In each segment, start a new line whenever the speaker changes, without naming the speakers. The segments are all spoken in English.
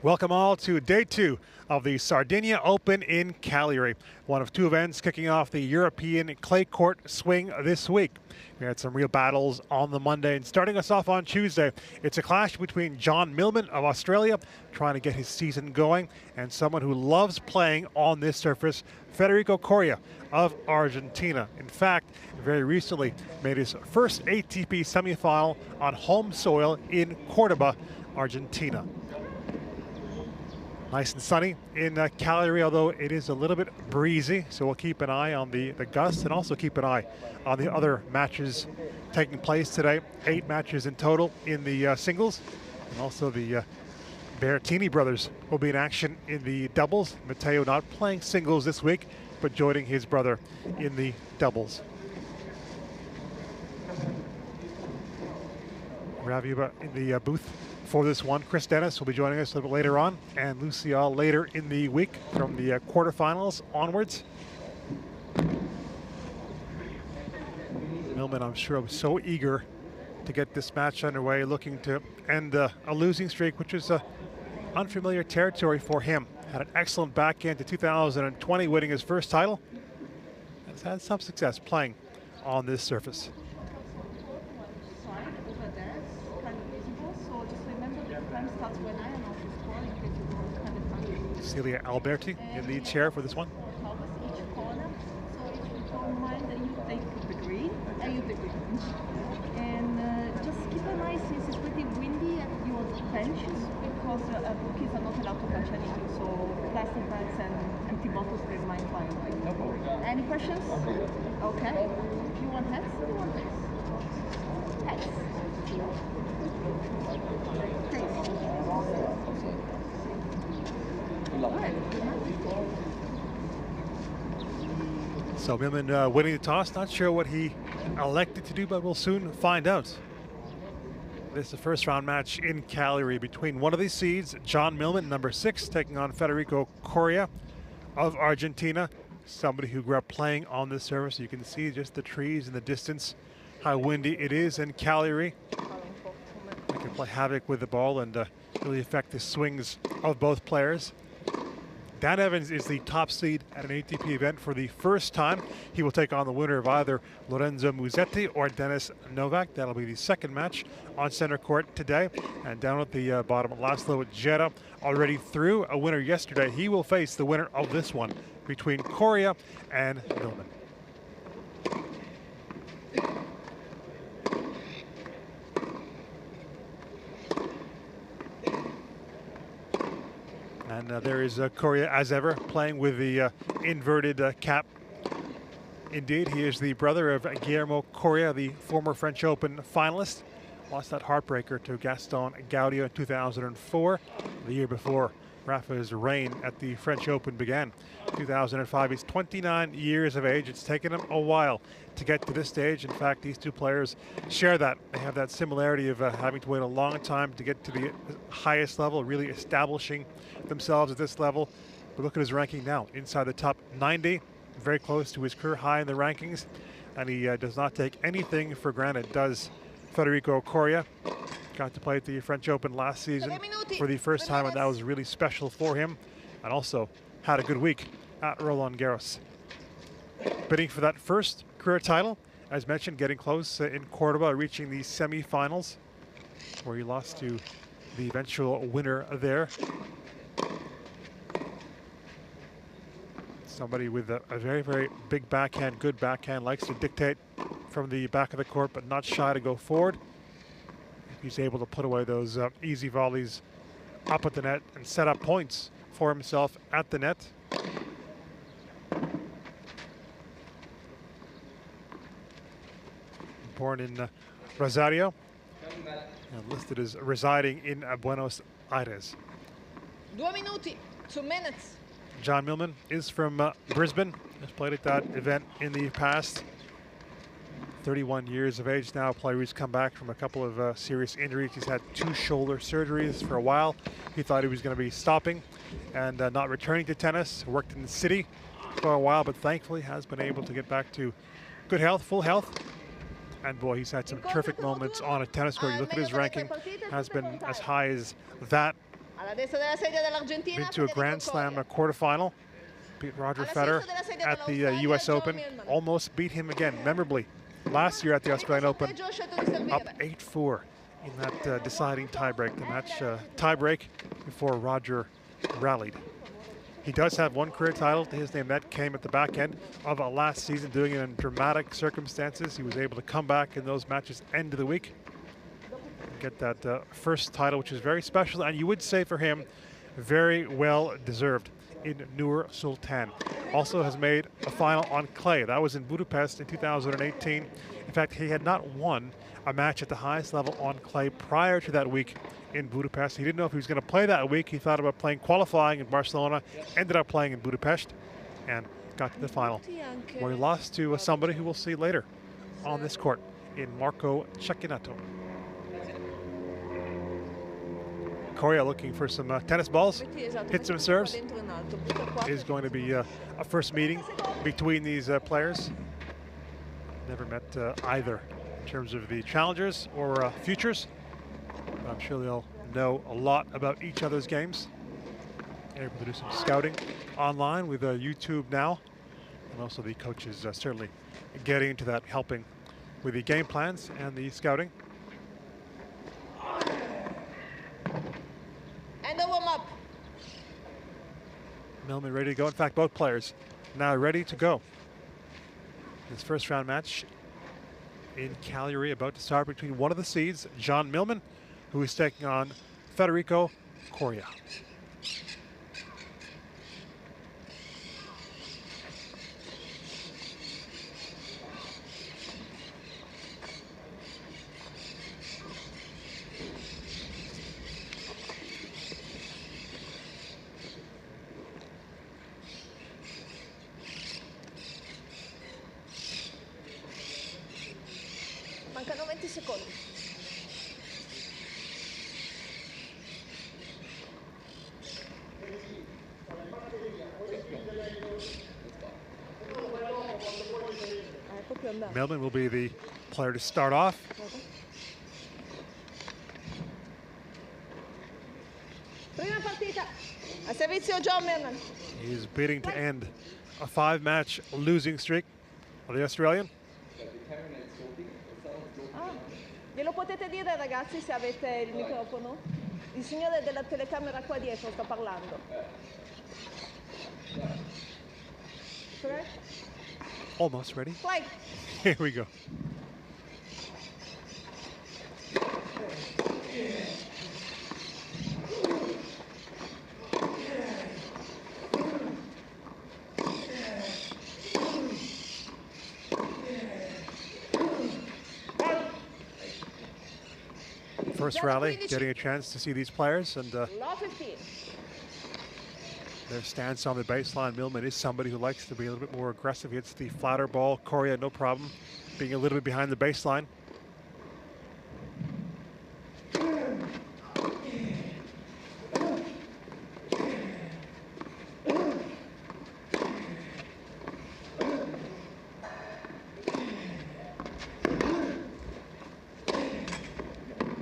Welcome all to day 2 of the Sardegna Open in Cagliari, one of 2 events kicking off the European clay court swing this week. We had some real battles on the Monday, and starting us off on Tuesday, it's a clash between John Millman of Australia, trying to get his season going, and someone who loves playing on this surface, Federico Coria of Argentina. In fact, very recently made his first ATP semifinal on home soil in Cordoba, Argentina. Nice and sunny in Cagliari, although it is a little bit breezy, so we'll keep an eye on the gusts and also keep an eye on the other matches taking place today. 8 matches in total in the singles, and also the Berrettini brothers will be in action in the doubles. Matteo not playing singles this week, but joining his brother in the doubles. Raviva in the booth for this one. Chris Dennis will be joining us a little bit later on, and Lucial later in the week from the quarterfinals onwards. Millman, I'm sure, was so eager to get this match underway, looking to end a losing streak, which is unfamiliar territory for him. Had an excellent back end to 2020, winning his first title. Has had some success playing on this surface. Celia Alberti in the chair for this one.
And just keep an eye since it's pretty windy at your benches, because bookies are not allowed to touch anything, so plastic bags and empty bottles they might fly away. Any questions? Okay. You want heads or you want tails? Heads.
So Millman winning the toss. Not sure what he elected to do, but we'll soon find out. This is the first round match in Cagliari between one of these seeds, John Millman, number 6, taking on Federico Coria of Argentina. Somebody who grew up playing on this surface. You can see just the trees in the distance, how windy it is in Cagliari. They can play havoc with the ball and really affect the swings of both players. Dan Evans is the top seed at an ATP event for the first time. He will take on the winner of either Lorenzo Musetti or Denis Novak. That'll be the second match on center court today. And down at the bottom, Laszlo Jetta already through. A winner yesterday. He will face the winner of this one between Coria and Millman. And there is Coria, as ever, playing with the inverted cap. Indeed, he is the brother of Guillermo Coria, the former French Open finalist. Lost that heartbreaker to Gaston Gaudio in 2004, the year before Rafa's reign at the French Open began. 2005, he's 29 years of age. It's taken him a while to get to this stage. In fact, these two players share that. They have that similarity of having to wait a long time to get to the highest level, really establishing themselves at this level. But look at his ranking now, inside the top 90, very close to his career high in the rankings. And he does not take anything for granted, does Federico Coria. Got to play at the French Open last season for the first time, and that was really special for him. And also had a good week at Roland Garros. Bidding for that first career title, as mentioned, getting close in Cordoba, reaching the semifinals, where he lost to the eventual winner there. Somebody with a very, very big backhand, good backhand, likes to dictate from the back of the court, but not shy to go forward. He's able to put away those easy volleys up at the net and set up points for himself at the net. Born in Rosario and listed as residing in Buenos Aires.
2 minuti, 2 minutes.
John Millman is from Brisbane. Has played at that event in the past. 31 years of age now. Player who's come back from a couple of serious injuries. He's had 2 shoulder surgeries for a while. He thought he was going to be stopping and not returning to tennis. Worked in the city for a while, but thankfully has been able to get back to good health, full health. And boy, he's had some terrific moments on a tennis court. You look at his ranking, has been as high as that. Been to a Grand Slam quarterfinal. Beat Roger Federer at the US Open. Almost beat him again, memorably, last year at the Australian Open, up 8-4 in that deciding tiebreak. The match tiebreak before Roger rallied. He does have 1 career title to his name. That came at the back end of last season, doing it in dramatic circumstances. He was able to come back in those matches end of the week, get that first title, which is very special, and you would say for him, very well deserved, in Nur Sultan. Also has made a final on clay. That was in Budapest in 2018. In fact, he had not won a match at the highest level on clay prior to that week in Budapest. He didn't know if he was going to play that week. He thought about playing qualifying in Barcelona, ended up playing in Budapest, and got to the final, where he lost to somebody who we'll see later on this court in Marco Cecchinato. Coria looking for some tennis balls, hit some serves. Is going to be a first meeting between these players. Never met either in terms of the challengers or futures. I'm sure they'll know a lot about each other's games. Able to do some scouting online with YouTube now. And also the coaches certainly getting into that, helping with the game plans and the scouting.
And a warm up.
Millman ready to go. In fact, both players now ready to go. This first round match in Cagliari about to start between one of the seeds, John Millman, who is taking on Federico Coria.
Mancano 20 secondi.
Millman will be the player to start off.
Prima partita. A servizio John Millman.
He's bidding to end a 5-match losing streak of the Australian.
Glielo potete dire, ragazzi, se avete il microfono? Il signore della telecamera qua dietro sta parlando. Correct?
Almost ready.
Play.
Here we go. First rally, getting a chance to see these players and their stance on the baseline. Millman is somebody who likes to be a little bit more aggressive. He hits the flatter ball. Coria, no problem, being a little bit behind the baseline.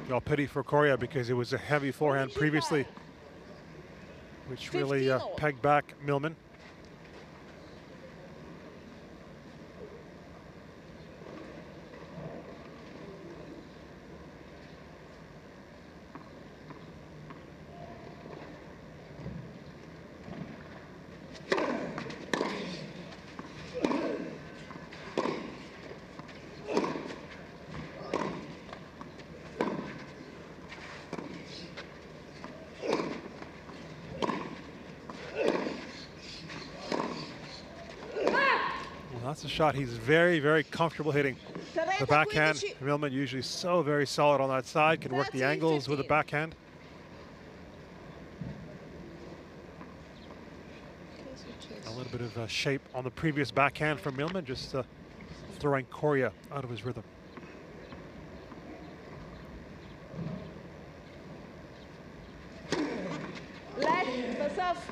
Well, pity for Coria because it was a heavy forehand previously, which really pegged back Millman. That's a shot he's very, very comfortable hitting. The backhand, Millman usually so very solid on that side, can work the angles with the backhand. A little bit of shape on the previous backhand from Millman, just throwing Coria out of his rhythm.
Pass off.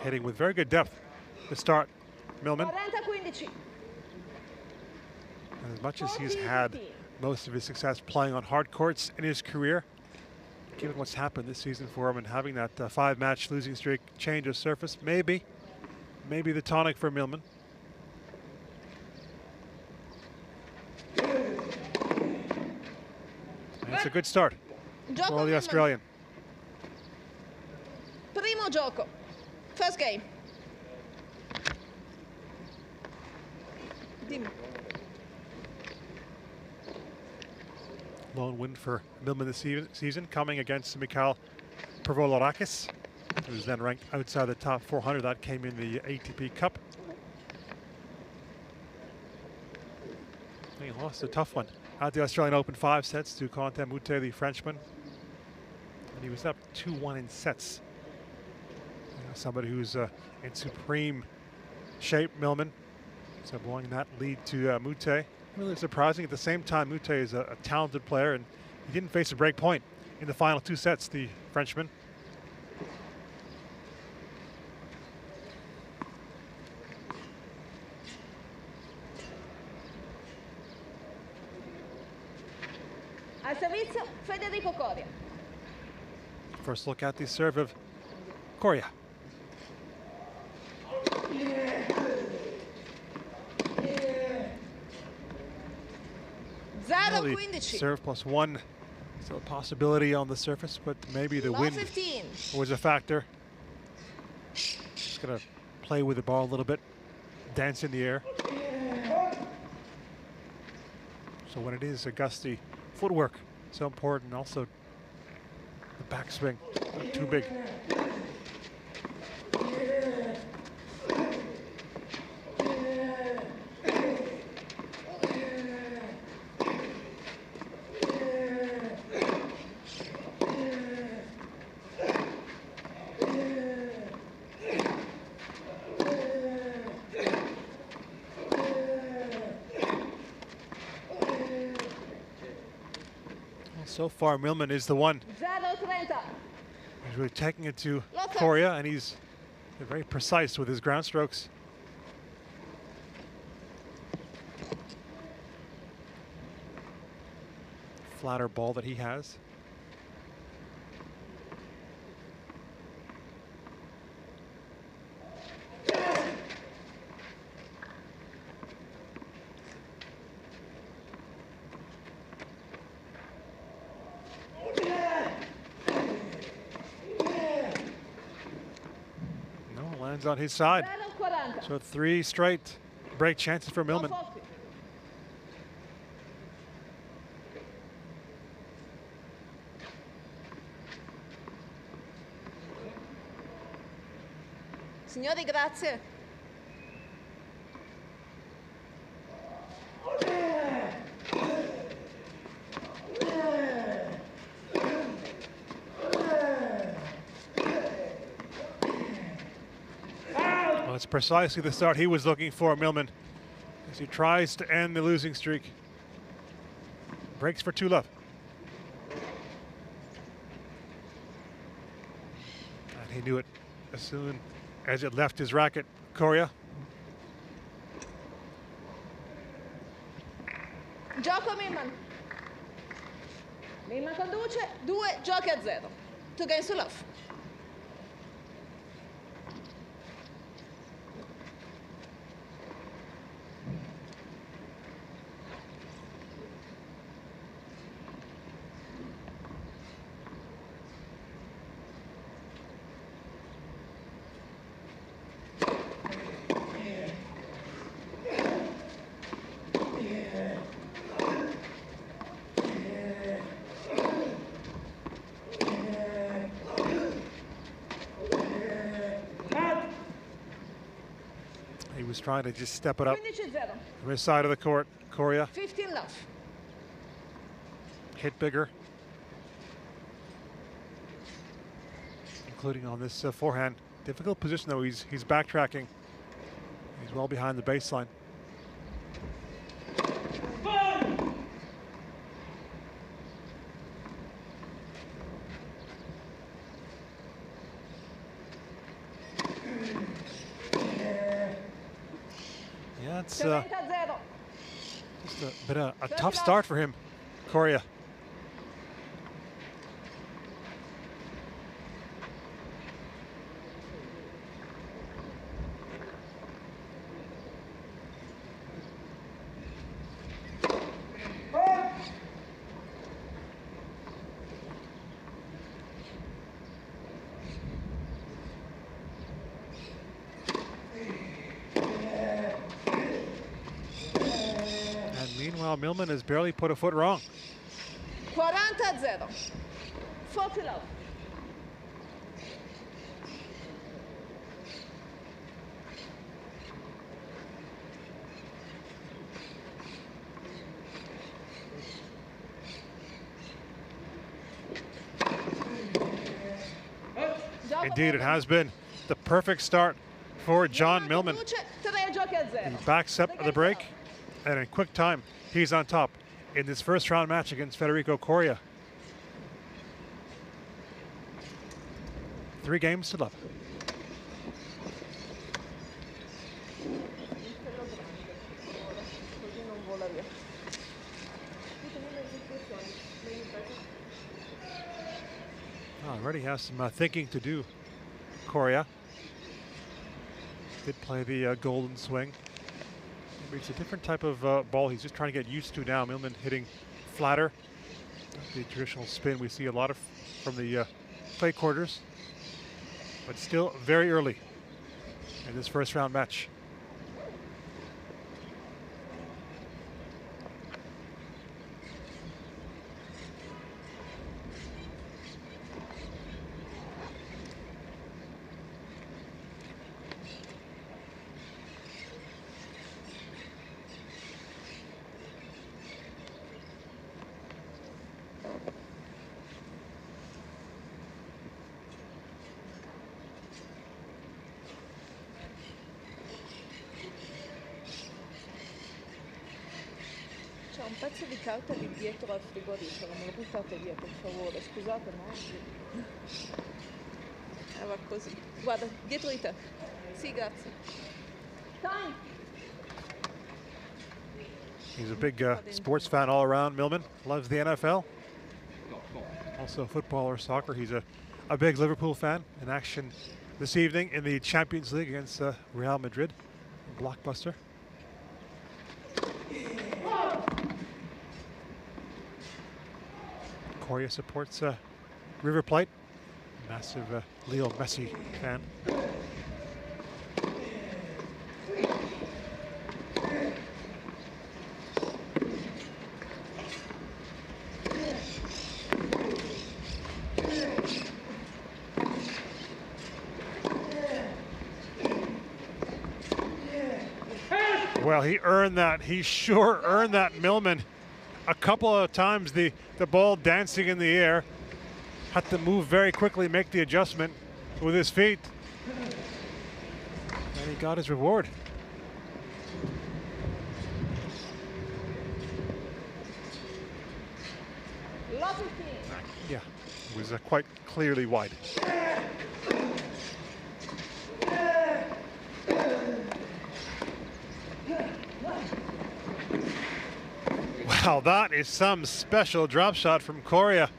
Hitting with very good depth to start, Millman.
40-15.
And as much as he's had most of his success playing on hard courts in his career, given what's happened this season for him and having that 5-match losing streak, change of surface, maybe the tonic for Millman. And it's a good start for the Australian.
Primo gioco. First game. Dimmi.
Lone win for Millman this season, coming against Mikhail Pervolorakis, who's then ranked outside the top 400. That came in the ATP Cup. He lost a tough one at the Australian Open, 5 sets to Quentin Moutet, the Frenchman. And he was up 2-1 in sets. Somebody who's in supreme shape, Millman. So blowing that lead to Moutet. Really surprising. At the same time, Moutet is a talented player, and he didn't face a break point in the final 2 sets, the Frenchman.
Al servizio, Federico Coria.
First look at the serve of Coria. Well, serve +1, still a possibility on the surface, but maybe the wind
15.
was a factor. Just gonna play with the ball a little bit, dance in the air. So when it is a gusty, footwork so important. Also, the backswing not too big. So far, Millman is the one. He's really taking it to Coria, and he's very precise with his ground strokes. Flatter ball that he has. Lands on his side. So 3 straight break chances for Millman.
Signori, grazie.
Well, it's precisely the start he was looking for, Millman, as he tries to end the losing streak. Breaks for 2-love. And he knew it as soon as it left his racket. Coria.
Gioco Millman. Millman conduce 2-0. 2 games to love.
was trying to just step it up
15-0.
from his side of the court. Coria
15 love.
hit bigger, including on this forehand. Difficult position though. He's backtracking. He's well behind the baseline. Yeah, it's just been a tough start for him, Coria. Meanwhile, Millman has barely put a foot wrong.
40-0. 40 love.
Indeed, it has been the perfect start for John Millman. He backs up the break, and in quick time, he's on top in this first round match against Federico Coria. 3 games to love. Already has some thinking to do, Coria. Did play the golden swing. Maybe it's a different type of ball he's just trying to get used to now. Millman hitting flatter. The traditional spin we see a lot of from the clay quarters. But still very early in this first round match.
C'è un pezzo di carta lì dietro al frigorifero, me lo buttate via per favore, scusate, no? Va così. Guarda, dietro di te. Sì, grazie. Time!
He's a big sports fan all around, Millman. Loves the NFL. Also football or soccer. He's a big Liverpool fan. In action this evening in the Champions League against Real Madrid. Blockbuster. Coria supports River Plate. Massive Leo Messi fan. Well, he earned that. He sure earned that, Millman. A couple of times the ball dancing in the air. Had to move very quickly, make the adjustment with his feet. And he got his reward. Yeah, it was quite clearly wide. Wow, that is some special drop shot from Coria.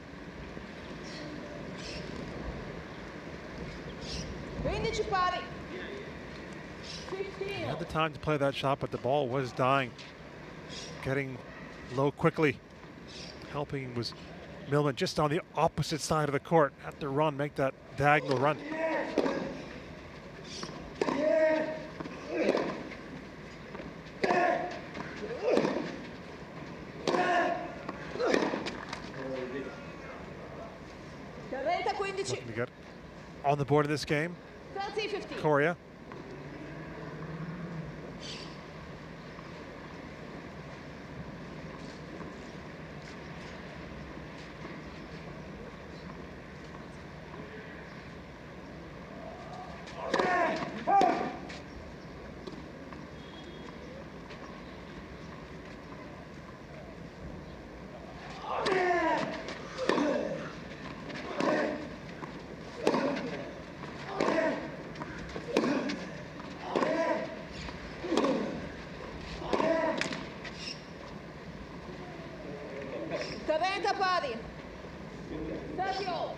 He had the time to play that shot, but the ball was dying. Getting low quickly. Helping was Millman just on the opposite side of the court. Had to run, make that diagonal run. Looking to get on the board in this game. Coria.
Pari. Sergio.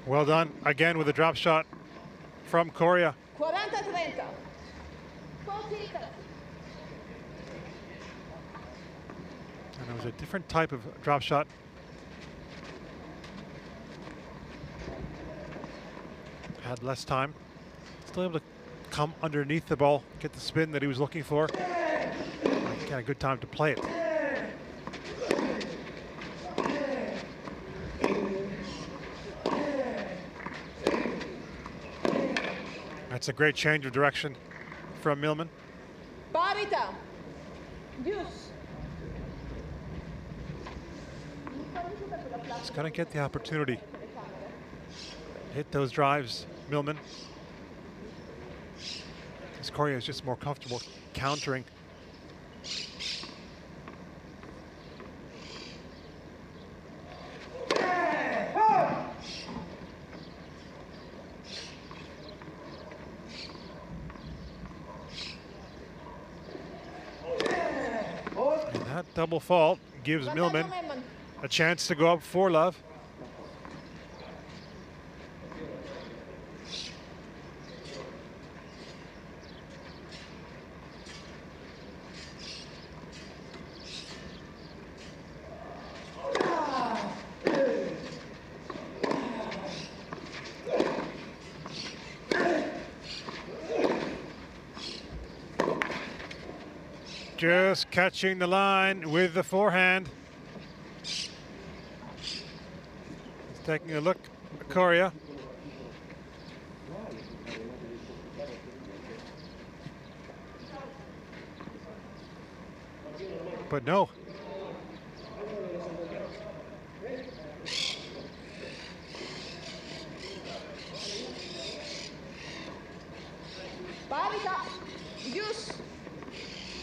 Well done again with a drop shot from Coria.
40-30.
And it was a different type of drop shot. Had less time. Still able to come underneath the ball, get the spin that he was looking for. Got a good time to play it. That's a great change of direction from Millman.
Parita. Deuce.
He's going to get the opportunity. Hit those drives, Millman. As Coria is just more comfortable countering. And that double fault gives Millman a chance to go up 4-love. Just catching the line with the forehand. He's taking a look at Coria. But no.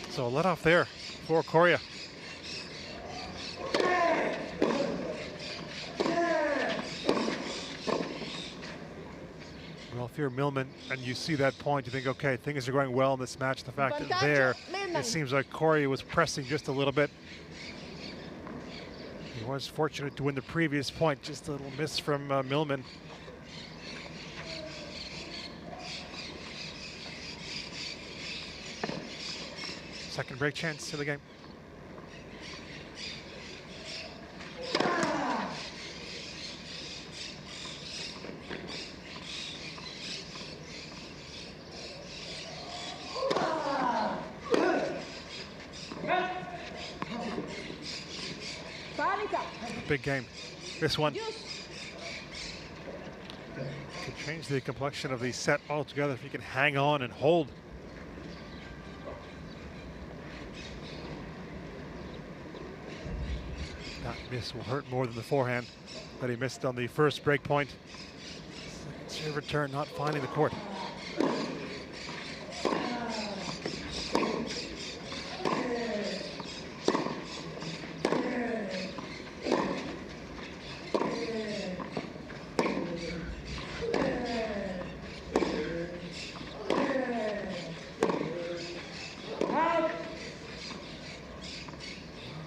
So let off there for Coria. Well, if you're Millman and you see that point, you think, okay, things are going well in this match. The fact that there, it seems like Coria was pressing just a little bit. He was fortunate to win the previous point, just a little miss from Millman. Second break chance in the game. Big game. This one could change the complexion of the set altogether if you can hang on and hold. That miss will hurt more than the forehand that he missed on the first break point. Second serve return not finding the court.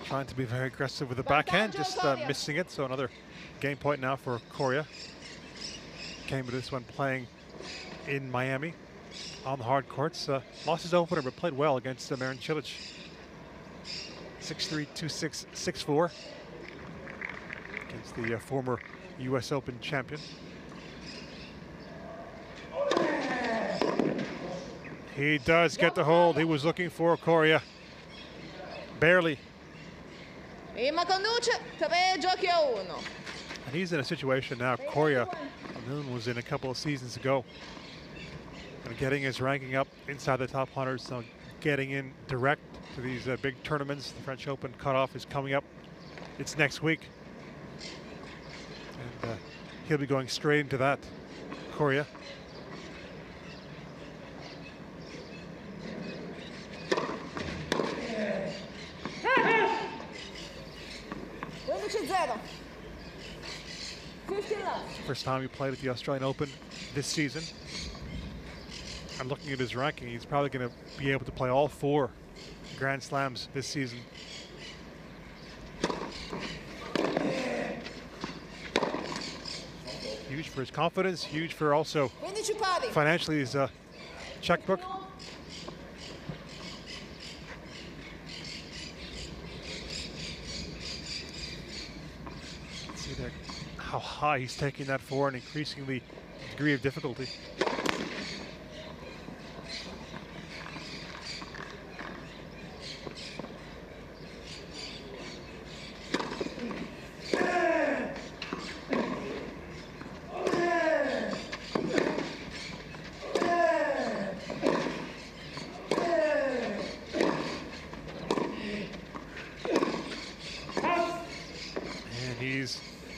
Trying to be very aggressive with the backhand, just missing it. So another game point now for Coria. Came with this one playing in Miami on the hard courts. Lost his opener, but played well against Marin Cilic. 6-3, 2-6, 6-4 against the former US Open champion. He does get the hold he was looking for, Coria. barely.
Prima conduce, 3-1.
And he's in a situation now Coria Millman was in a couple of seasons ago. And getting his ranking up inside the top 100, so getting in direct to these big tournaments. The French Open cutoff is coming up. It's next week. And he'll be going straight into that, Coria. First time he played at the Australian Open this season. And looking at his ranking, he's probably going to be able to play all 4 Grand Slams this season. Huge for his confidence, huge for also financially his checkbook. See there how high he's taking that for and increasing the degree of difficulty.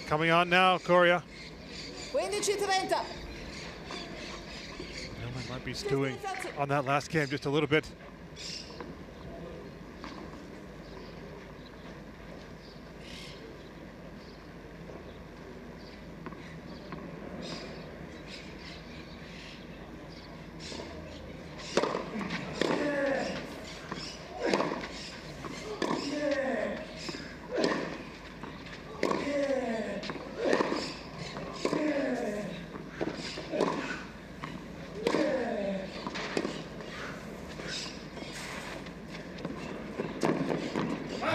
Coming on now, Coria.
15-30.
Millman might be stewing on that last game just a little bit.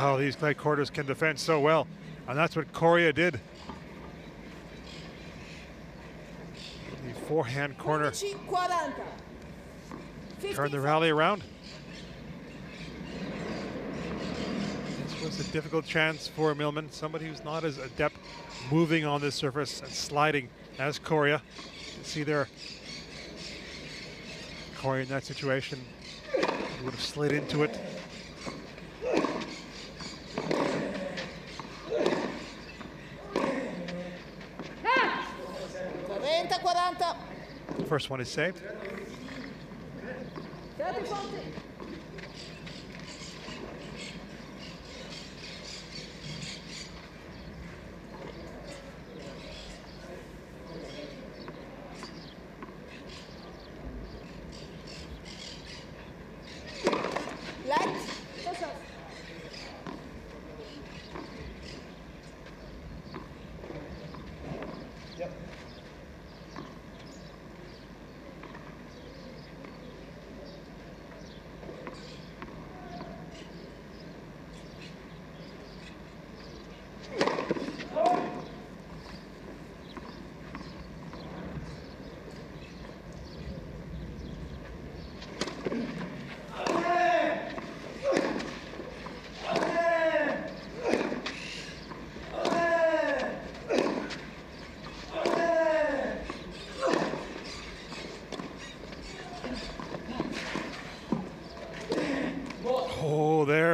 Oh, these clay quarters can defend so well, and that's what Coria did. The forehand corner turned the rally around. This was a difficult chance for Millman, somebody who's not as adept moving on this surface and sliding as Coria. You can see there, Coria in that situation would have slid into it. First one is saved.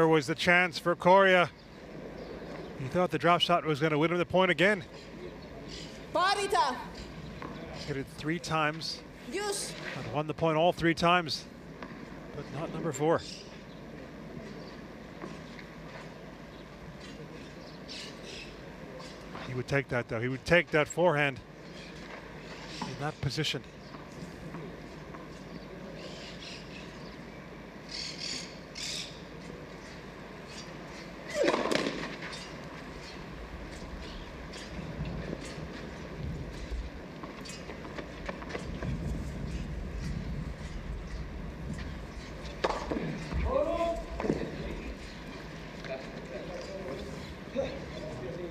Was the chance for Coria. He thought the drop shot was going to win him the point again.
Parita.
Hit it 3 times.
Use.
And won the point all 3 times, but not number 4. He would take that though. He would take that forehand in that position.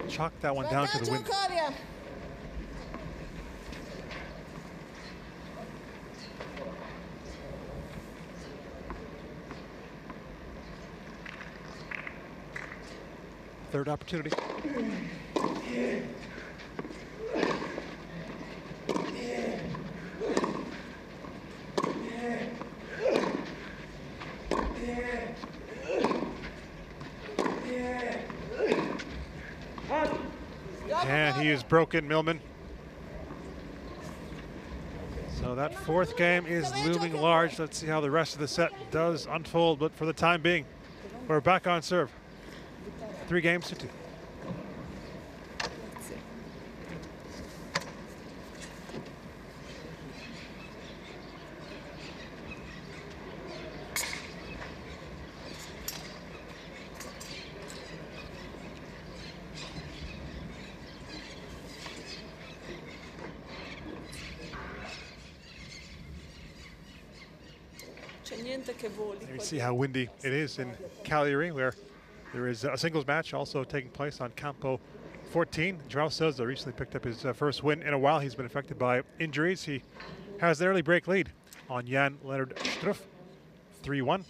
Chalk that one down to the wind. third opportunity. And he is broken, Millman. So that fourth game is looming large. Let's see how the rest of the set does unfold. But for the time being, we're back on serve. 3 games to 2. You see how windy it is in Cagliari, where there is a singles match also taking place on Campo 14. João Sousa recently picked up his first win in a while. He's been affected by injuries. He has the early break lead on Jan Leonard Struff, 3-1.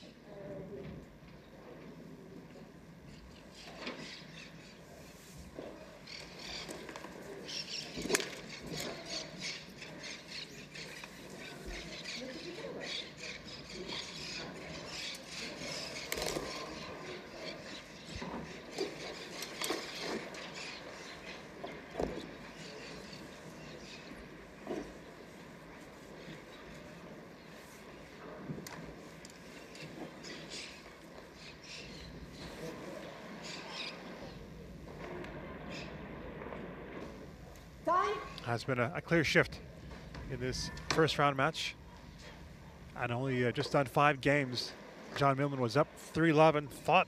Has been a clear shift in this first round match. And only just on 5 games, John Millman was up 3-love and thought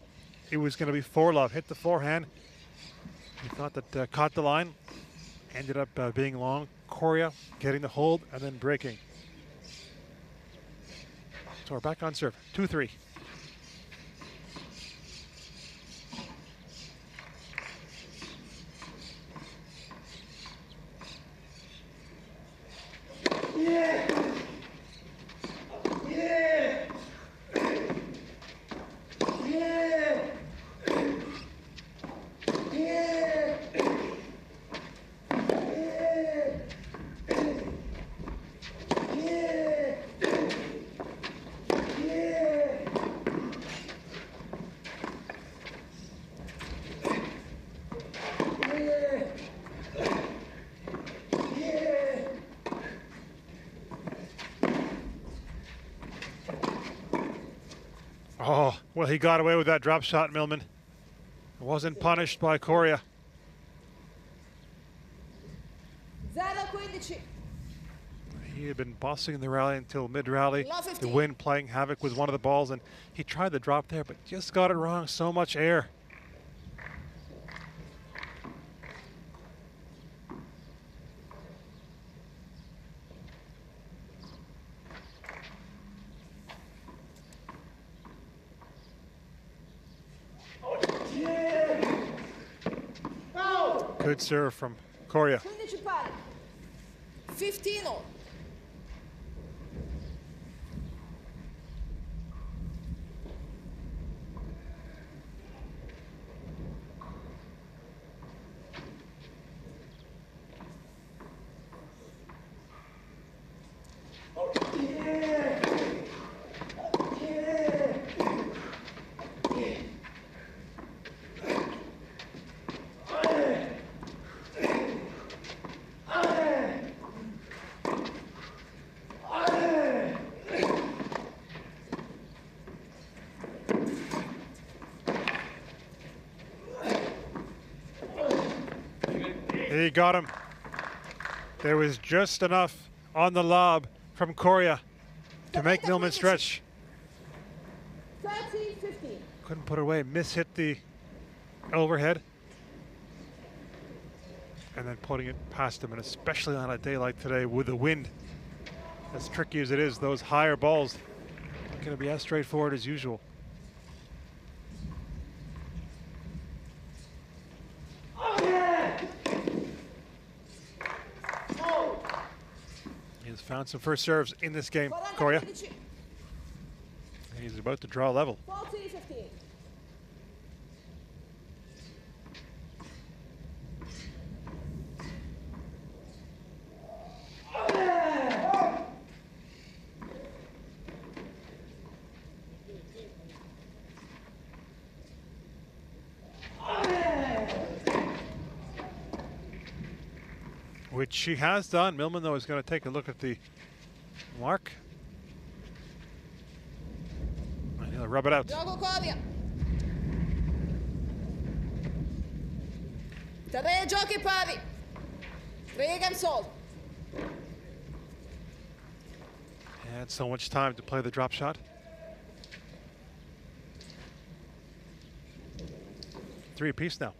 it was going to be 4-love. Hit the forehand. He thought that caught the line. Ended up being long. Coria getting the hold and then breaking. So we're back on serve. 2-3. Oh, well, he got away with that drop shot, Millman. Wasn't punished by Coria.
0-15.
He had been bossing the rally until mid-rally. The wind playing havoc with one of the balls, and he tried the drop there, but just got it wrong. So much air. Good serve from Coria.
15.
He got him. There was just enough on the lob from Coria to make Millman stretch.
30-15.
Couldn't put it away. Miss hit the overhead. And then putting it past him, and especially on a day like today with the wind. As tricky as it is, those higher balls are going to be as straightforward as usual. He's found some first serves in this game, Coria. He's about to draw level.
40-15.
which she has done. Millman, though, is going to take a look at the mark. And he'll rub it out.
Federico Coria. 3 giochi pari. 3 games all.
And so much time to play the drop shot. Three apiece now.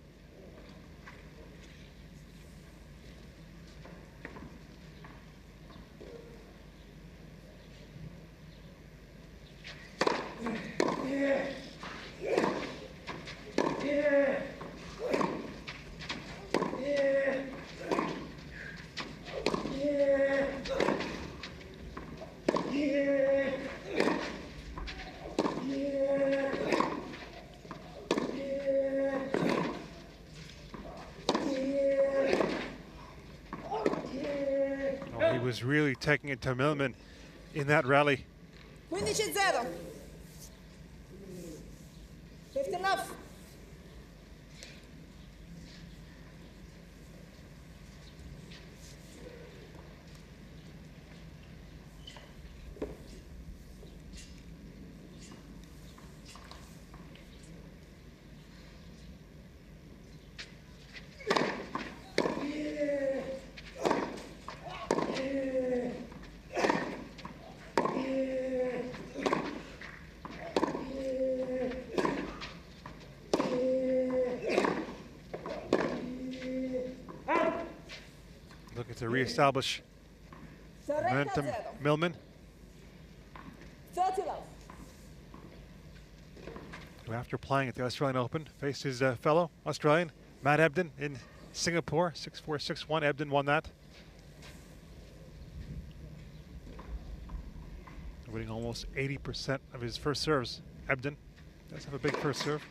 He was really taking it to Millman in that rally.
15-0. 50 love.
Looking to reestablish momentum, Millman.
30 love.
Who, after playing at the Australian Open, faced his fellow Australian, Matt Ebden, in Singapore. 6-4, 6-1. Ebden won that. Winning almost 80% of his first serves. Ebden does have a big first serve.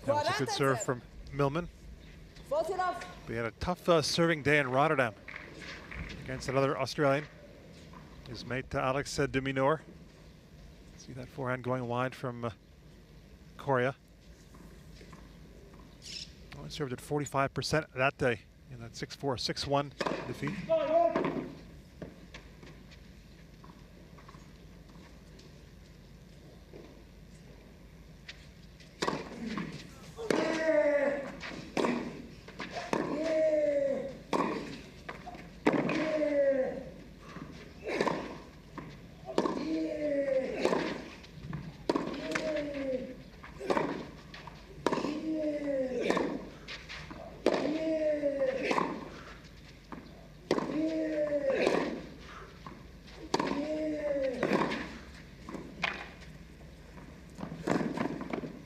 That was a good serve from Millman.
40 love.
But he had a tough serving day in Rotterdam against another Australian, his mate Alex de Minaur. See that forehand going wide from Coria. Only served at 45% that day in that 6-4, 6-1 defeat.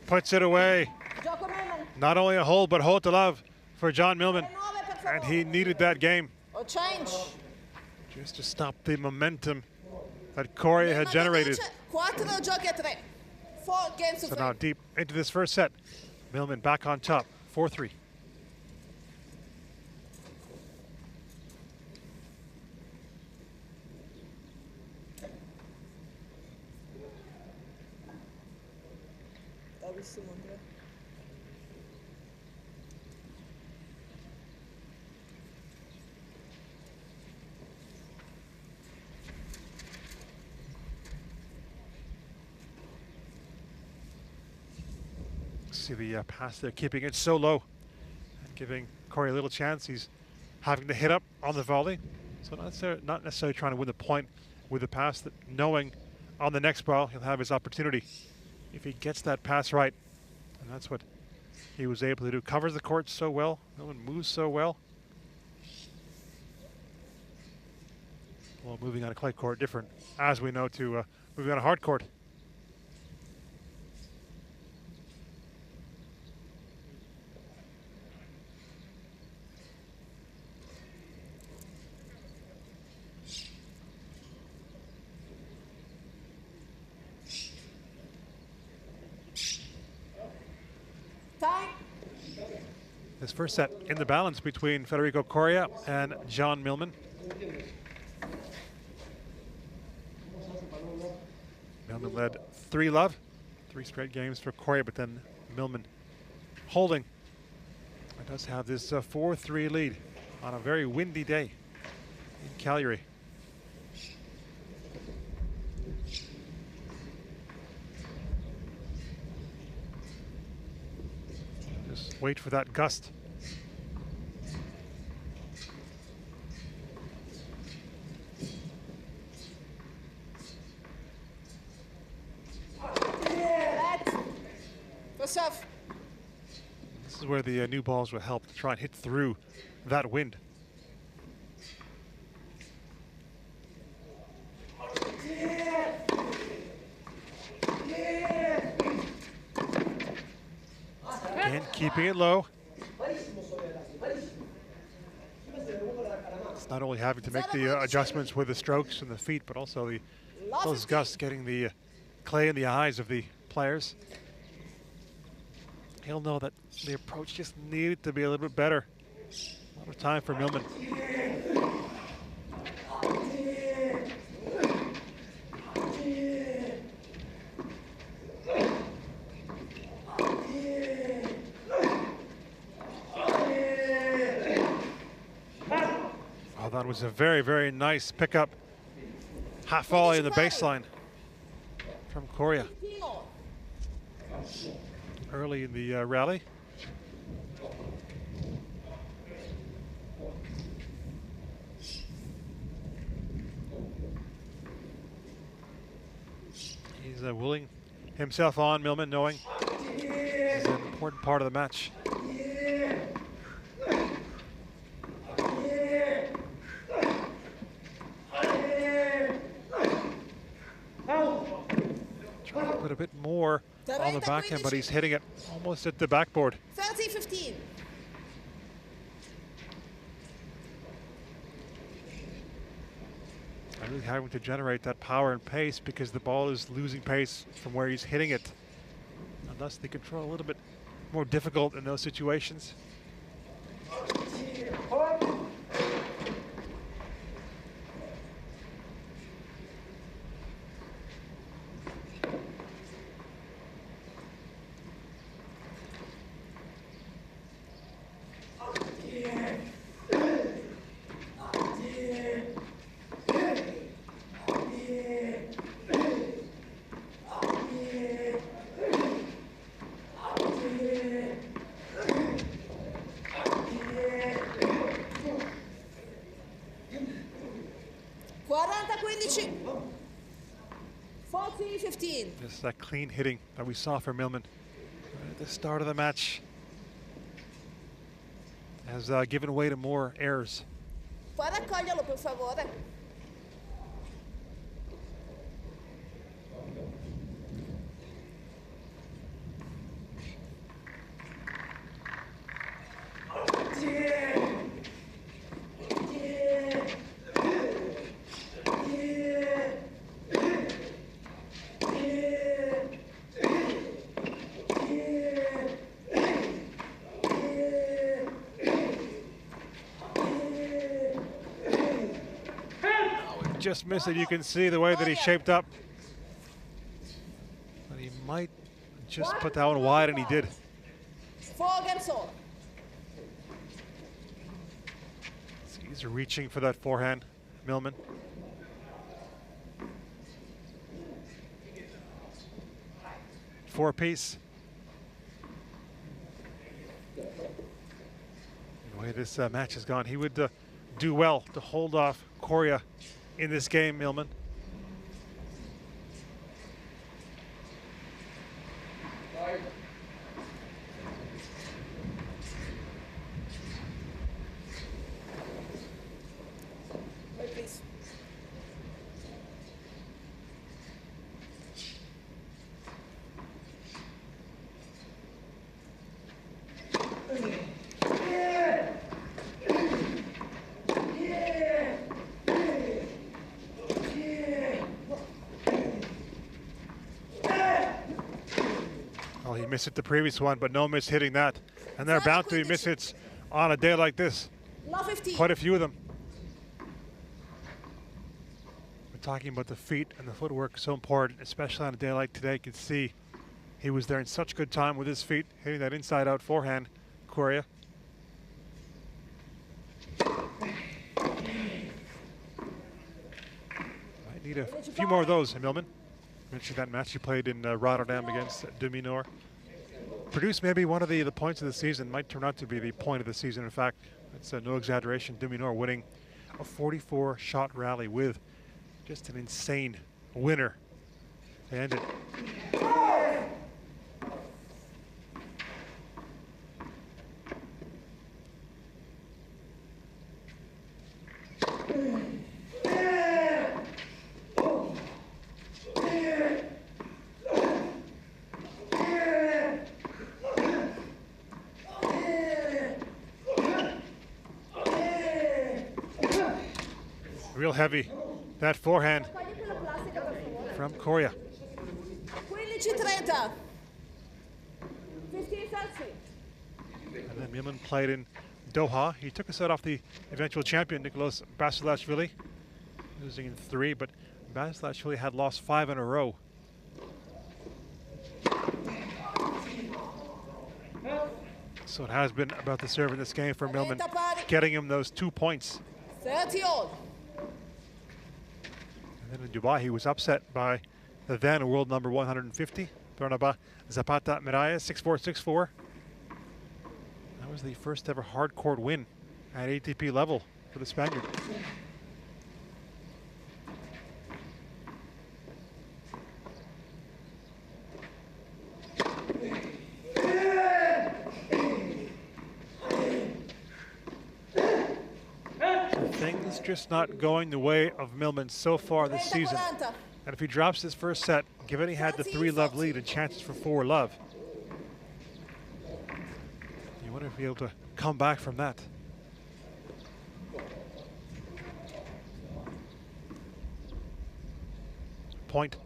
Puts it away. Not only a hole, but hole to love for John Millman. And he needed that game
change.
just to stop the momentum that Coria had generated.
4 giochi a 3. 4 games to
So
3.
now deep into this first set, Millman back on top, 4-3. See the pass there, keeping it so low and giving Coria a little chance. He's having to hit up on the volley, so not necessarily trying to win the point with the pass, that knowing on the next ball he'll have his opportunity if he gets that pass right. And that's what he was able to do. Covers the court so well, Millman moves so well. Well, moving on a clay court different, as we know, to moving on a hard court.
Time.
This first set in the balance between Federico Coria and John Millman. Millman led 3-love, 3 straight games for Coria, but then Millman holding. It does have this 4-3 lead on a very windy day in Calgary. Just wait for that gust. This is where the new balls will help to try and hit through that wind. Again, keeping it low. It's not only having to make the adjustments with the strokes and the feet, but also those gusts getting the clay in the eyes of the players. He'll know that the approach just needed to be a little bit better. A lot of time for Millman. Oh, that was a very, very nice pickup. Half volley in the baseline from Coria early in the rally. He's willing himself on, Millman, knowing this is an important part of the match. Trying to put a bit more on the backhand, but he's hitting it almost at the backboard.
30-15.
Really having to generate that power and pace because the ball is losing pace from where he's hitting it. And thus the control a little bit more difficult in those situations. Just that clean hitting that we saw from Millman at the start of the match has given way to more errors.
Pode accolhê-lo, por favor.
Just missed it. You can see the way that he shaped up. But he might just put that one wide, and he did.
So
he's reaching for that forehand, Millman. Four-piece. The way this match has gone, he would do well to hold off Coria in this game, Millman.
Wait, please.
he missed it the previous one, but no miss hitting that. And they're bound to be miss hits on a day like this. Quite a few of them. We're talking about the feet and the footwork, so important, especially on a day like today. You can see he was there in such good time with his feet, hitting that inside-out forehand, Coria. Might need a few more of those, Millman. Mentioned that match he played in Rotterdam against de Minaur. Produced maybe one of the points of the season, might turn out to be the point of the season. In fact, it's no exaggeration, de Minaur winning a 44-shot rally with just an insane winner to end it. Real heavy, that forehand from Coria.
15-30.
And then Millman played in Doha. He took a set off the eventual champion, Nicolas Basilashvili, losing in 3, but Basilashvili had lost 5 in a row. So it has been about the serve in this game for Millman, getting him those 2 points.
30 all.
And then in Dubai, he was upset by the then world number 150, Bernabé Zapata Miralles, 6-4, 6-4. That was the first ever hard court win at ATP level for the Spaniard. Things just not going the way of Millman so far this season. And if he drops his first set, given he had the 3-love lead and chances for 4-love, you want to be able to come back from that. Point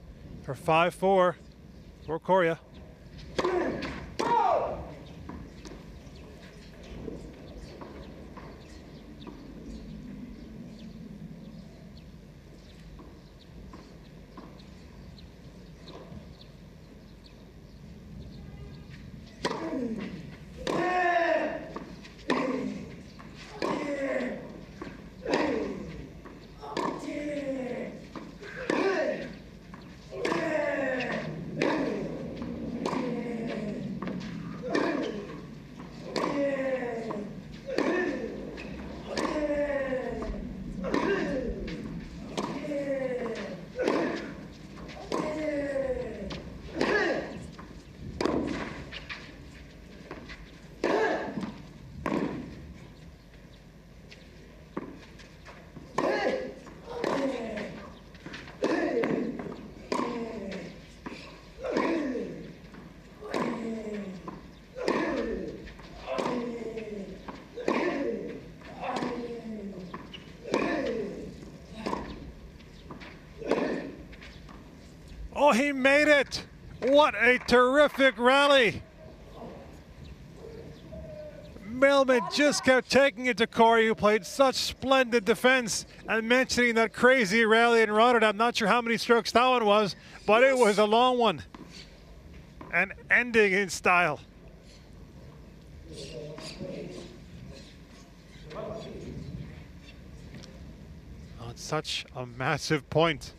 for 5-4 for Coria. Oh, he made it! What a terrific rally! Millman just kept taking it to Coria, who played such splendid defense, and mentioning that crazy rally in Rotterdam. Not sure how many strokes that one was, but it was a long one. And ending in style. On such a massive point.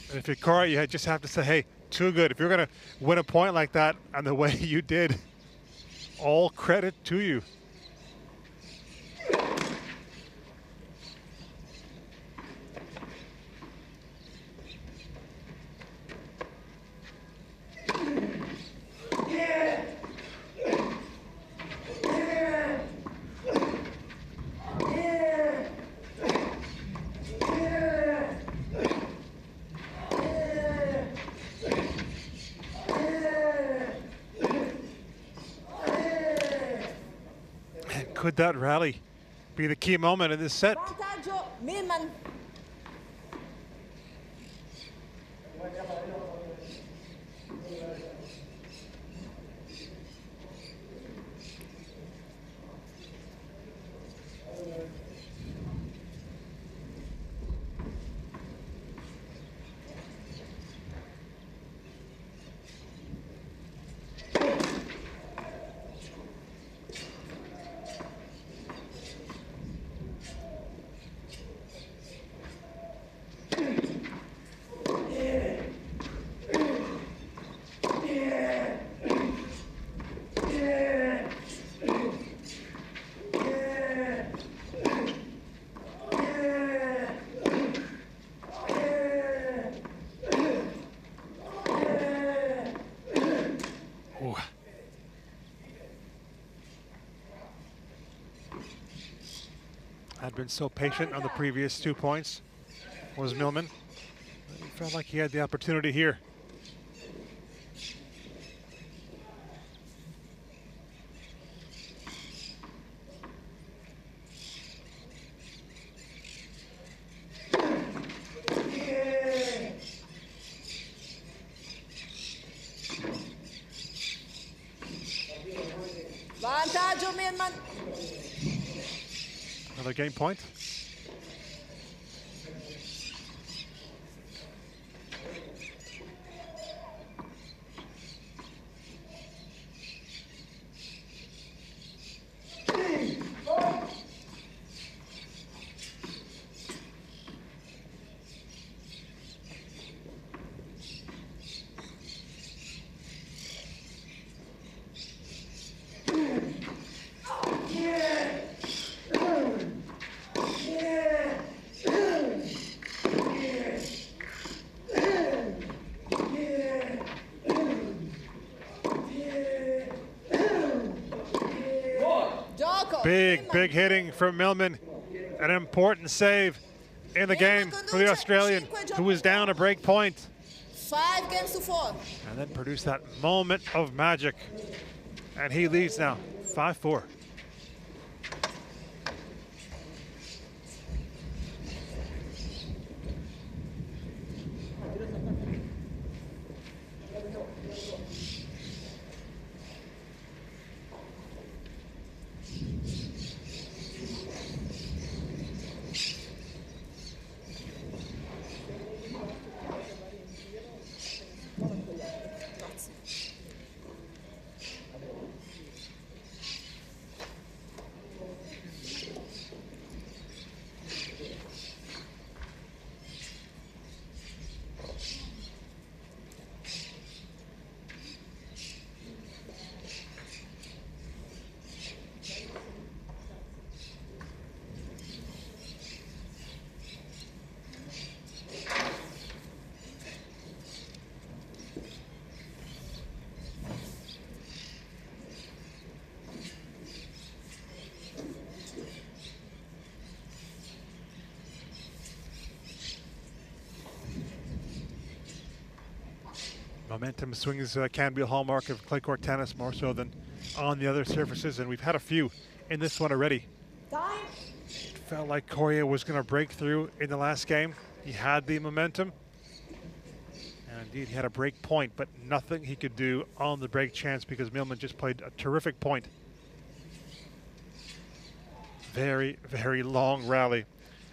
And if you're Coria, you just have to say, hey, too good. If you're going to win a point like that and the way you did, all credit to you. Could that rally be the key moment in this set?
Vantaggio Millman.
Had been so patient on the previous 2 points was Millman. He felt like he had the opportunity here.
Vantaggio Millman.
Another game point. Big hitting from Millman. An important save in the game for the Australian, who was down a break point.
5 games to 4.
And then produced that moment of magic. And he leads now, 5-4. Momentum swings can be a hallmark of clay court tennis, more so than on the other surfaces, and we've had a few in this one already. It felt like Coria was going to break through in the last game. He had the momentum, and indeed he had a break point, but nothing he could do on the break chance because Millman just played a terrific point. Very, very long rally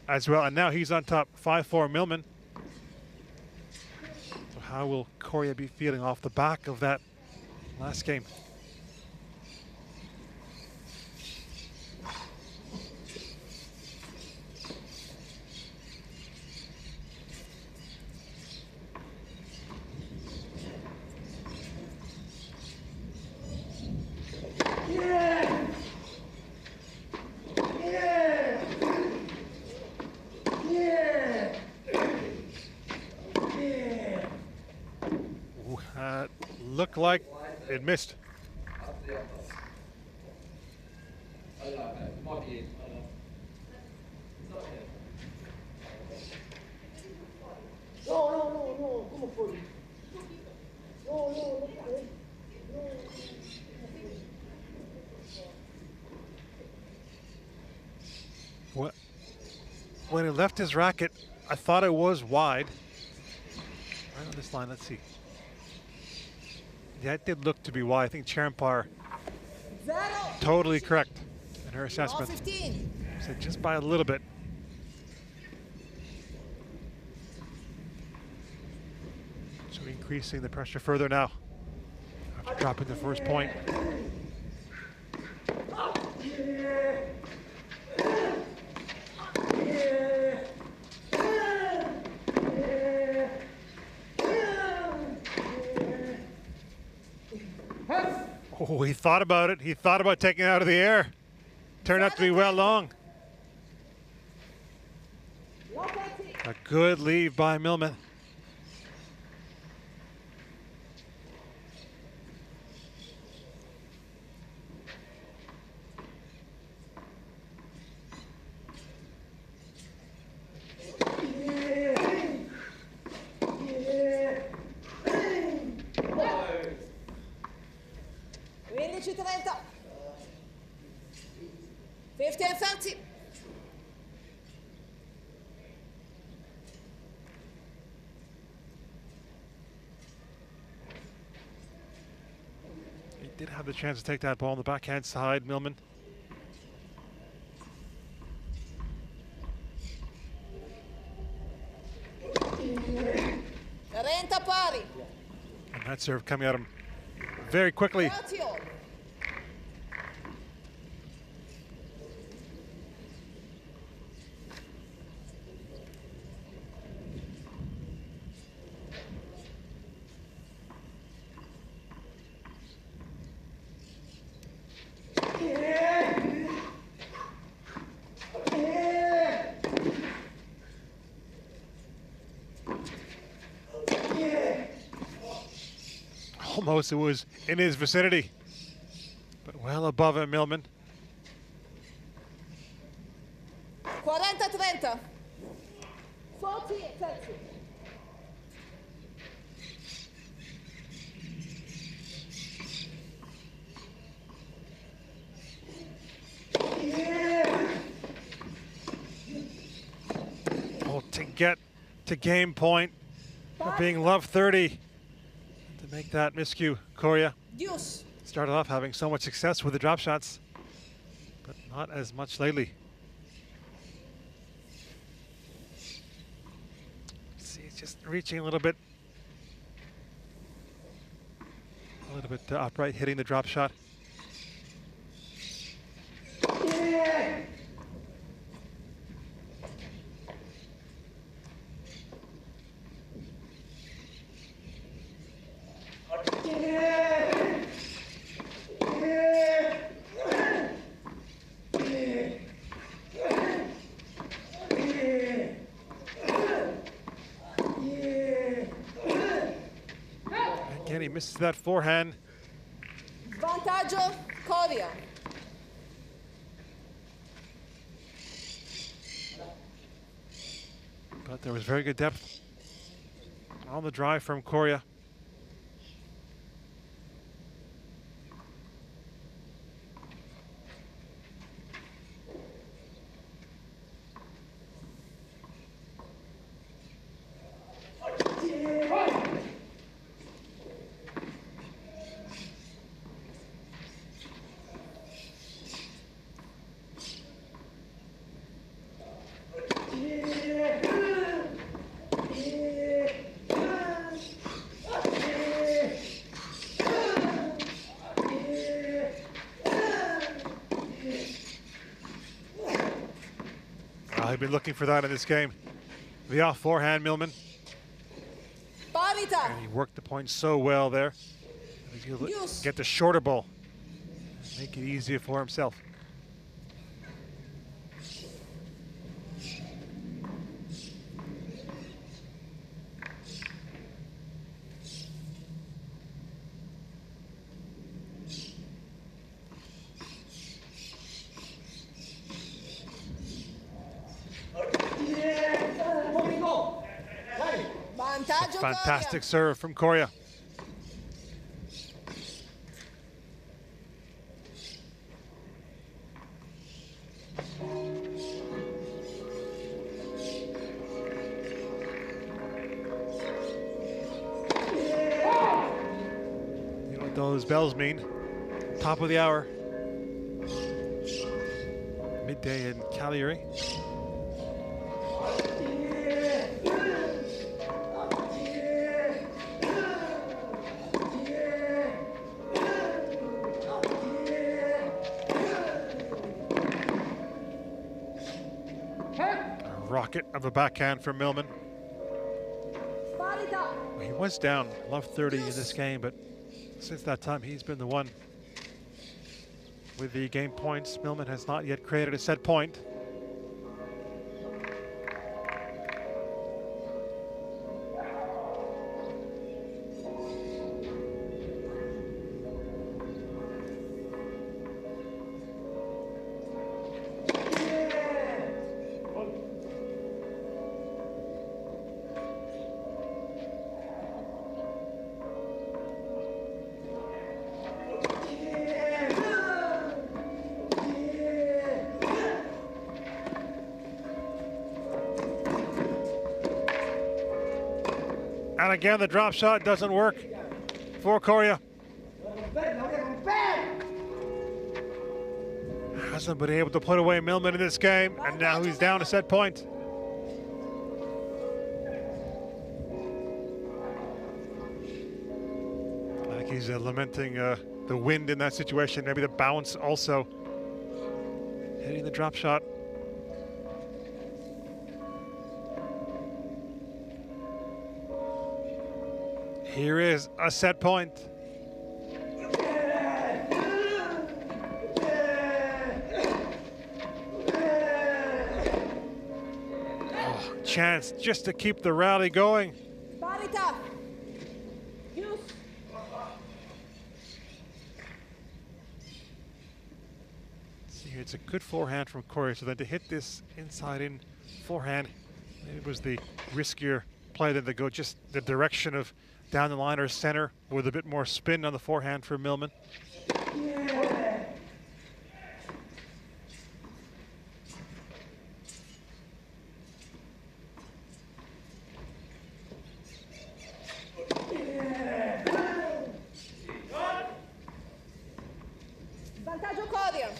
as well, and now he's on top, 5-4 Millman. How will Coria be feeling off the back of that last game? Looked like it missed. When he left his racket, I thought it was wide. Right on this line, let's see. Yeah, it did look to be wide. I think Champar totally correct in her assessment. Said just by a little bit. So increasing the pressure further now after dropping the first point. Oh, he thought about it. He thought about taking it out of the air. Turned out to be well long. A good leave by Millman.
15-30. 50 and 30.
He did have the chance to take that ball on the backhand side, Millman.
Pari.
And that serve coming at him very quickly. Almost, it was in his vicinity, but well above him, Millman.
40-30. 40-30.
Oh, to get to game point for being love 30. To make that miscue, Coria
Deuce.
started off having so much success with the drop shots, but not as much lately. See, it's just reaching a little bit upright, hitting the drop shot. Again, he misses that forehand.
Vantaggio Coria.
But there was very good depth on the drive from Coria. I've been looking for that in this game. The off forehand, Millman.
Parità.
And he worked the point so well there. He'll get the shorter ball. Make it easier for himself. Fantastic serve from Coria. You know what those bells mean? Top of the hour. Midday in Cagliari. Rocket of a backhand from Millman. He was down love 30 in this game, but since that time he's been the one with the game points. Millman has not yet created a set point. And again, the drop shot doesn't work for Coria. Hasn't been able to put away Millman in this game, and now he's down a set point. I think he's lamenting the wind in that situation, maybe the bounce also hitting the drop shot. Here is a set point. Oh, chance just to keep the rally going.
Parità. Use.
See here, it's a good forehand from Coria. So then to hit this inside-in forehand, maybe it was the riskier play than to go just the direction of down the line or center with a bit more spin on the forehand for Millman.
Vantaggio Coria.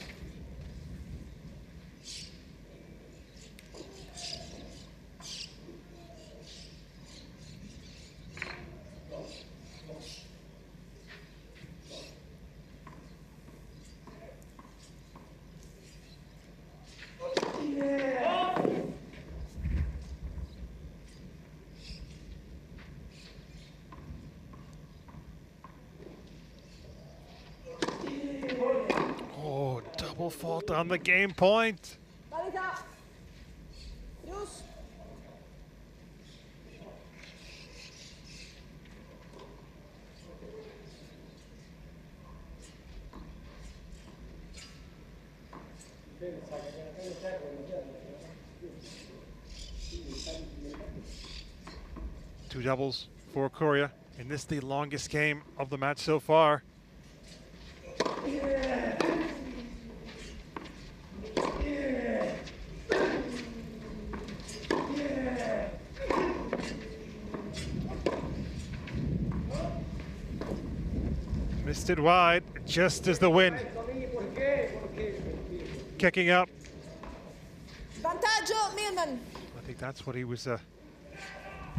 Oh, double fault on the game point.
Parità. Use.
Two doubles for Coria. And this is the longest game of the match so far. Missed it wide, just as the wind kicking up.
Vantaggio Millman.
I think that's what he was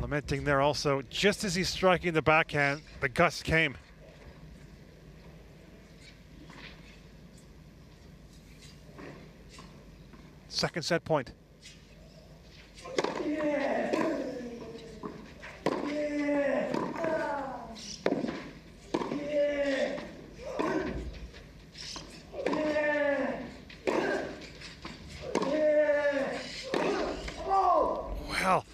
lamenting there also. Just as he's striking the backhand, the gust came. Second set point. Well,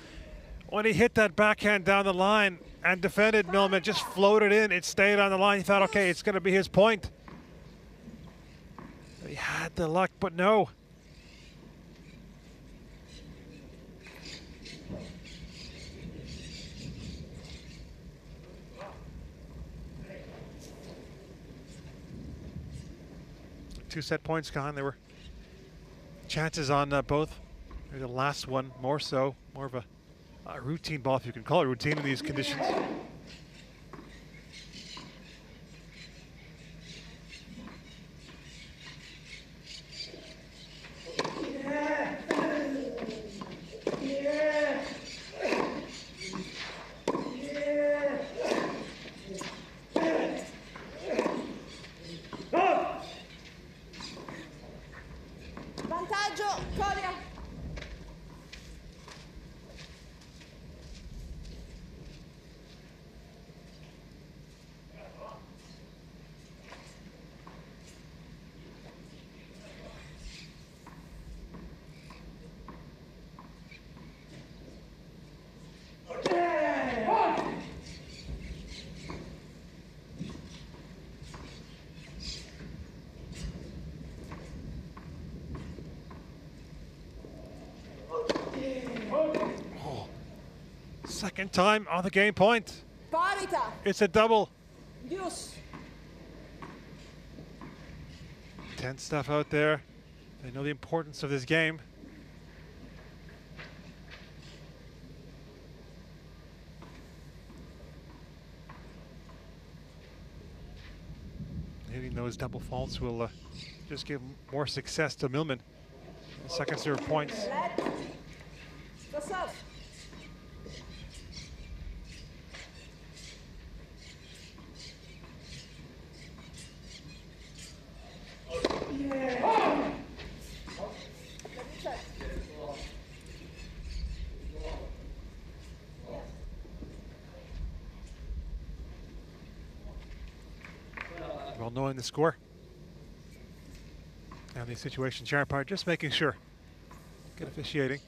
when he hit that backhand down the line and defended, Millman just floated in. It stayed on the line. He thought, okay, it's going to be his point. He had the luck, but no. Two set points gone. There were chances on both. Maybe the last one more so, more of a routine ball, if you can call it routine in these conditions.
Vantaggio Coria.
Second time on the game point.
Parità.
It's a double.
Use.
Tense stuff out there. They know the importance of this game. Hitting those double faults will just give more success to Millman. Second serve points. Well, knowing the score and the situation, Sharon Parr just making sure. Good officiating.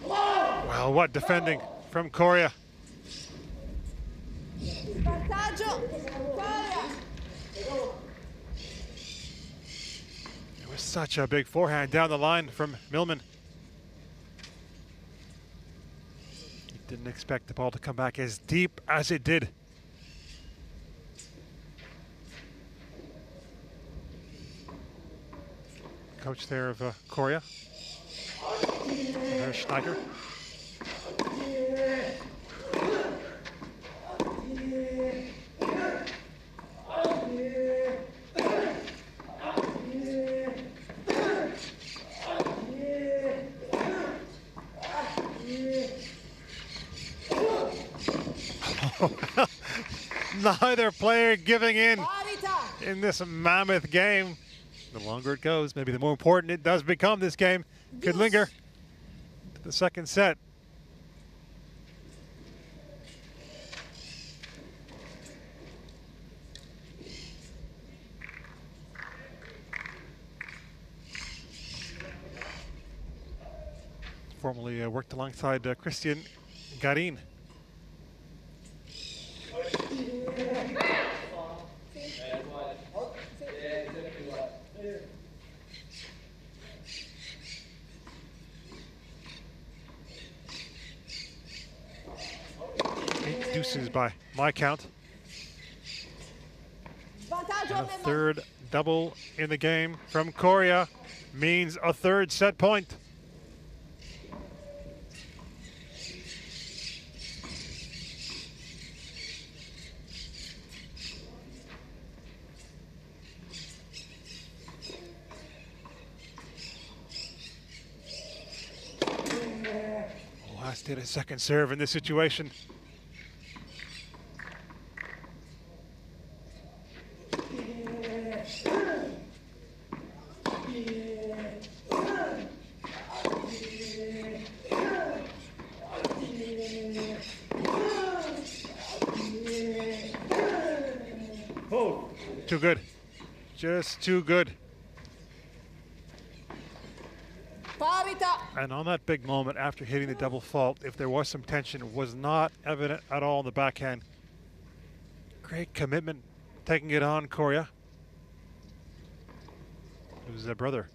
Well, what defending from Coria. It was such a big forehand down the line from Millman. He didn't expect the ball to come back as deep as it did. Coach there of Coria, Herr Schneider. Neither player giving in this mammoth game. The longer it goes, maybe the more important it does become. This game could linger to the second set. Formerly worked alongside Christian Garin. Deuces by my count. And a third double in the game from Coria means a third set point. Last hit a second serve in this situation. Too good. Just too good. And on that big moment after hitting the double fault, if there was some tension, it was not evident at all in the backhand. Great commitment, taking it on Coria. His brother,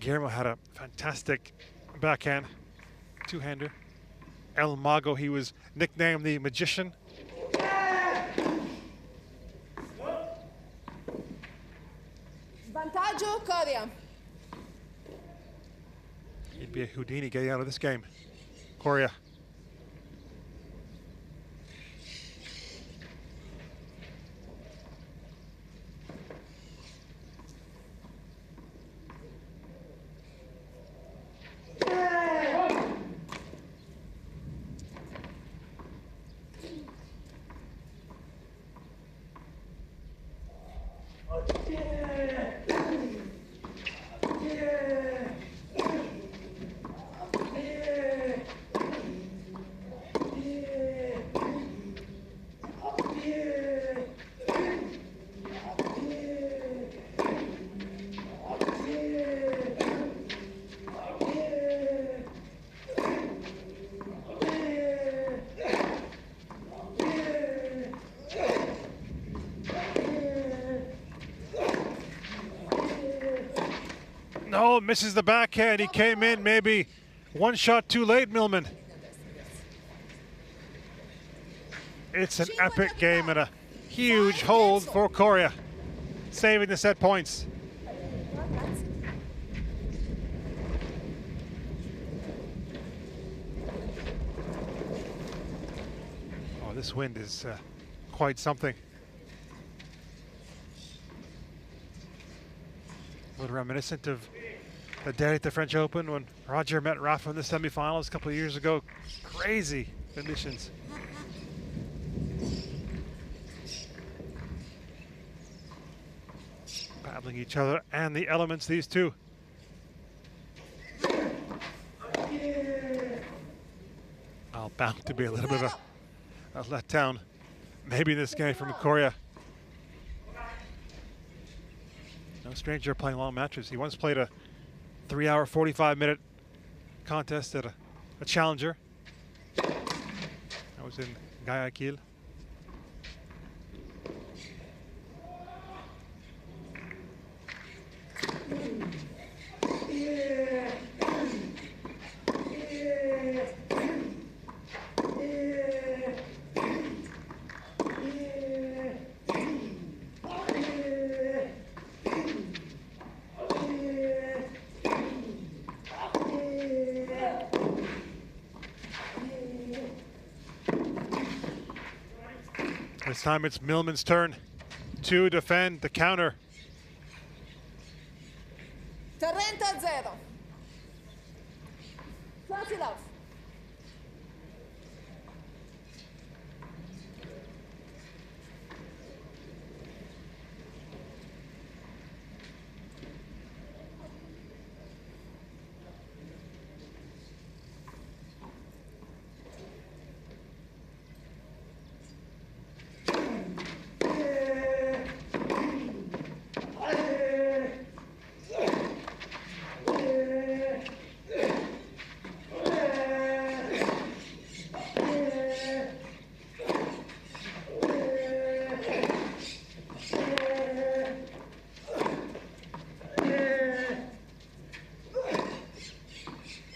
Guillermo, had a fantastic backhand, two-hander. El Mago, he was nicknamed the Magician.
Vantaggio Coria.
He'd be a Houdini getting out of this game. Coria. No, misses the backhand. He came in maybe one shot too late, Millman. It's an epic game and a huge hold for Coria, saving the set points. Oh, this wind is quite something. A little reminiscent of the day at the French Open when Roger met Rafa in the semifinals a couple of years ago. Crazy conditions. Battling each other and the elements, these two. Oh, bound to be a little bit of a letdown, maybe in this game from Coria. No stranger playing long matches. He once played a 3-hour, 45-minute contest at a challenger. That was in Guayaquil. This time it's Millman's turn to defend the counter.
30-0. Flat it off.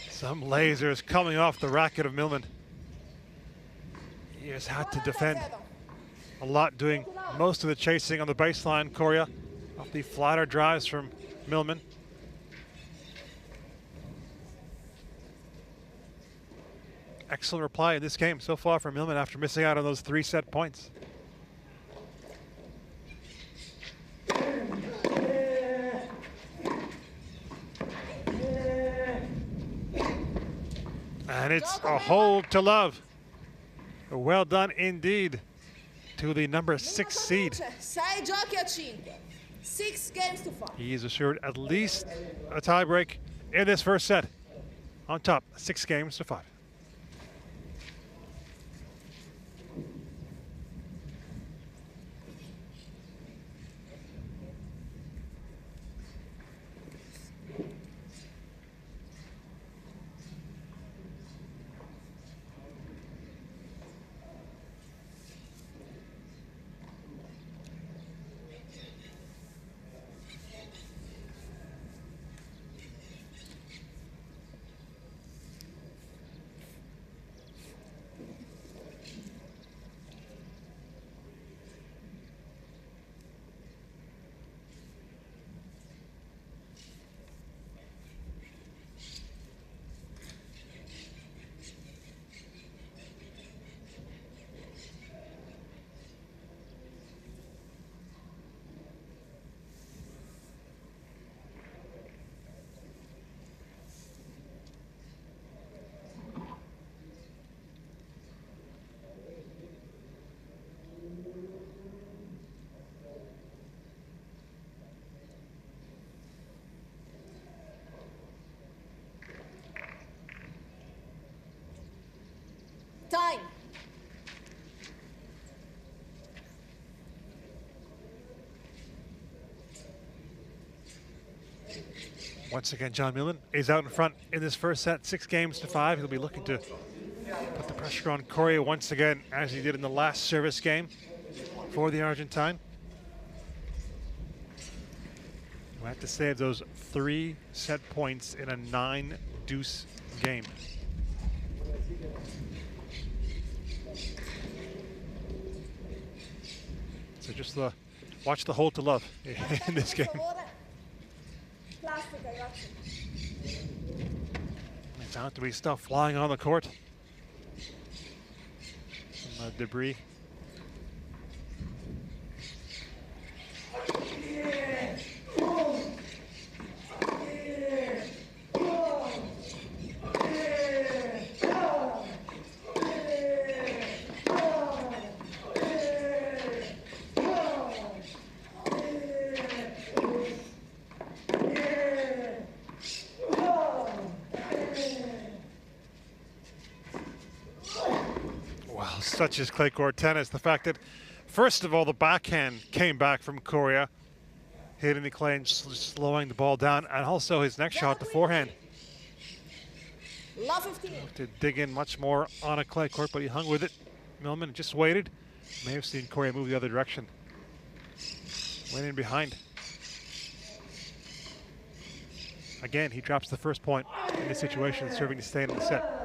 Some lasers coming off the racket of Millman. He has had to defend a lot, doing most of the chasing on the baseline. Coria off the flatter drives from Millman. Excellent reply in this game so far from Millman after missing out on those 3 set points. And it's a hold to love. Well done indeed to the number 6 seed.
6 games to 5.
He is assured at least a tiebreak in this first set. On top, 6 games to 5.
Time.
Once again, John Millman is out in front in this first set, 6 games to 5. He'll be looking to put the pressure on Coria once again, as he did in the last service game for the Argentine. We'll have to save those 3 set points in a 9-deuce game. just watch the hole to love in this game.
Plastica, grazie.
There's bound to be stuff flying on the court. Some debris. Such as clay court tennis. The fact that, first of all, the backhand came back from Coria, hitting the clay and slowing the ball down, and also his next shot, the forehand. To dig in much more on a clay court, but he hung with it. Millman just waited. May have seen Coria move the other direction. Went in behind. Again, he drops the first point in this situation, serving to stay in the set.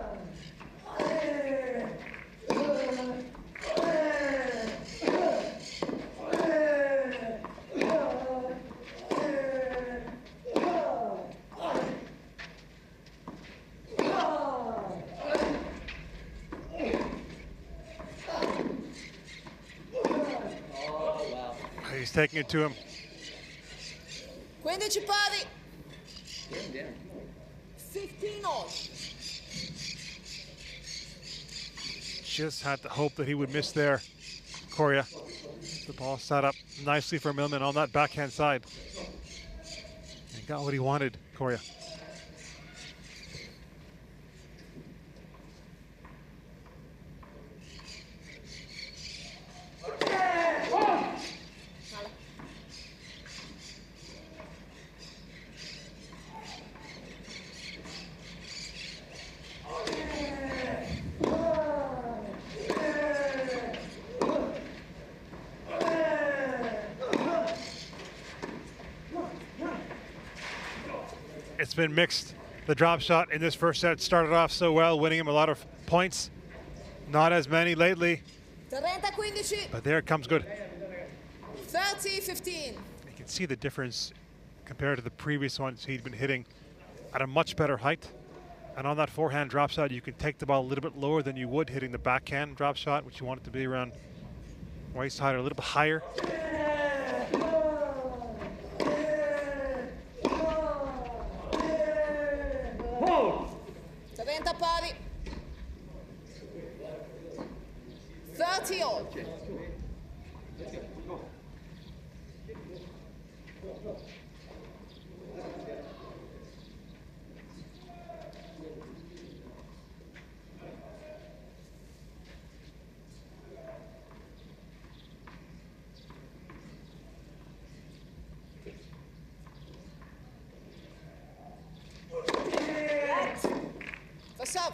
He's taking it to him.
15 pari. 15 all.
Just had to hope that he would miss there, Coria. The ball set up nicely for Millman on that backhand side. And got what he wanted, Coria. It's been mixed. The drop shot in this first set started off so well, winning him a lot of points. Not as many lately,
30-15.
but there it comes good.
30-15.
You can see the difference compared to the previous ones he'd been hitting at a much better height. And on that forehand drop shot, you can take the ball a little bit lower than you would hitting the backhand drop shot, which you want it to be around waist height or a little bit higher.
30 pari. 30 all. Serve.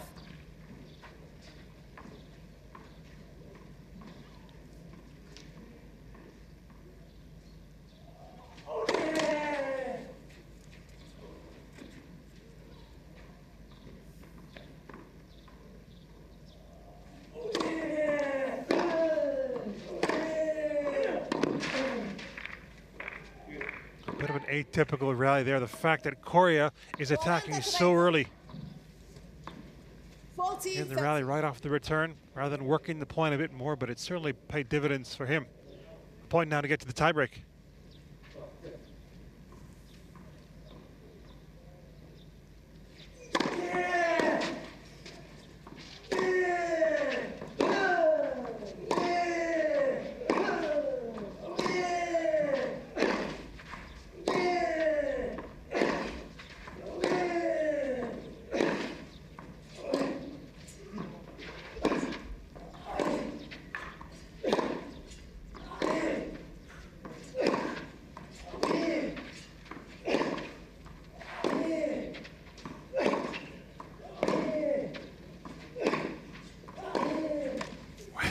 A bit of an atypical rally there. The fact that Coria is attacking so early in the rally right off the return, rather than working the point a bit more, but it certainly paid dividends for him. A point now to get to the tiebreak.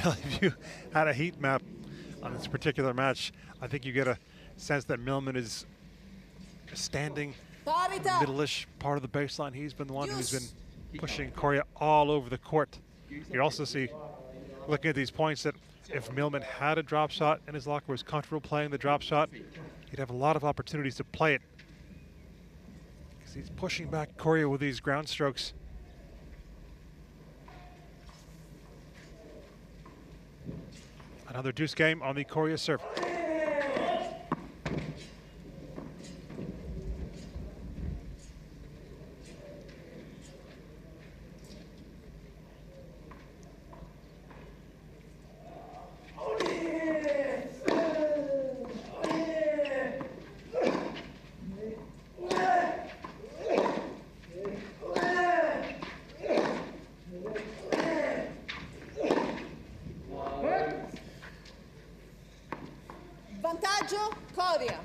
If you had a heat map on this particular match, I think you get a sense that Millman is standing middle-ish part of the baseline. He's been the one who's been pushing Coria all over the court. You also see looking at these points that if Millman had a drop shot in his locker, was comfortable playing the drop shot, he'd have a lot of opportunities to play it. Because he's pushing back Coria with these ground strokes. Another deuce game on the Coria serve.
Vantaggio Coria.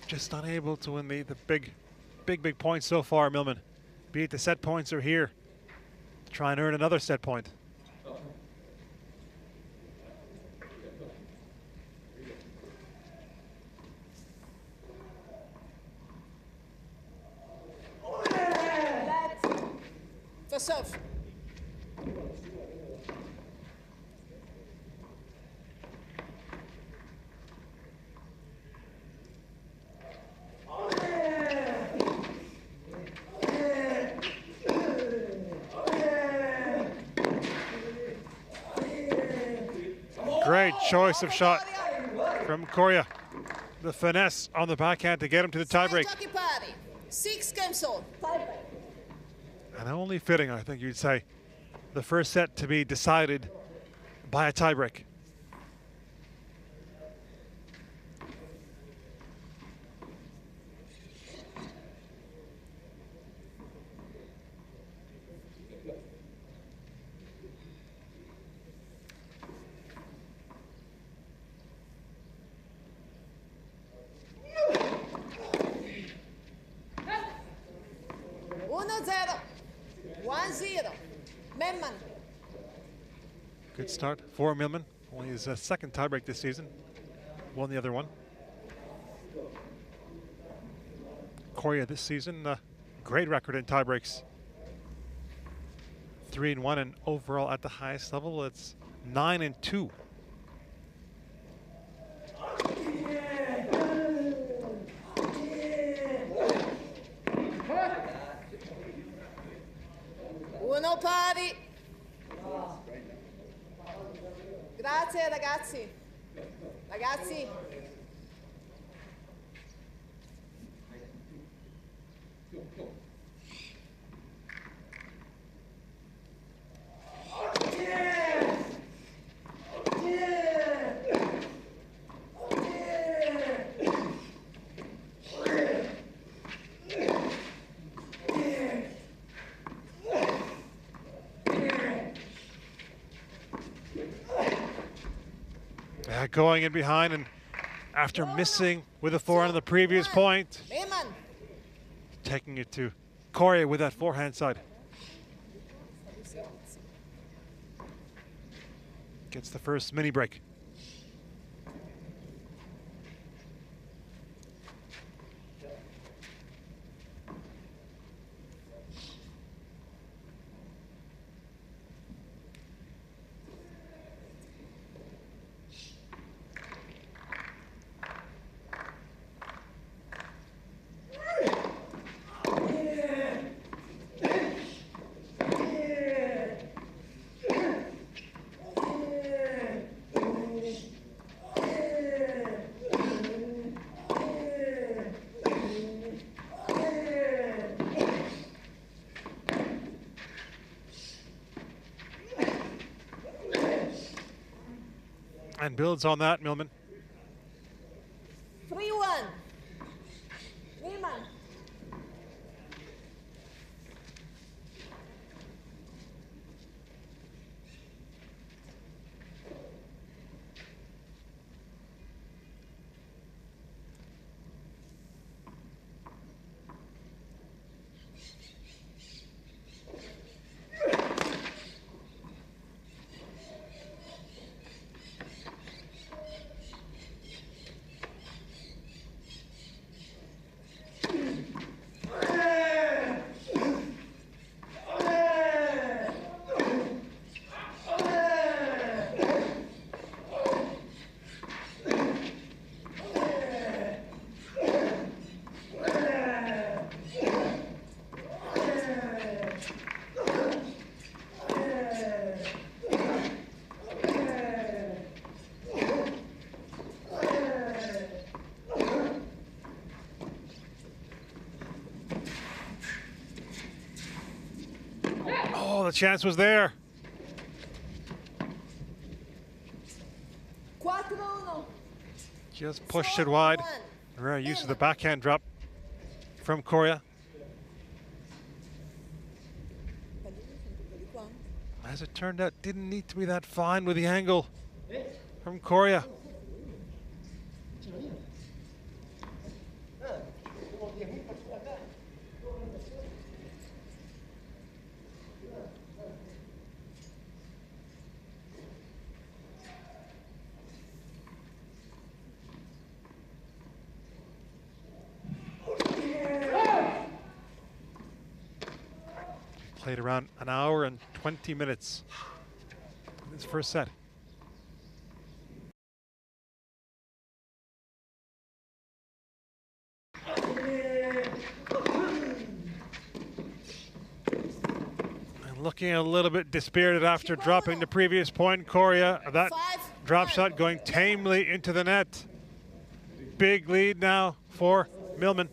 Just unable to win the big points so far, Millman. Be it the set points or here. Try and earn another set point.
For serve.
Great choice of shot from Coria. The finesse on the backhand to get him to the tiebreak.
6 games on.
And only fitting, I think you'd say, the first set to be decided by a tiebreak.
Millman.
Good start for Millman. Only his second tiebreak this season. Won the other one. Coria this season, great record in tiebreaks. 3-1, and overall at the highest level, it's 9-2.
Uno pari. Grazie ragazzi. Ragazzi.
Going in behind, and after missing with a forehand on the previous point,
Millman.
taking it to Coria with that forehand side. Gets the first mini break. And builds on that, Millman.
3-1. Millman.
chance was there.
4-1.
Just pushed it wide. Rare use of the backhand drop from Coria. As it turned out, didn't need to be that fine with the angle from Coria. Played around an hour and 20 minutes in this first set. And looking a little bit dispirited after dropping the previous point, Coria. That drop shot going tamely into the net. Big lead now for Millman.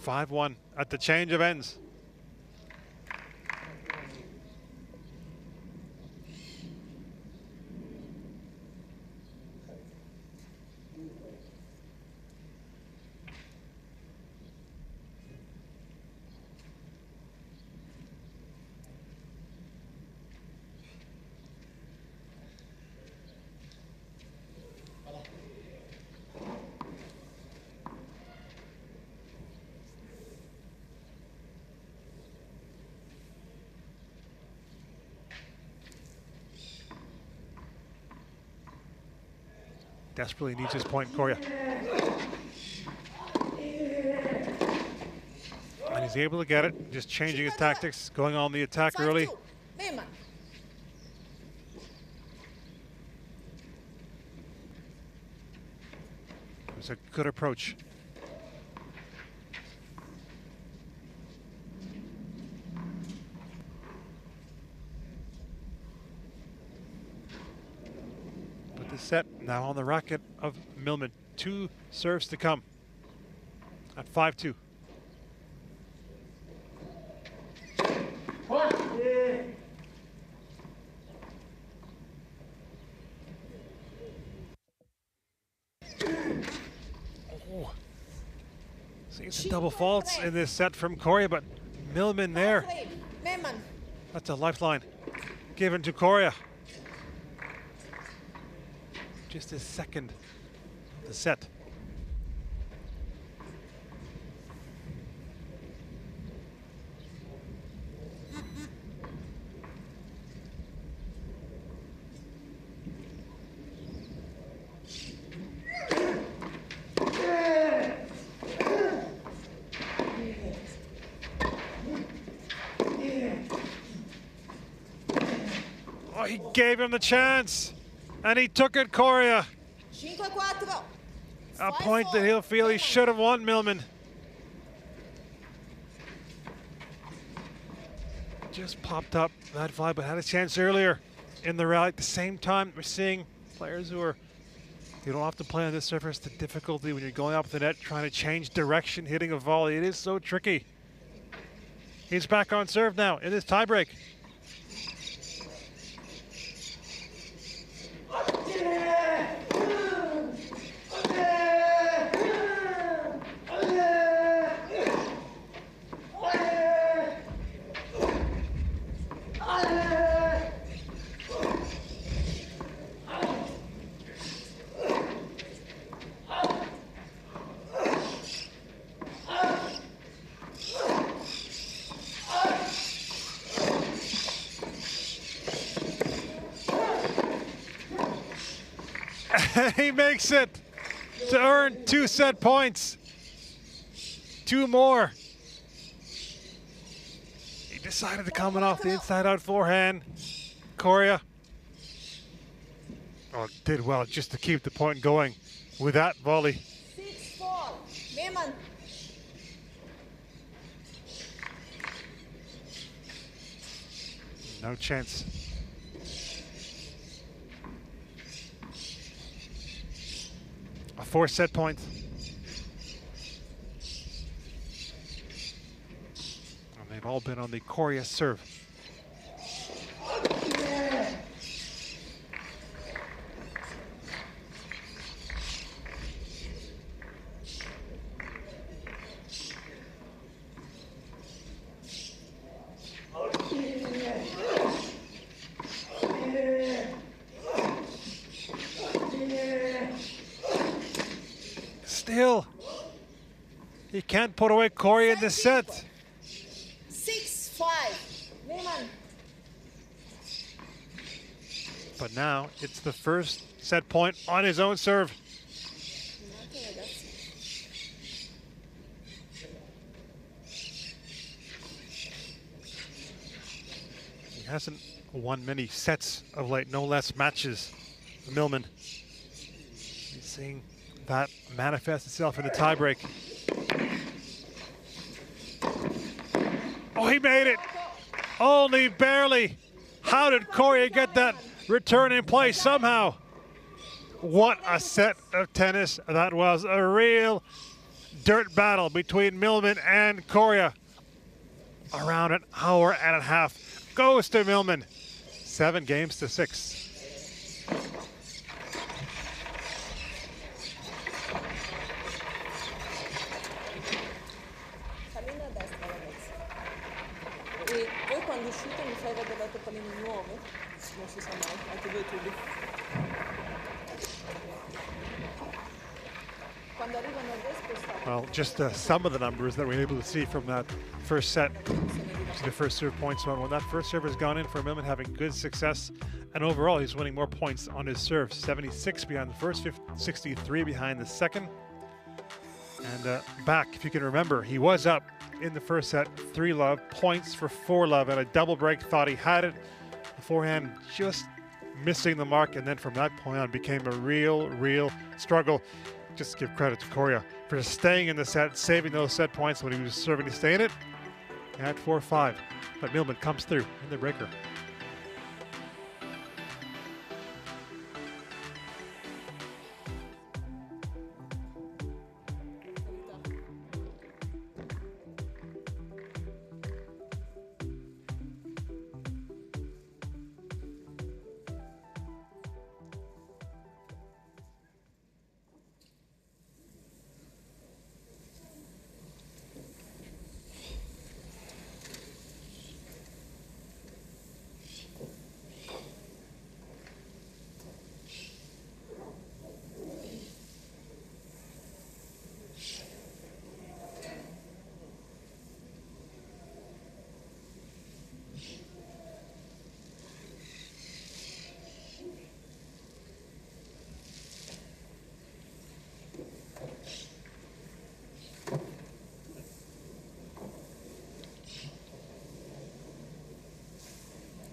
(5-1) at the change of ends. Desperately needs his point, Coria. And he's able to get it, just changing his tactics, going on the attack early. It was a good approach. Set now on the racket of Millman. 2 serves to come at 5-2. Oh. Seeing some double faults in this set from Coria, but Millman there. That's a lifeline given to Coria. Just his second of the set. Oh, he gave him the chance. And he took it, Coria. A point that he'll feel he should have won, Millman. Just popped up that vibe, but had a chance earlier in the rally. At the same time, we're seeing players who are, you don't have to play on this surface. The difficulty when you're going up the net, trying to change direction, hitting a volley, it is so tricky. He's back on serve now in this tiebreak. He makes it to earn 2 set points. 2 more. He decided to come in off the inside out forehand. Coria did well just to keep the point going with that volley.
6-4. Millman.
No chance 4 set point. And they've all been on the Coria serve. Still, he can't put away Coria in this set.
6-5. Millman.
But now it's the first set point on his own serve. He hasn't won many sets of late, no less matches. Millman. He's seeing that manifest itself in the tiebreak. Oh, he made it! Only barely. How did Coria get that return in play somehow? What a set of tennis that was. A real dirt battle between Millman and Coria. Around an hour and a half. Goes to Millman. 7 games to 6.
Cammina a destra, ragazzi. E voi quando uscite mi fai vedere le palline nuove? Non si sa mai, anche due tubi. Quando arrivano a destra state.
Well, just some of the numbers that we were able to see from that first set. The first serve points on. When that first serve has gone in for Millman, having good success, and overall he's winning more points on his serve. 76 behind the first, 63 behind the second. And back, if you can remember, he was up in the first set, 3-love, points for 4-love, and a double break. Thought he had it. The forehand just missing the mark, and then from that point on became a real struggle. Just give credit to Coria for staying in the set, saving those set points when he was serving to stay in it. At 4-5, but Millman comes through in the breaker.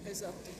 Esatto.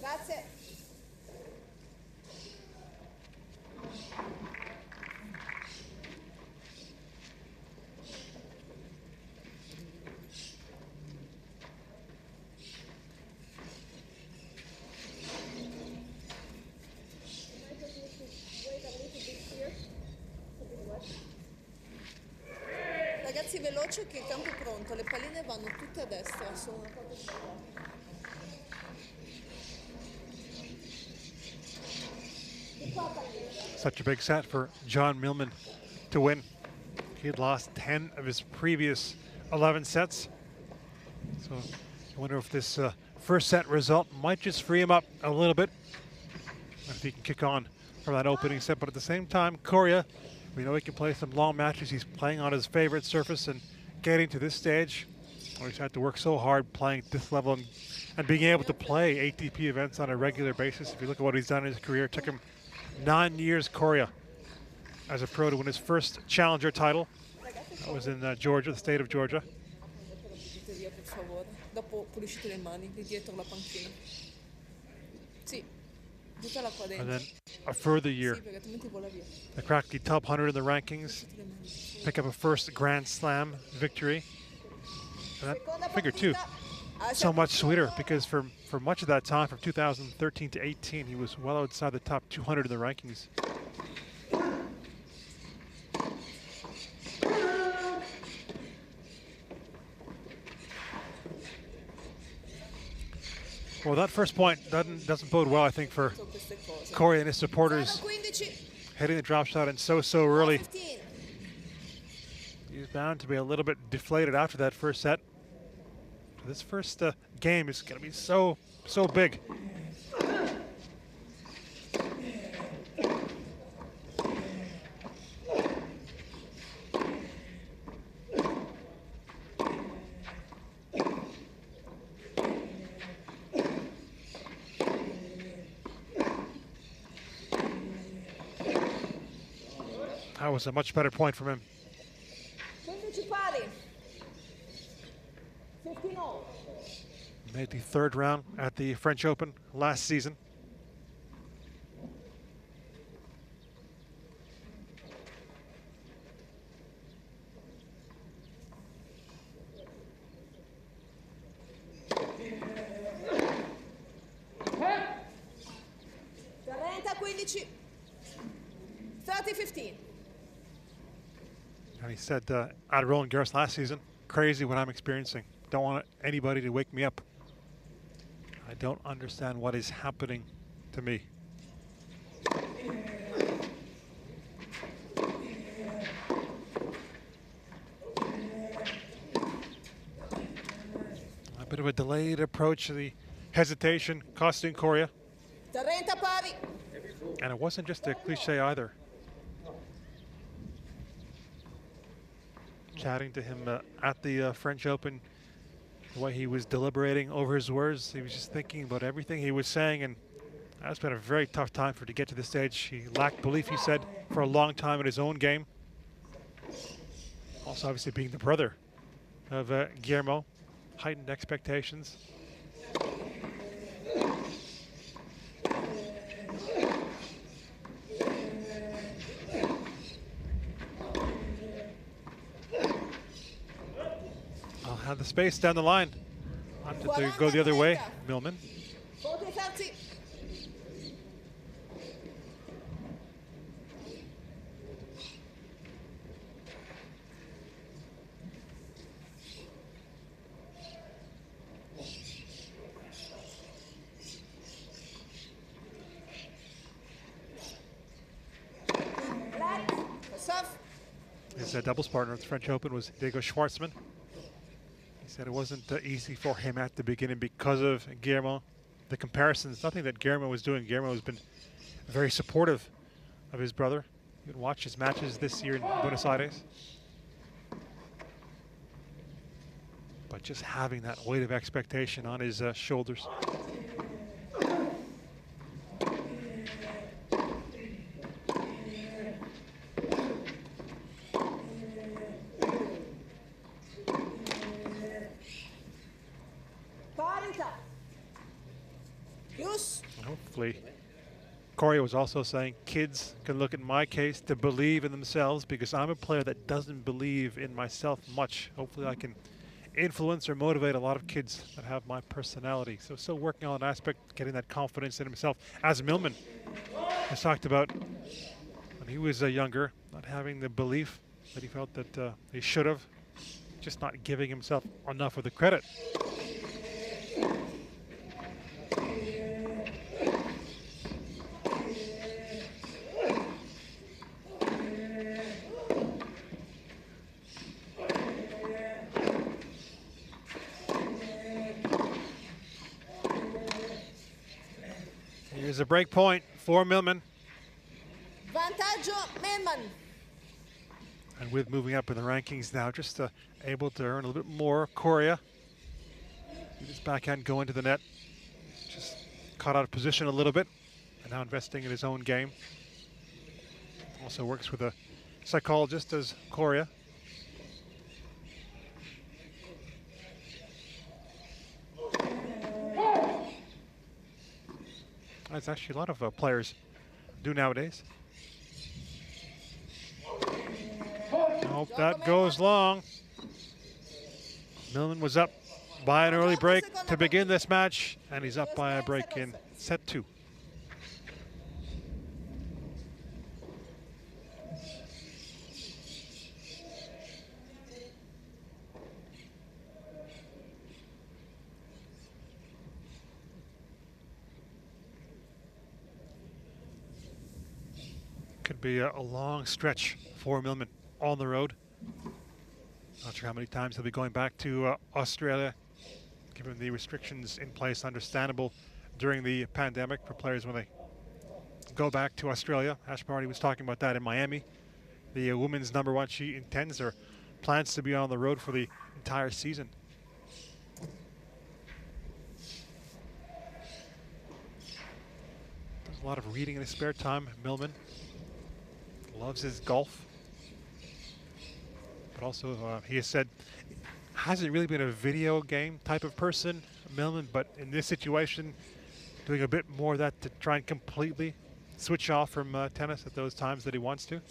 Grazie.
Ragazzi, veloce che il campo è pronto, le palline vanno tutte a destra, sono una cosa sbagliata.
Such a big set for John Millman to win. He had lost 10 of his previous 11 sets. So I wonder if this first set result might just free him up a little bit. If he can kick on from that opening set, but at the same time, Coria, we know he can play some long matches. He's playing on his favorite surface, and getting to this stage, he's had to work so hard playing at this level and being able to play ATP events on a regular basis. If you look at what he's done in his career, it took him 9 years, Coria, as a pro to win his first challenger title. That was in Georgia, the state of Georgia. And then a further year to crack the top 100 in the rankings, pick up a first Grand Slam victory. And that figure two, so much sweeter, because for much of that time, from 2013 to 18, he was well outside the top 200 in the rankings. Well, that first point doesn't bode well, I think, for Coria and his supporters. Hitting the drop shot and so early. He's bound to be a little bit deflated after that first set. This first game is going to be so big. That was a much better point from him.
15 all.
Made the third round at the French Open last season. And he said at Roland Garros last season, crazy what I'm experiencing. Don't want anybody to wake me up. I don't understand what is happening to me. A bit of a delayed approach to the hesitation costing Coria. And it wasn't just a cliche either. Chatting to him at the French Open, the way he was deliberating over his words, he was just thinking about everything he was saying, and that's been a very tough time for him to get to this stage. He lacked belief, he said, for a long time in his own game. Also, obviously, being the brother of Guillermo, heightened expectations. Have the space down the line. Wanted to go the other way, Millman. His doubles partner at the French Open was Diego Schwartzman. He said it wasn't easy for him at the beginning because of Guillermo. The comparisons, nothing that Guillermo was doing. Guillermo has been very supportive of his brother. You can watch his matches this year in Buenos Aires. But just having that weight of expectation on his shoulders. Hopefully, Coria was also saying kids can look at my case to believe in themselves, because I'm a player that doesn't believe in myself much. Hopefully I can influence or motivate a lot of kids that have my personality. So still working on an aspect, getting that confidence in himself. As Millman has talked about when he was younger, not having the belief that he felt that he should have, just not giving himself enough of the credit. Here's a break point for Millman.
Vantaggio Millman.
And with moving up in the rankings now, just able to earn a little bit more. Coria, his backhand going to the net, just caught out of position a little bit, and now investing in his own game. Also works with a psychologist as Coria. That's actually a lot of players do nowadays. Hope that goes long. Millman was up by an early break to begin this match, and he's up by a break in set 2. Could be a long stretch for Millman on the road. Not sure how many times he'll be going back to Australia, given the restrictions in place, understandable during the pandemic for players when they go back to Australia. Ash Barty was talking about that in Miami. The women's #1, she intends or plans to be on the road for the entire season. Does a lot of reading in his spare time, Millman. Loves his golf. But also, he has said, hasn't really been a video game type of person, Millman, but in this situation, doing a bit more of that to try and completely switch off from tennis at those times that he wants to.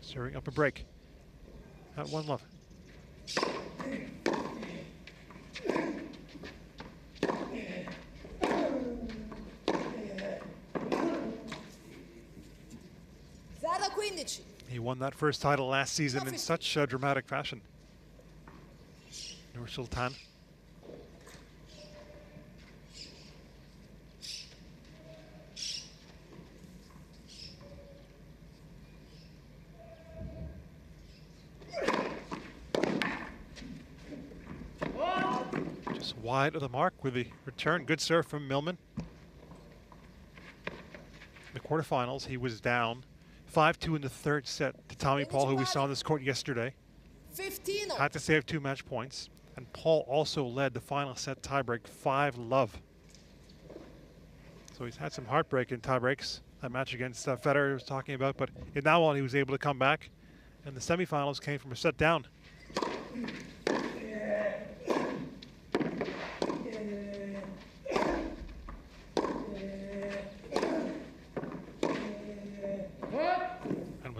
Stirring up a break at 1-love. He won that first title last season in such dramatic fashion. Nur Sultan. Just wide of the mark with the return. Good serve from Millman. In the quarterfinals, he was down 5-2 in the third set to Tommy Paul, who we saw on this court yesterday.
15.
Had to save 2 match points. And Paul also led the final set tiebreak 5-love. So he's had some heartbreak in tiebreaks. That match against Federer was talking about, but in that one he was able to come back. And the semifinals came from a set down.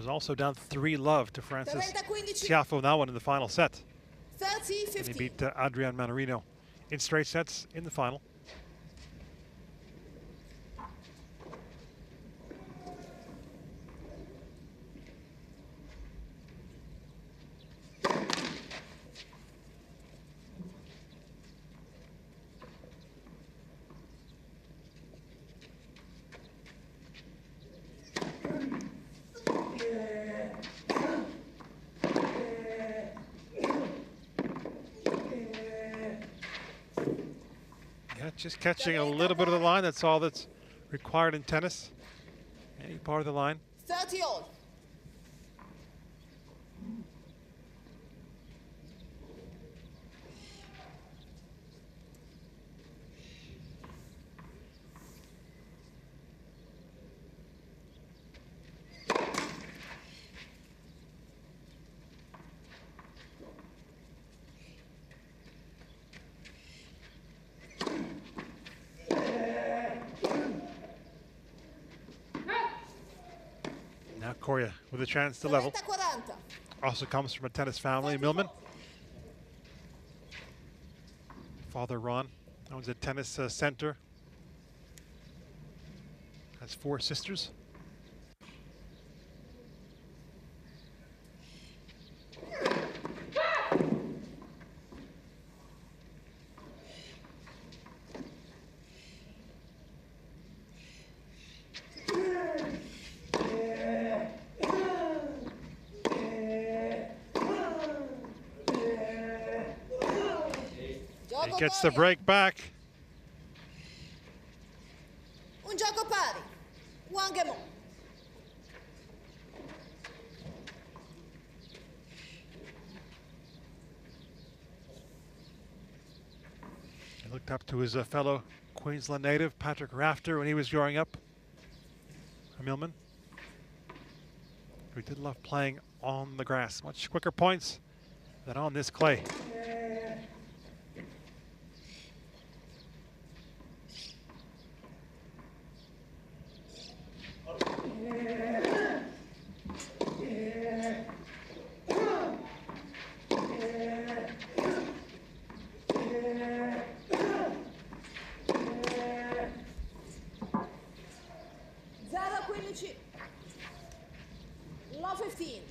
Also down 3-love to Francis Tiafoe in that one in the final set.
30-50.
And he beat Adrian Manarino in straight sets in the final. Just catching a little bit of the line. That's all that's required in tennis. Any part of the line.
30 all.
Coria with a chance to level. Also comes from a tennis family, Millman. Father Ron owns a tennis center. Has 4 sisters. Gets the break back.
Un gioco pari. One game on.
He looked up to his fellow Queensland native, Patrick Rafter, when he was growing up. Millman. He did love playing on the grass. Much quicker points than on this clay.
Law 15.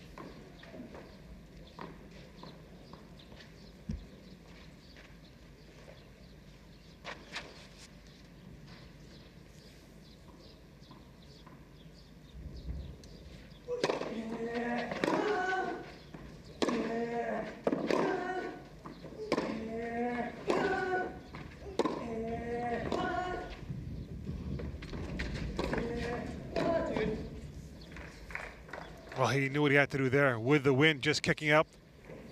Well, he knew what he had to do there with the wind just kicking up.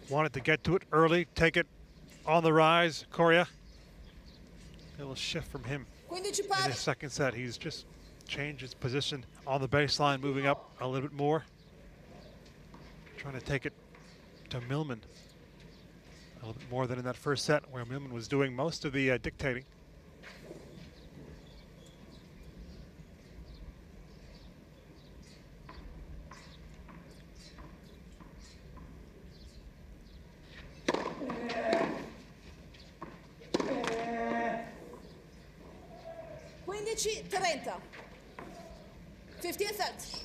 Wanted to get to it early, take it on the rise. Coria. A little shift from him in his second set. He's just changed his position on the baseline, moving up a little bit more. Trying to take it to Millman. A little bit more than in that first set where Millman was doing most of the dictating.
Trenta. 15 30.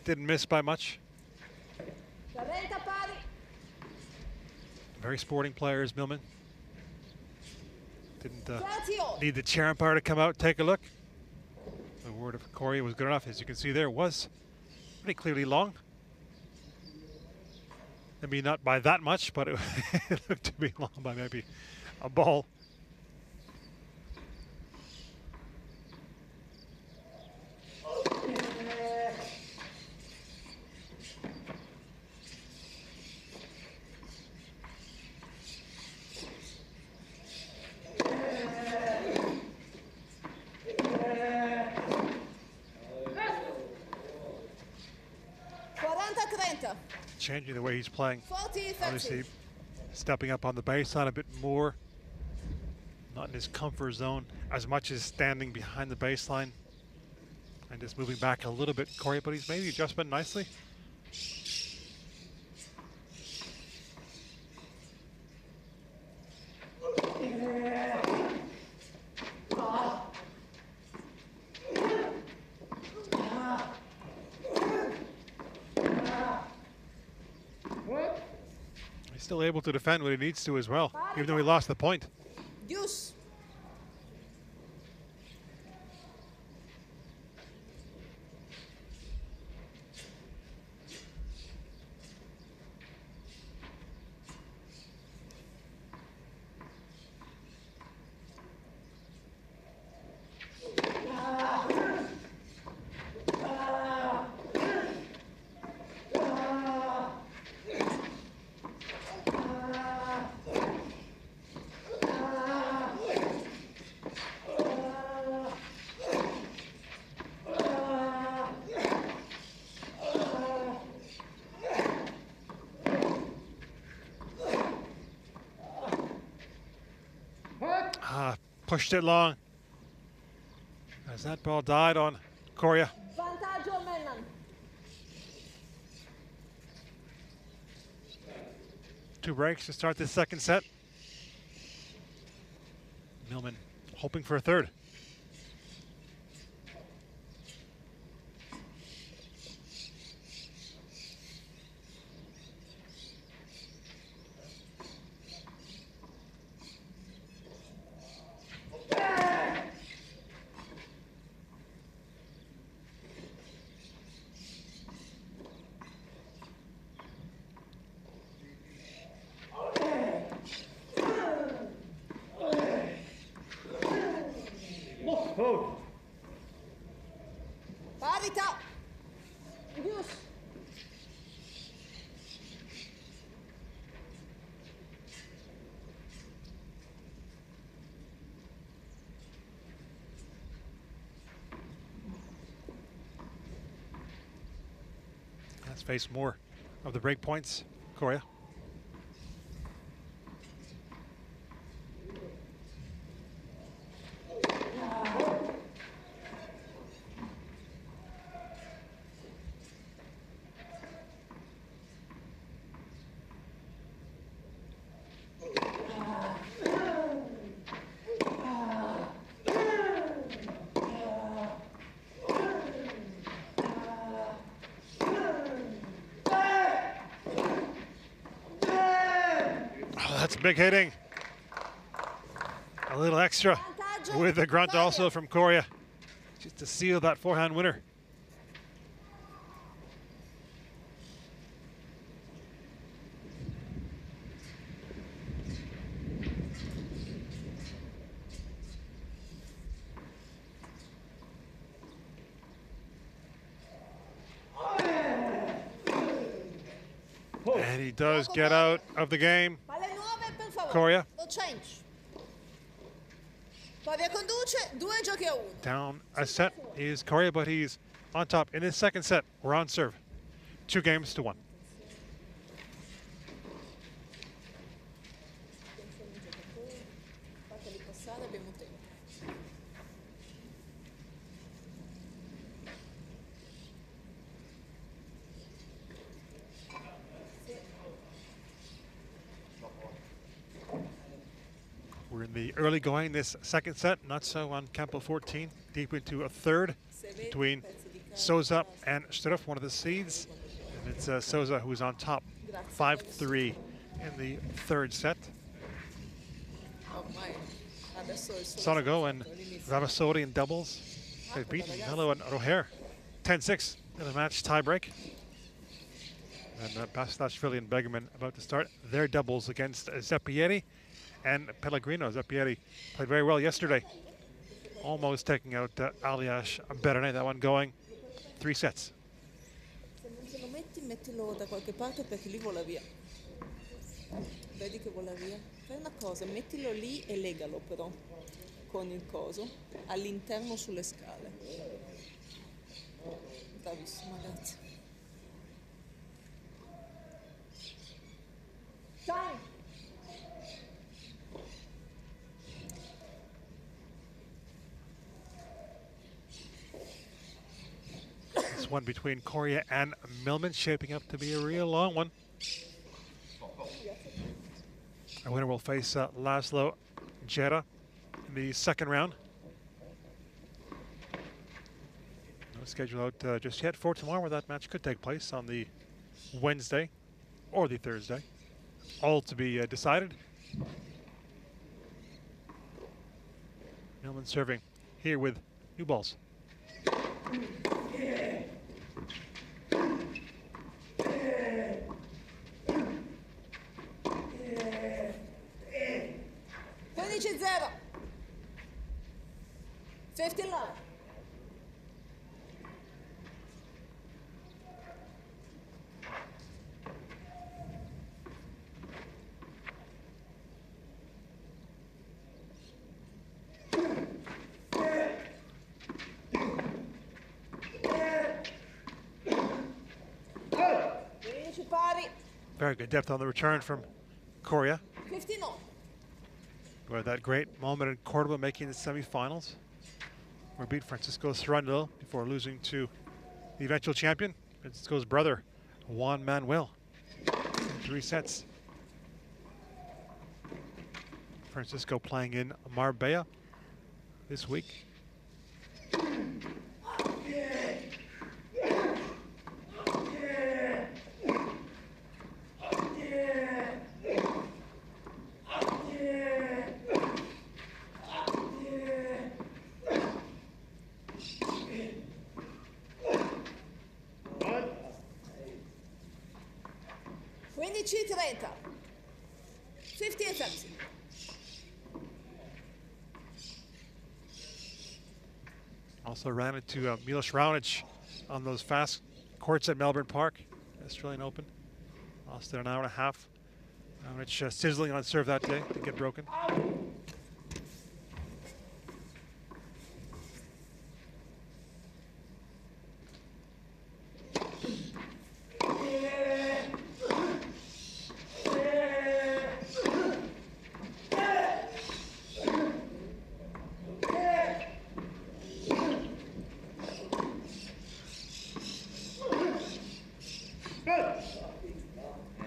Didn't miss by much. Very sporting players, Millman. Didn't need the chair umpire to come out and take a look. The word of Coria was good enough. As you can see there, was pretty clearly long. Maybe not by that much, but it looked to be long by maybe a ball. Changing the way he's playing. Obviously stepping up on the baseline a bit more. Not in his comfort zone as much as standing behind the baseline. And just moving back a little bit, Coria, but he's made the adjustment nicely. Still able to defend what he needs to as well, even though he lost the point.
Deuce.
Pushed it long. As that ball died on Coria.
Vantaggio Millman.
2 breaks to start this second set. Millman hoping for a third.
Parità.
Deuce.
Let's face more of the break points, Coria. That's big hitting. A little extra with the grunt also from Coria, just to seal that forehand winner. And he does get out of the game.
Palle nuove, per favore.
Coria.
No change. Pavia conduce 2 giochi a 1.
Down a set is Coria, but he's on top in his second set. We're on serve. 2 games to 1.
Fateli passare, abbiamo tempo.
We're in the early going this second set, not so on Campo 14, deep into a third between Souza and Struff, one of the seeds. And it's Souza who's on top, 5-3 in the third set.
Ormai adesso il sole
Sonego and Ravasori in doubles. They've beaten Mello and Roher 10-6 in a match tiebreak. And Bastashvili and Begerman about to start their doubles against Zeppieri and Pellegrino. Zeppieri played very well yesterday, almost taking out Aliash Berene. That one going 3 sets.
Se non ce lo metti, mettilo da qualche parte perché lì vola via. Vedi che vola via? Fai una cosa, mettilo lì e legalo però con il coso all'interno sulle scale. Bravissima, grazie.
Time.
This one between Coria and Millman shaping up to be a real long one. Our winner will face Laszlo Jetta in the second round. No schedule out just yet for tomorrow, where that match could take place on the Wednesday or the Thursday. All to be decided. Millman serving here with new balls.
Zero. 50 love.
Very good depth on the return from Coria.
59.
Who had that great moment in Cordoba making the semifinals. Or beat Francisco Cerundolo before losing to the eventual champion, Francisco's brother, Juan Manuel, in 3 sets. Francisco playing in Marbella this week.
$15.30. 15 cents.
Also ran into Milos Raonic on those fast courts at Melbourne Park, Australian Open. Lost in an hour and a half. Raonic sizzling on serve that day to get broken.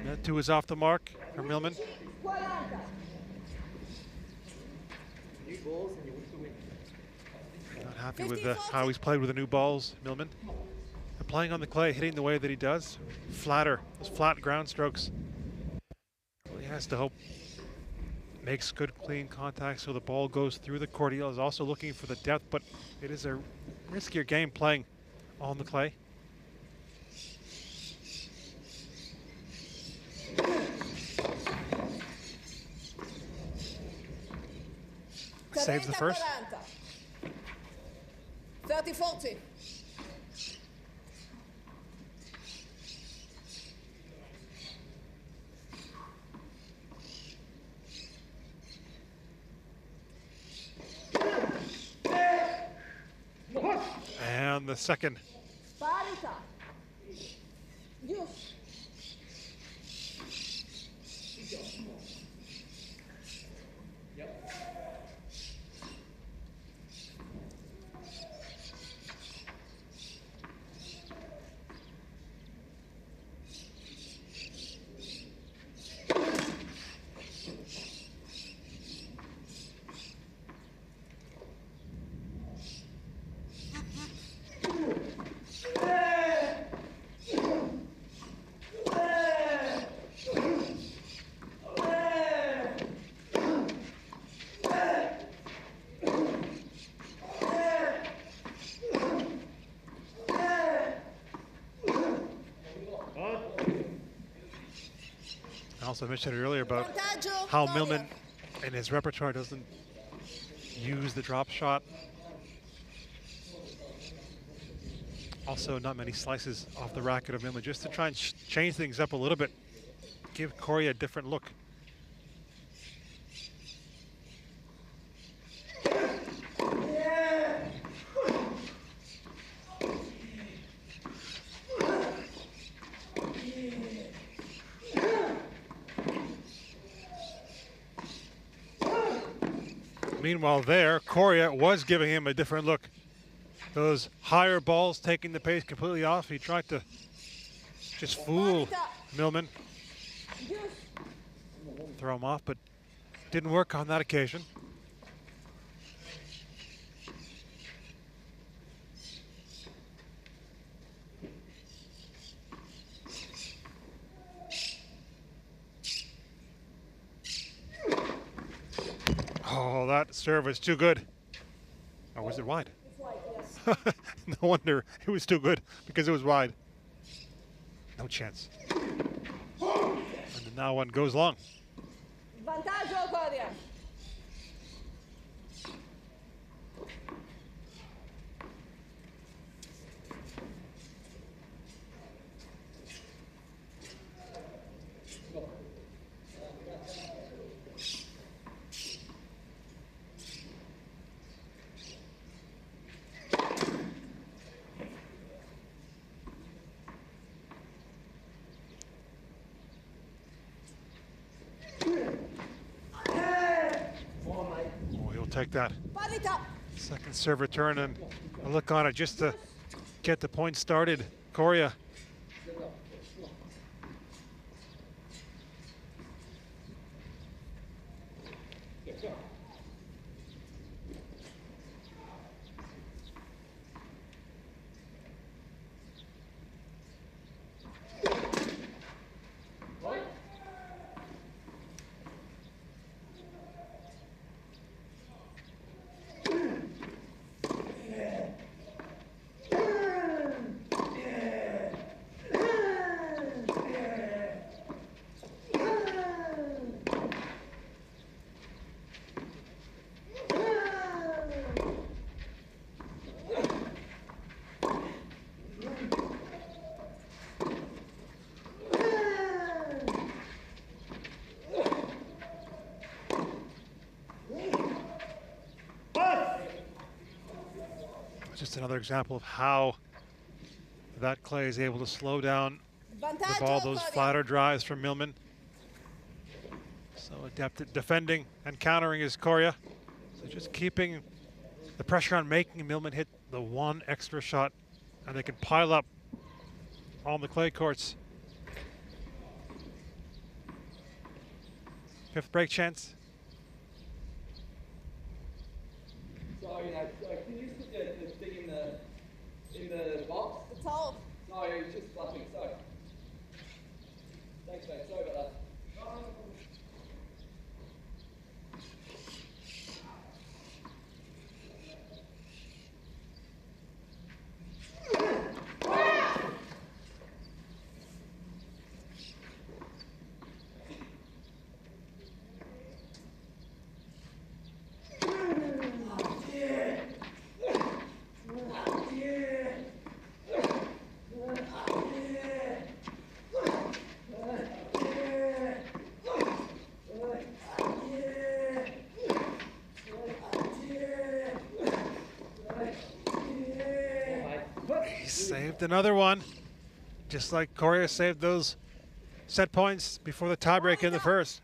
Net 2 is off the mark for Millman. Not happy with how he's played with the new balls, Millman. But playing on the clay, hitting the way that he does, flatter, those flat ground strokes. Well, he has to hope makes good clean contact so the ball goes through the court. He is also looking for the depth, but it is a riskier game playing on the clay. Saves the first.
30-40.
And the second. I also mentioned it earlier about how Millman in his repertoire doesn't use the drop shot. Also, not many slices off the racket of Millman, just to try and change things up a little bit, give Coria a different look. Meanwhile there, Coria was giving him a different look. Those higher balls taking the pace completely off. He tried to just fool Millman, throw him off, but didn't work on that occasion. Oh, that serve was too good. Or was it wide? No wonder it was too good, because it was wide. No chance. And now one goes long.
Vantaggio Coria.
Oh, he'll take that. Second serve return and a look on it just to get the point started. Coria. Just another example of how that clay is able to slow down with all those flatter drives from Millman. So adept at defending and countering is Coria. So just keeping the pressure on making Millman hit the one extra shot, and they can pile up on the clay courts. Fifth break chance.
Sorry, can you just put the thing in the box?
The towel.
No, it's just fluffing, sorry. Thanks, mate, sorry about that.
Saved another one, just like Coria saved those set points before the tiebreak in the first.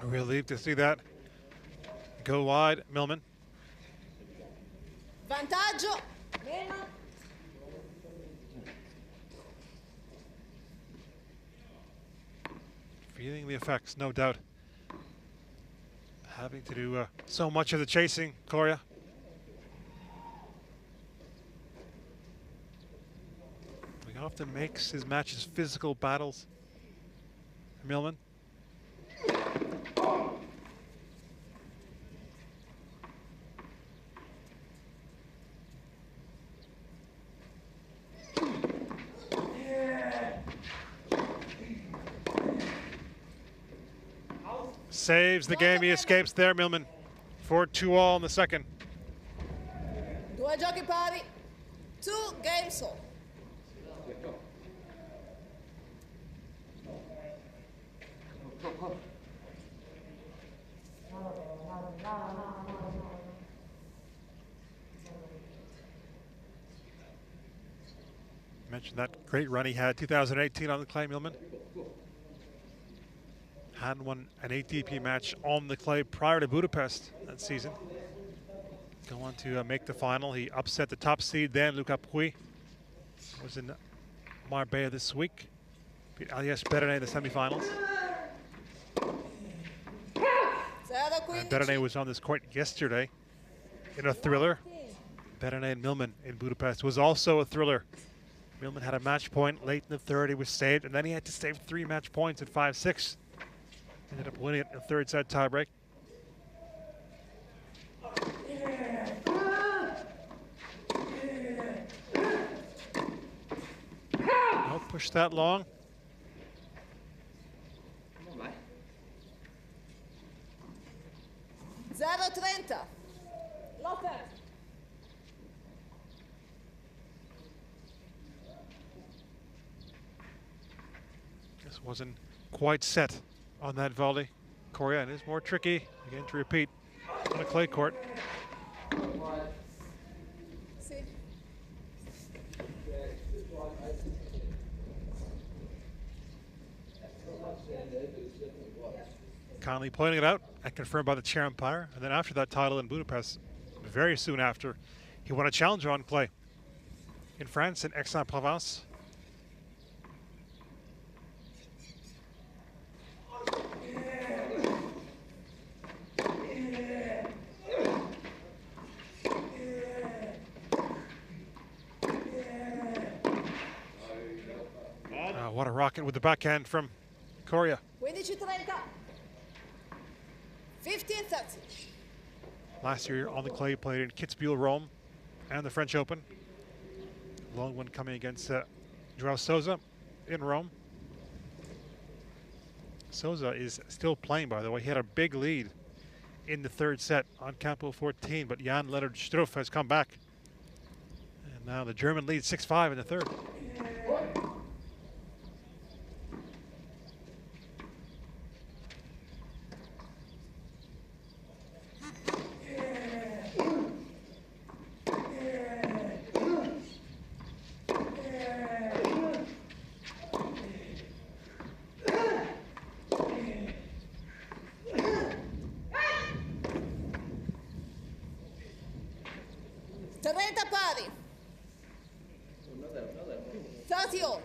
Relieved to see that go wide, Millman.
Vantaggio.
Feeling the effects, no doubt. Having to do so much of the chasing, Coria. He often makes his matches physical battles. Millman. Saves the game, he escapes there, Millman. 4-2 in the second.
Due giochi pari. 2 games all.
Mentioned that great run he had 2018 on the clay, Millman. Hadn't won an ATP match on the clay prior to Budapest that season. Go on to make the final. He upset the top seed then, Luca Puy. Was in Marbella this week. Beat Alias Berene in the semifinals. And Berene was on this court yesterday in a thriller. Berene and Millman in Budapest was also a thriller. Millman had a match point late in the third. He was saved, and then he had to save 3 match points at 5-6. Ended up winning it in the third set tiebreak. Don't push that long.
0-30. Lopez.
This wasn't quite set on that volley. Coria, it is more tricky, again to repeat, on a clay court.
Sì.
Conley pointing it out and confirmed by the chair umpire. And then after that title in Budapest, very soon after, he won a challenger on clay in France, in Aix-en-Provence. What a rocket with the backhand from Coria.
15-30. 15-30.
Last year on the clay, he played in Kitzbühel, Rome, and the French Open. Lone one coming against Joao Souza in Rome. Souza is still playing, by the way. He had a big lead in the third set on Campo 14, but Jan Leonard Struff has come back. And now the German leads 6-5 in the third.
Pari. 30 all.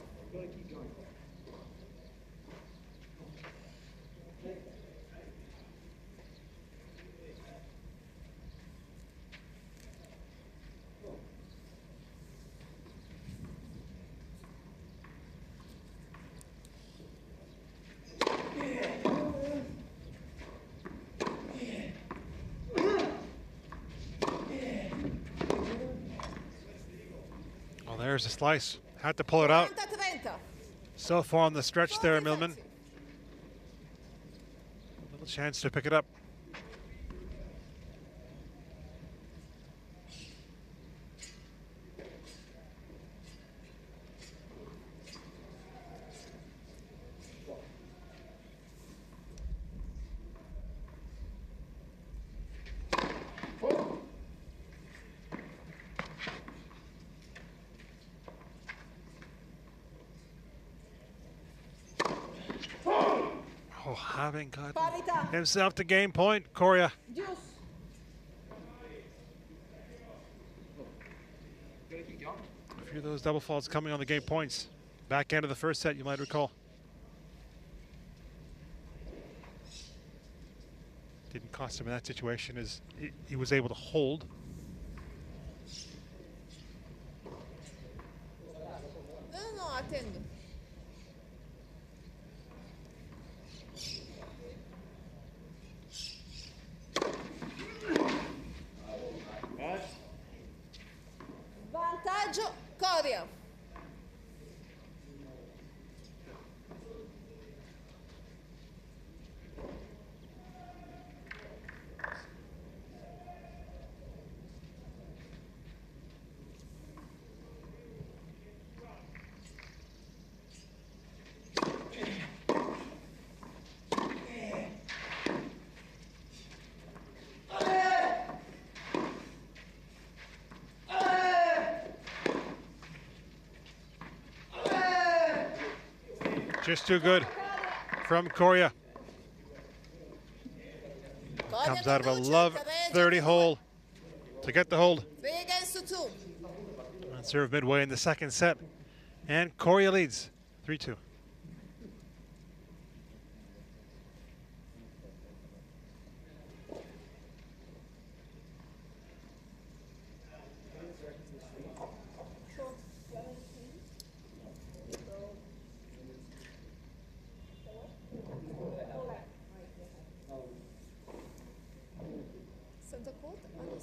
There's a slice. Had to pull it out.
30.
So far on the stretch there, Millman. Little chance to pick it up. Oh, having got himself to game point, Coria. A few of those double faults coming on the game points. Back end of the first set, you might recall. Didn't cost him in that situation as he was able to hold.
No, attendo. Vantaggio Coria.
Just too good from Coria. Comes out of a love 30 hole to get the hold.
3 against 2.
On serve midway in the second set. And Coria leads 3-2.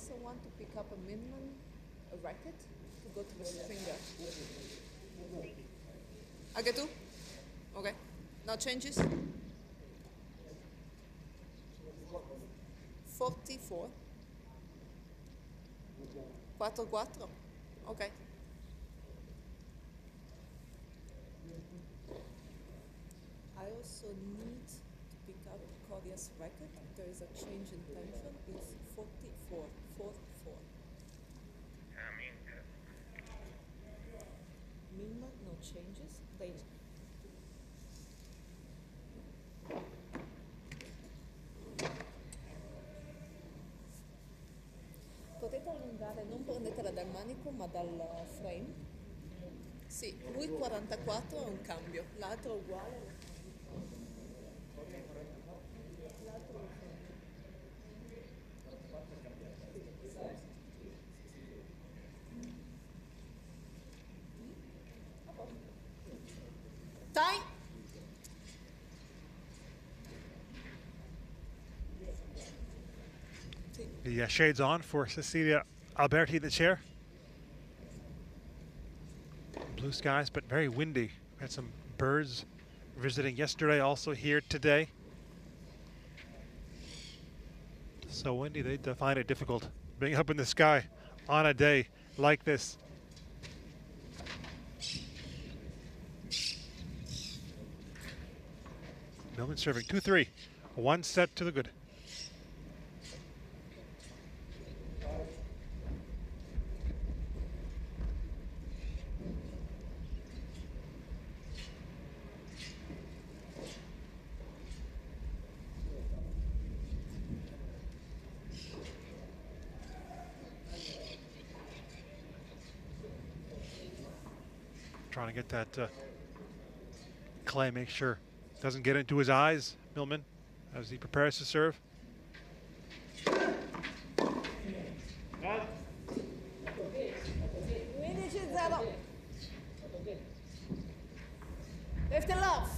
also want to pick up a Millman, a racket, to go to the stringer. I get two? Okay. No changes? 44. 4-4. Okay. I also need to pick up Coria's racket. There is a change in tension. It's 44. 4-4. Millman, no changes. Danger. Potete allungare, non prendetela dal manico ma dal frame. Sì, lui 44 è un cambio, l'altro è uguale. Time!
The shades on for Cecilia Alberti, the chair. Blue skies, but very windy. Had some birds visiting yesterday, also here today. So windy, they find it difficult being up in the sky on a day like this. Millman serving 2-3, one set to the good. Trying to get that clay, make sure it doesn't get into his eyes, Millman, as he prepares to serve.
15-0. Left and love.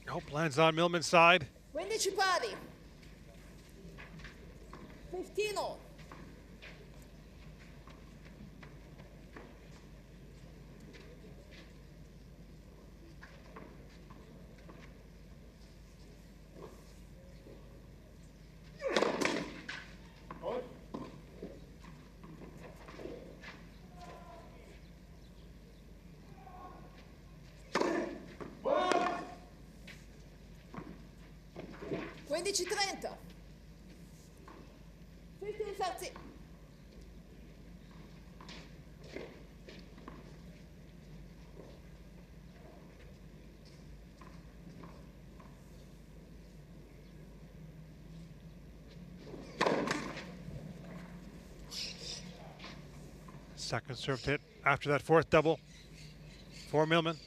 Hope lands on Millman's side.
15 pari. 15 all. Quindici 30. 15-30.
Second serve hit after that fourth double for Millman.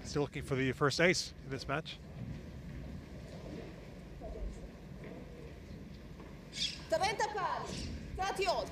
Still looking for the first ace in this match.
30 pari. 30 all.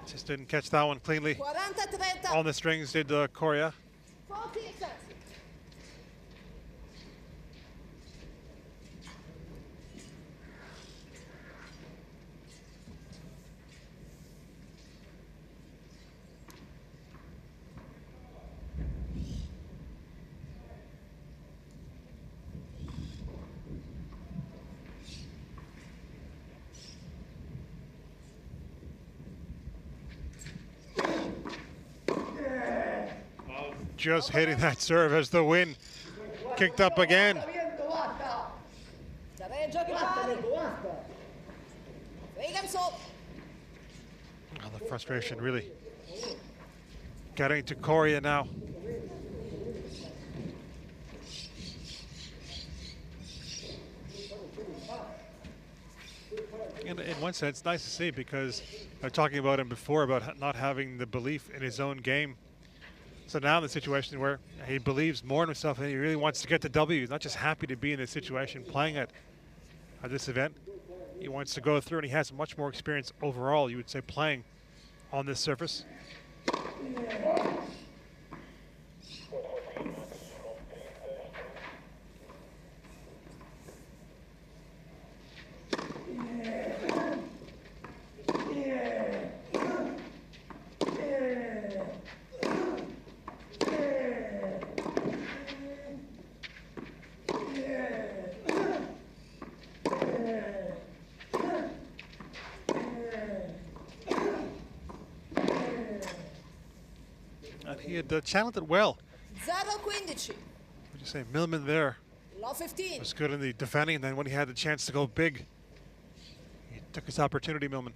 Just didn't catch that one cleanly.
40-30.
On the strings did Coria.
40.
just hitting that serve as the wind kicked up again. Oh, the frustration really getting to Coria now. In one sense, it's nice to see, because I was talking about him before about not having the belief in his own game. So now in the situation where he believes more in himself and he really wants to get the W. He's not just happy to be in this situation playing at this event. He wants to go through, and he has much more experience overall, you would say, playing on this surface. He had channeled it well.
0-15.
Would you say Millman there
Low 15.
was good in the defending, and then when he had the chance to go big, he took his opportunity, Millman.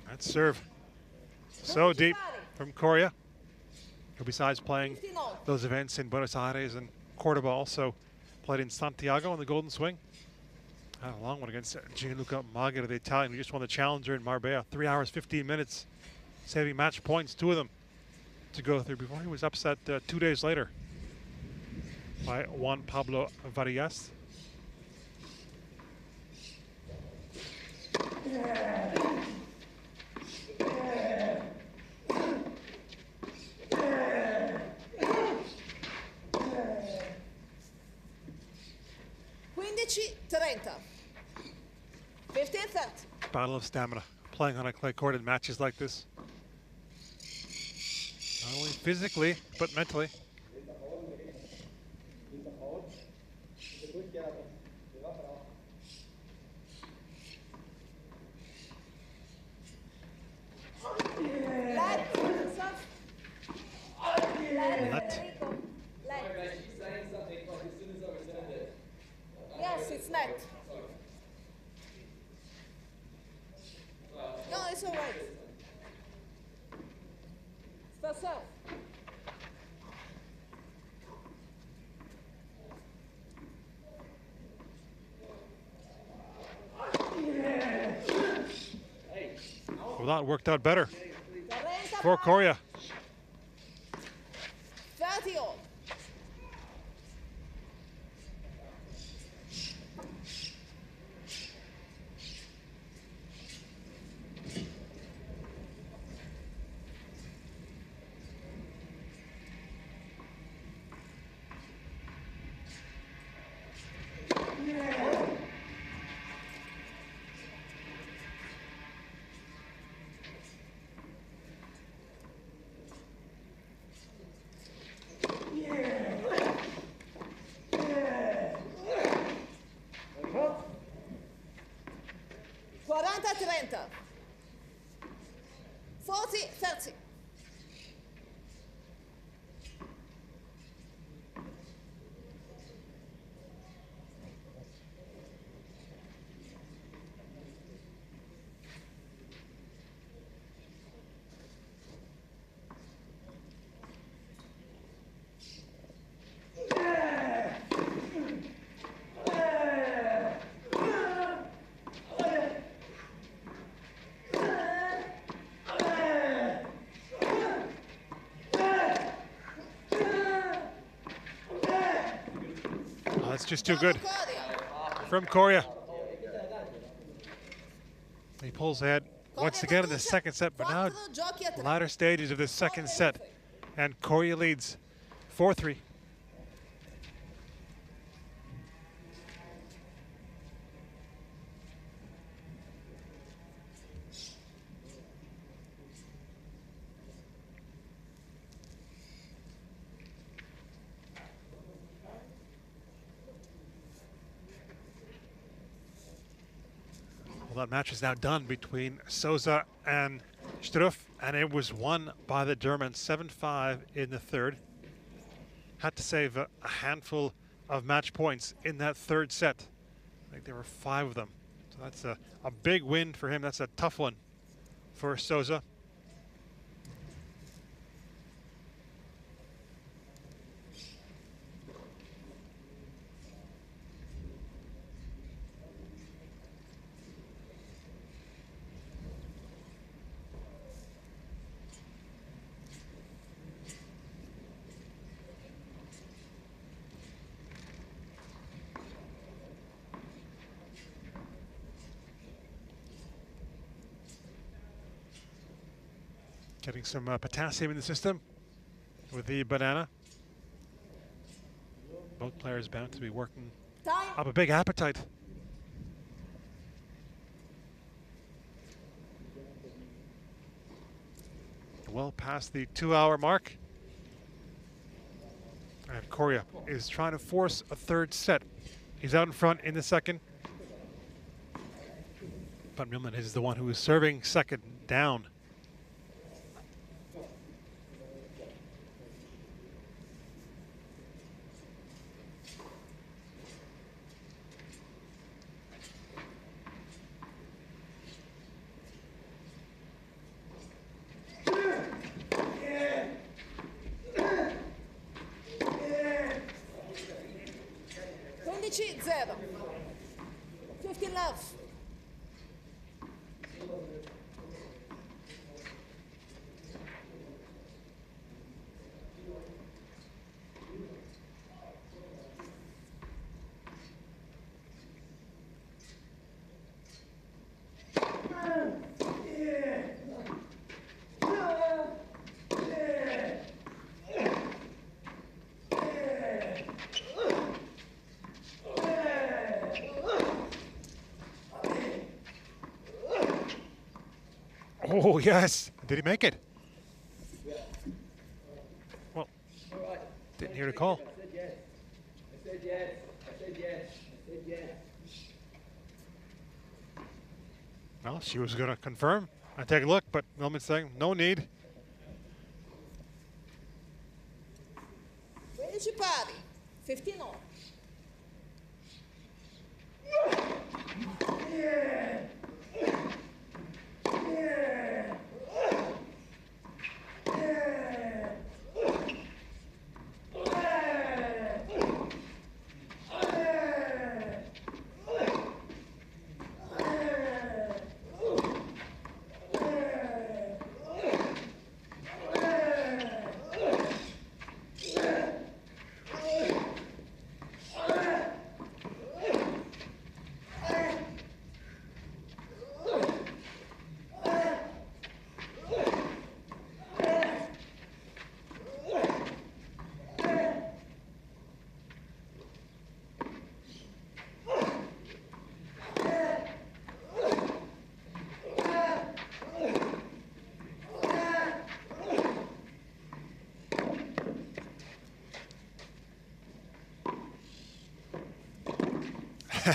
That serve so deep from Coria, who besides playing those events in Buenos Aires and Cordoba also played in Santiago on the Golden Swing. Had a long one against Gianluca Magera, the Italian, who just won the Challenger in Marbella. 3 hours, 15 minutes, saving match points, 2 of them to go through before he was upset 2 days later by Juan Pablo Varillas. Battle of stamina, playing on a clay court in matches like this. Not only physically, but mentally.
Yes, it's net. No, it's all right. It's up.
Well, that worked out better for Coria.
30 all. Trenta. 40-30.
That's just too good from Coria. He pulls ahead once again in the second set, but now latter stages of the second set. And Coria leads 4-3. Well, that match is now done between Souza and Struff, and it was won by the German 7-5 in the third. Had to save a handful of match points in that third set. I think there were 5 of them. So that's a big win for him. That's a tough one for Souza. Getting some potassium in the system with the banana. Both players bound to be working up a big appetite. Well past the 2-hour mark. And Coria is trying to force a third set. He's out in front in the second. But Millman is the one who is serving second down.
Zero. 15 love.
Oh, yes. Did he make it? Well, didn't hear the call.
I said yes. I said yes. I said yes. I said yes.
Well, she was going to confirm. I take a look, but Millman's saying no need.
Where's your party? 15 on.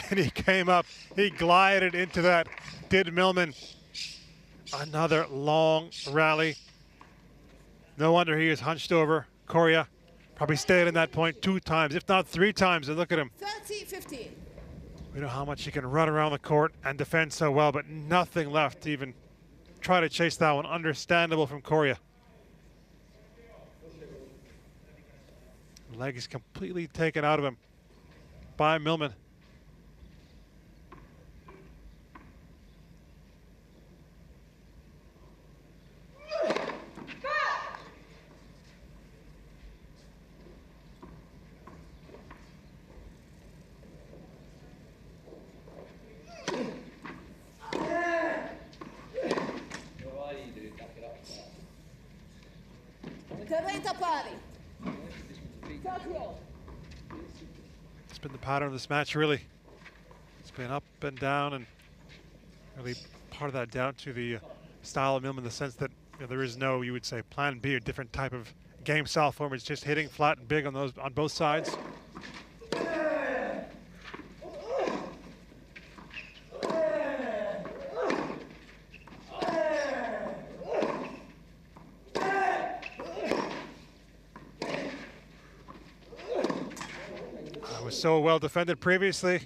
And he came up, he glided into that, did Millman. Another long rally. No wonder he is hunched over. Coria probably stayed in that point 2 times, if not 3 times. And look at him.
30-15.
We know how much he can run around the court and defend so well, but nothing left to even try to chase that one. Understandable from Coria. Leg is completely taken out of him by Millman.
30 pari.
It's been the pattern of this match, really. It's been up and down, and really part of that down to the style of Millman, in the sense that there is no, you would say, plan B, or different type of game style form. It's just hitting flat and big on both sides. Was so well defended previously.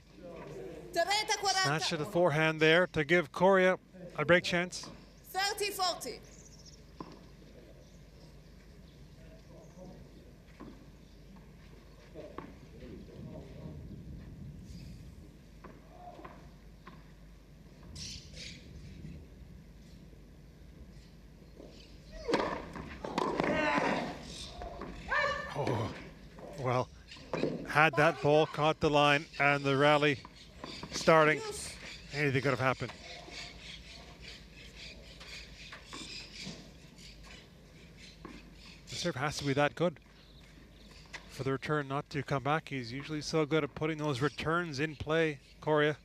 Snatch to the forehand there to give Coria a break chance.
30-40.
Oh, well, had that ball caught the line and the rally starting, anything could have happened. The serve has to be that good for the return not to come back. He's usually so good at putting those returns in play, Coria.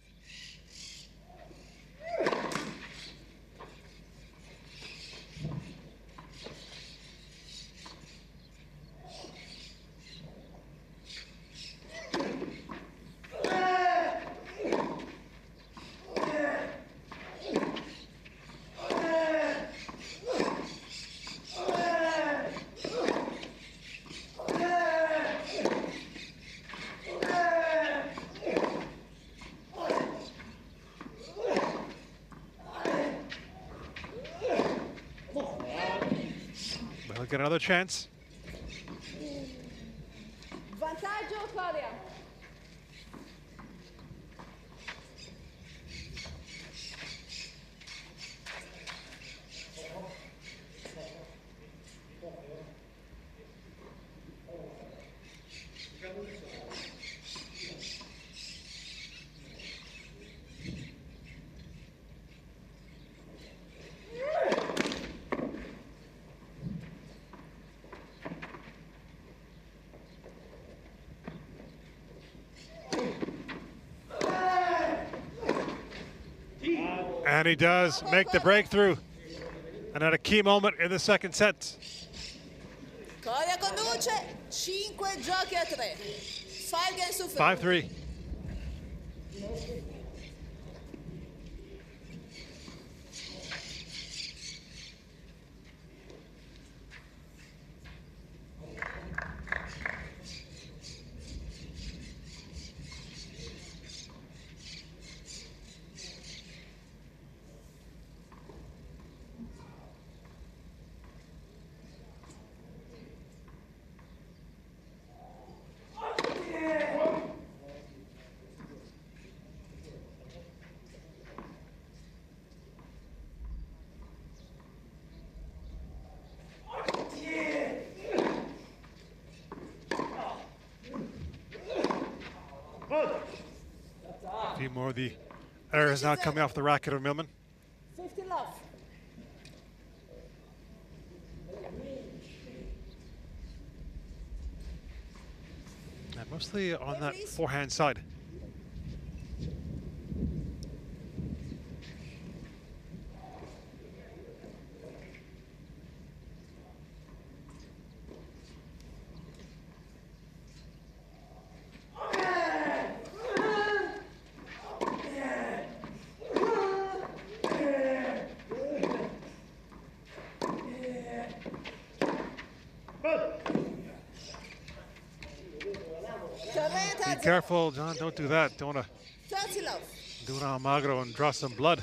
Get another chance.
Vantaggio Coria.
And he does make the breakthrough. And at a key moment in the second set.
Coria conduce 5 giochi a 3. 5 games to
5-3. A few more of the errors now coming off the racket of Millman.
50 love.
And mostly on that forehand side. Be careful, John, don't do that. Don't want to do an Almagro and draw some blood.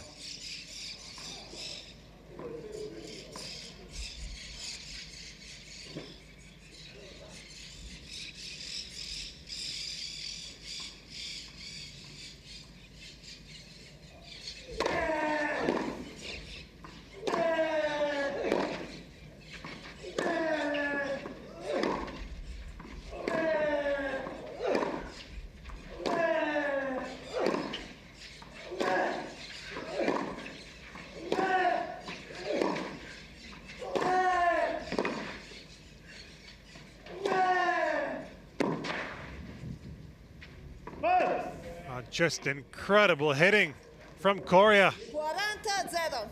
Just incredible hitting from Coria
40-0.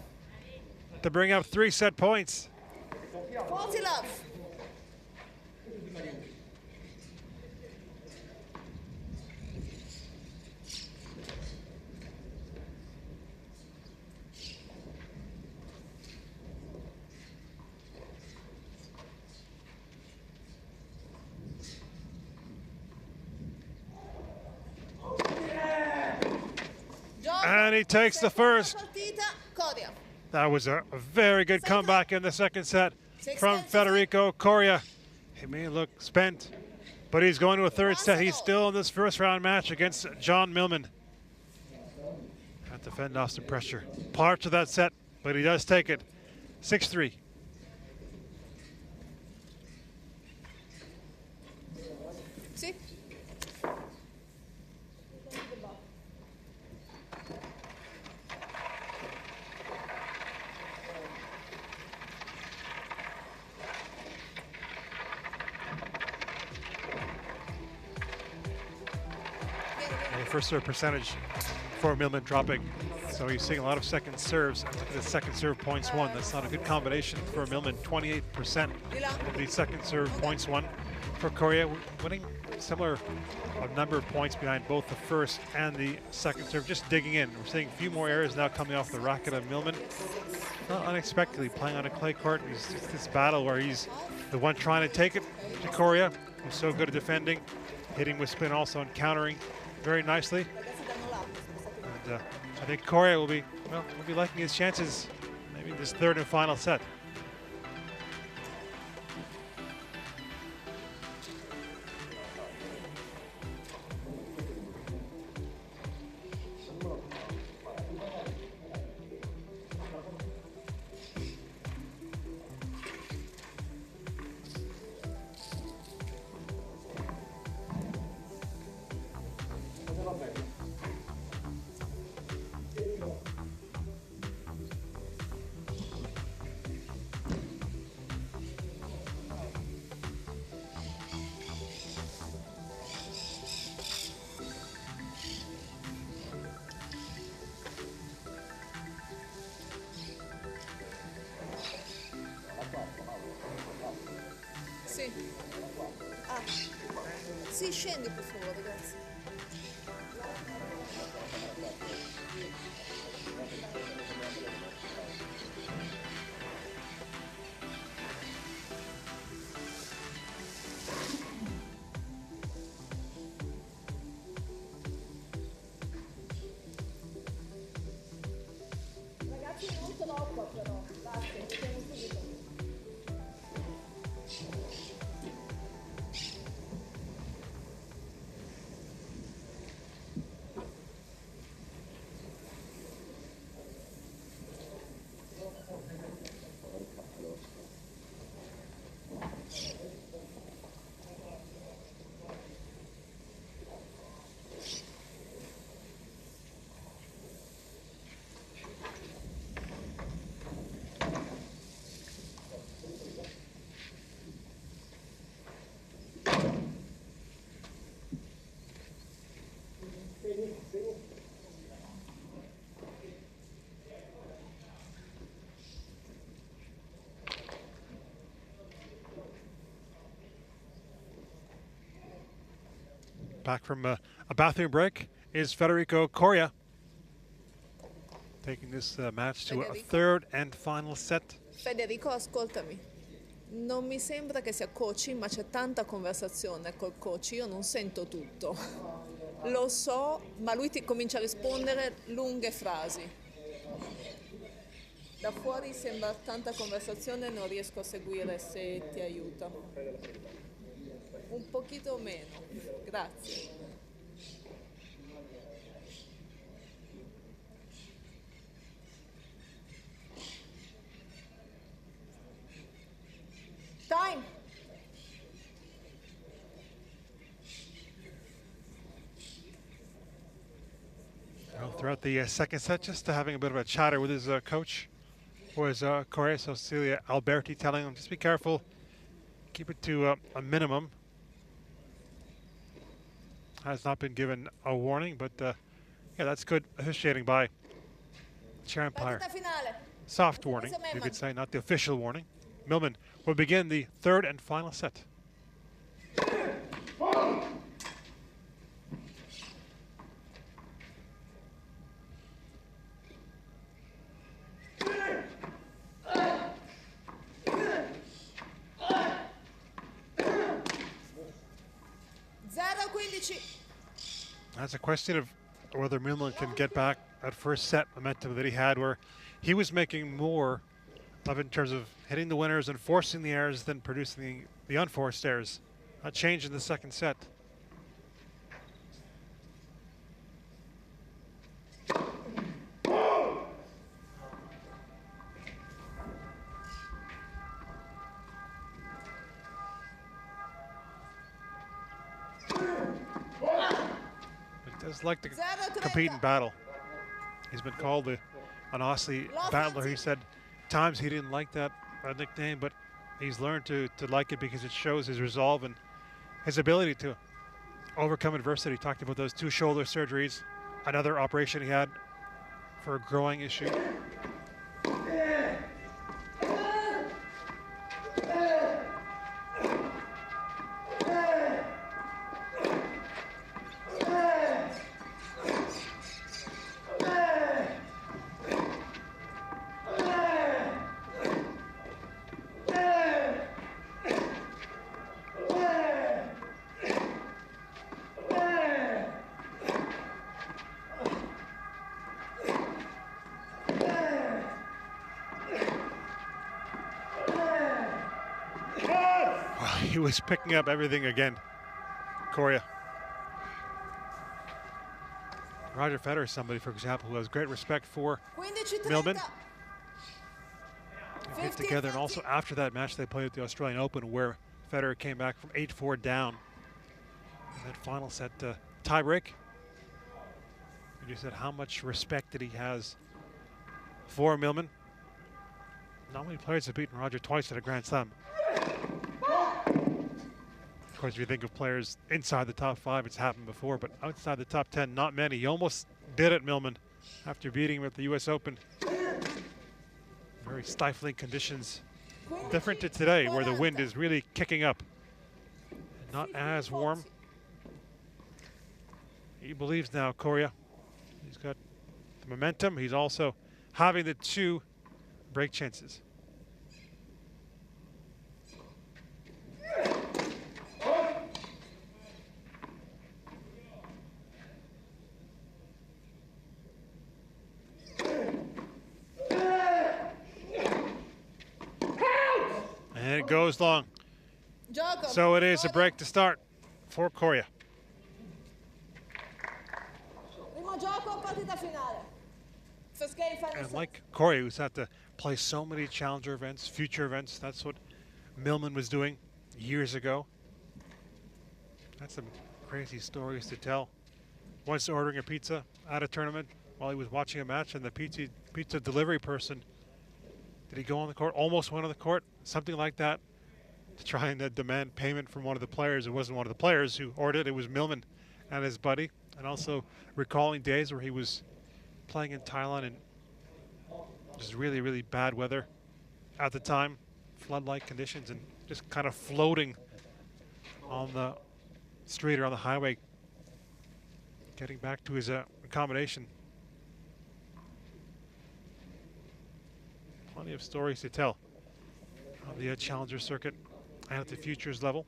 to bring up 3 set points.
40 love.
And he takes the first.
Partita, Coria.
That was a very good comeback in the second set from
6-10.
Federico Coria. He may look spent, but he's going to a third set. He's still in this first round match against John Millman. Had to fend off some pressure. Part of that set, but he does take it. 6-3.
Sì.
First serve percentage for Millman dropping. So he's seeing a lot of second serves. And look at the second serve points won. That's not a good combination for Millman. 28% of the second serve points won. For Coria, winning similar number of points behind both the first and the second serve. Just digging in. We're seeing a few more errors now coming off the racket of Millman. Not unexpectedly playing on a clay court. It's this battle where he's the one trying to take it to Coria, who's so good at defending, hitting with spin also and countering very nicely. And I think Coria will be liking his chances maybe this third and final set.
Sì. Ah. Sì, scendi per favore, grazie. Ragazzi, non ce l'ho qua però, grazie, siamo subito.
Back from a bathroom break is Federico Coria, taking this match to a third and final set.
Federico, ascoltami. Non mi sembra che sia coaching, ma c'è tanta conversazione col coach. Io non sento tutto. Lo so, ma lui ti comincia a rispondere lunghe frasi. Da fuori sembra tanta conversazione, non riesco a seguire se ti aiuta. Un pochino meno, grazie. Time!
Well, throughout the second set, just having a bit of a chatter with his coach, was Coria, Cecilia Alberti, telling him just be careful, keep it to a minimum. Has not been given a warning, but Yeah, that's good officiating by chair umpire.
Partita finale.
Soft warning, you could say, not the official warning. Millman will begin the third and final set. That's a question of whether Millman can get back that first set momentum that he had, where he was making more of in terms of hitting the winners and forcing the errors than producing the unforced errors. A change in the second set. Does like to compete and battle. He's been called an Aussie battler. He said times he didn't like that nickname, but he's learned to like it because it shows his resolve and his ability to overcome adversity. He talked about those 2 shoulder surgeries, another operation he had for a growing issue. He was picking up everything again, Coria. Roger Federer is somebody, for example, who has great respect for Millman. They get together, and also after that match they played at the Australian Open, where Federer came back from 8-4 down in that final set tie break. And you said how much respect that he has for Millman. Not many players have beaten Roger twice at a Grand Slam. Of course, if you think of players inside the top 5, it's happened before, but outside the top 10, not many. He almost did it, Millman, after beating him at the US Open. Very stifling conditions. Different to today, where the wind is really kicking up. Not as warm. He believes now, Coria. He's got the momentum. He's also having the 2 break chances. And it goes long. So it is a break to start for Coria. And like Coria, who's had to play so many challenger events, future events, that's what Millman was doing years ago. That's some crazy stories to tell. Once ordering a pizza at a tournament while he was watching a match, and the pizza delivery person, did he go on the court? Almost went on the court, something like that, to try and demand payment from one of the players. It wasn't one of the players who ordered it was Millman and his buddy. And also recalling days where he was playing in Thailand in just really, really bad weather at the time, flood-like conditions, and just kind of floating on the street or on the highway, getting back to his accommodation. Plenty of stories to tell on the challenger circuit and at the futures level.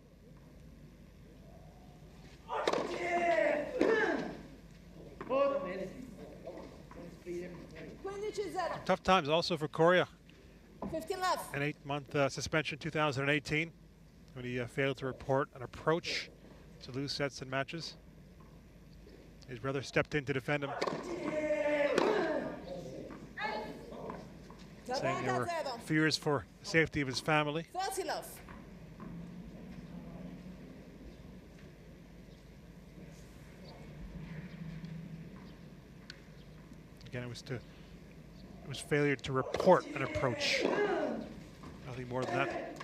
Tough times also for Coria.
15 left.
An 8-month suspension 2018 when he failed to report an approach to lose sets and matches. His brother stepped in to defend him, saying there were fears for the safety of his family.
30 left.
Again, it was failure to report an approach. Nothing more than that.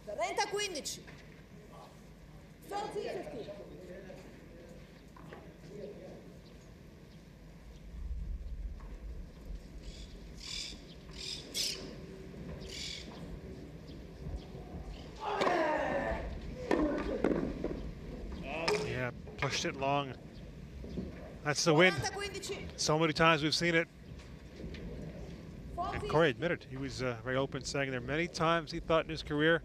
30-15. 30-15.
pushed it long. That's the win.
40-15.
So many times we've seen it. And Coria admitted he was very open, saying there many times he thought in his career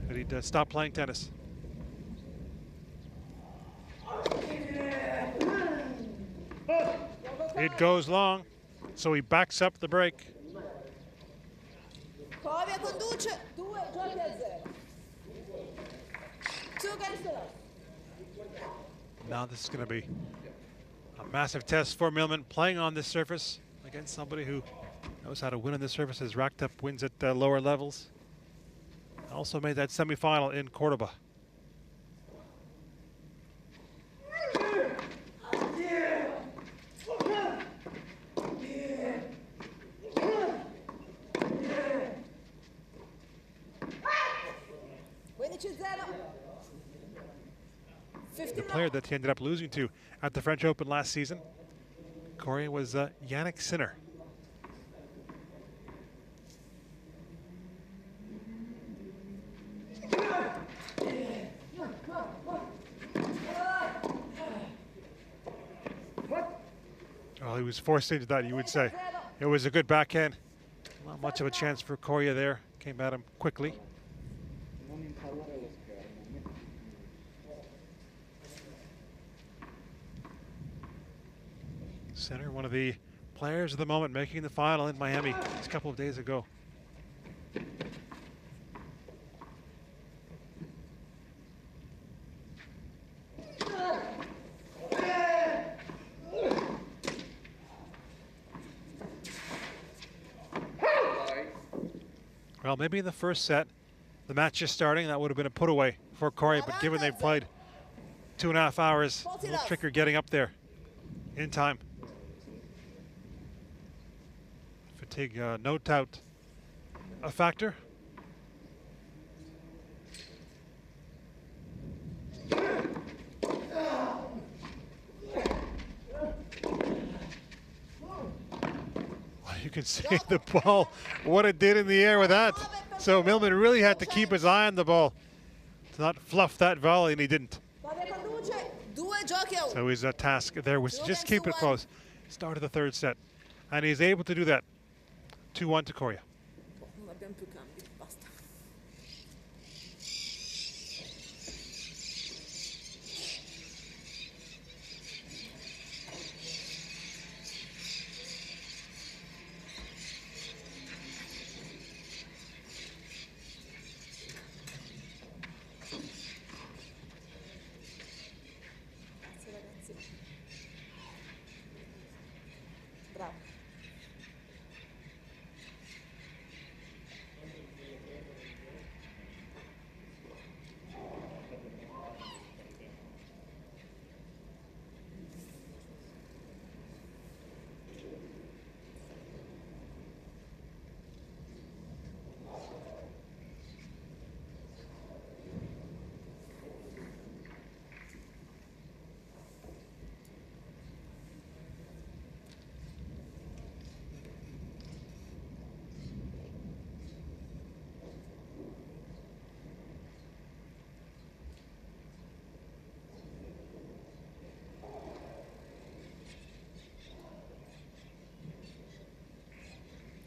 that he'd stop playing tennis. It goes long, so he backs up the break.
Coria conduce 2-0. 2 against 0.
Now this is going to be a massive test for Millman, playing on this surface against somebody who knows how to win on this surface, has racked up wins at lower levels. Also made that semifinal in Cordoba. The player that he ended up losing to at the French Open last season, Coria, was Yannick Sinner. Well, he was forced into that, you would say. It was a good backhand. Not much of a chance for Coria there. Came at him quickly. Sinner, one of the players of the moment, making the final in Miami just a couple of days ago. Well, maybe in the first set, the match just starting, that would have been a put away for Coria, but given they've played 2.5 hours, a little trickier getting up there in time. Fatigue, no doubt, a factor. You can see the ball, what it did in the air with that. So Millman really had to keep his eye on the ball to not fluff that volley, and he didn't. So his task there was to just keep it close. Start of the third set, and he's able to do that. 2-1 to Coria.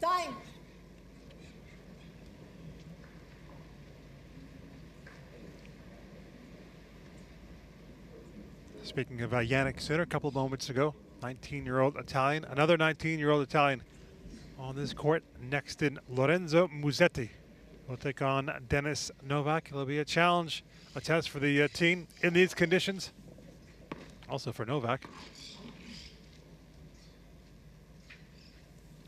Time.
Speaking of Yannick Sinner, a couple of moments ago, 19-year-old Italian, another 19-year-old Italian on this court. Next in Lorenzo Musetti will take on Denis Novak. It'll be a challenge, a test for the team in these conditions. Also for Novak,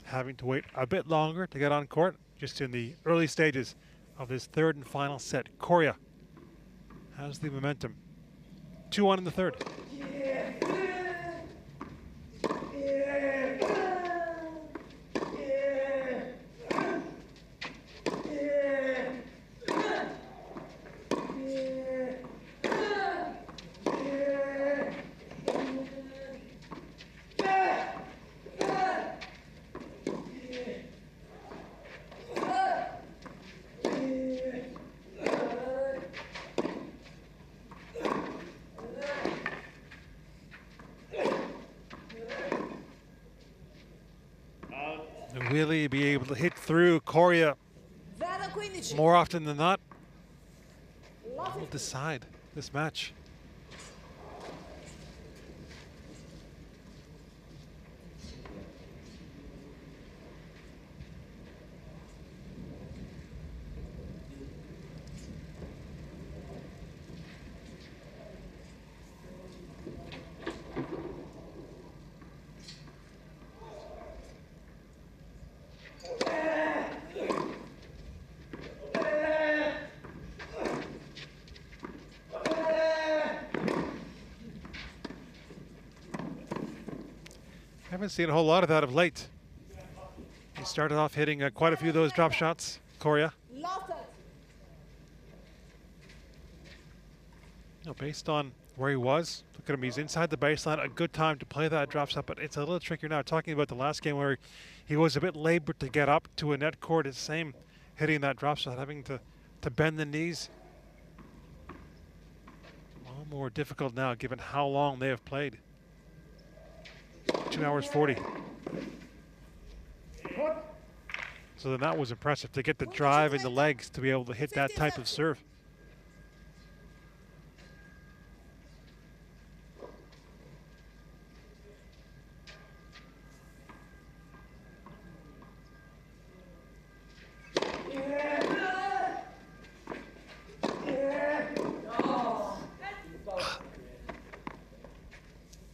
having to wait a bit longer to get on court, just in the early stages of this third and final set. Coria has the momentum. 2-1 in the third. be able to hit through Coria more often than not. Will decide this match. Haven't seen a whole lot of that of late. He started off hitting quite a few of those drop shots, Coria. You know, based on where he was, look at him, he's inside the baseline, a good time to play that drop shot, but it's a little trickier now. Talking about the last game where he was a bit labored to get up to a net court, it's the same hitting that drop shot, having to bend the knees. A little more difficult now given how long they have played. 2 hours 40. So then that was impressive to get the drive in the legs to be able to hit that type of serve.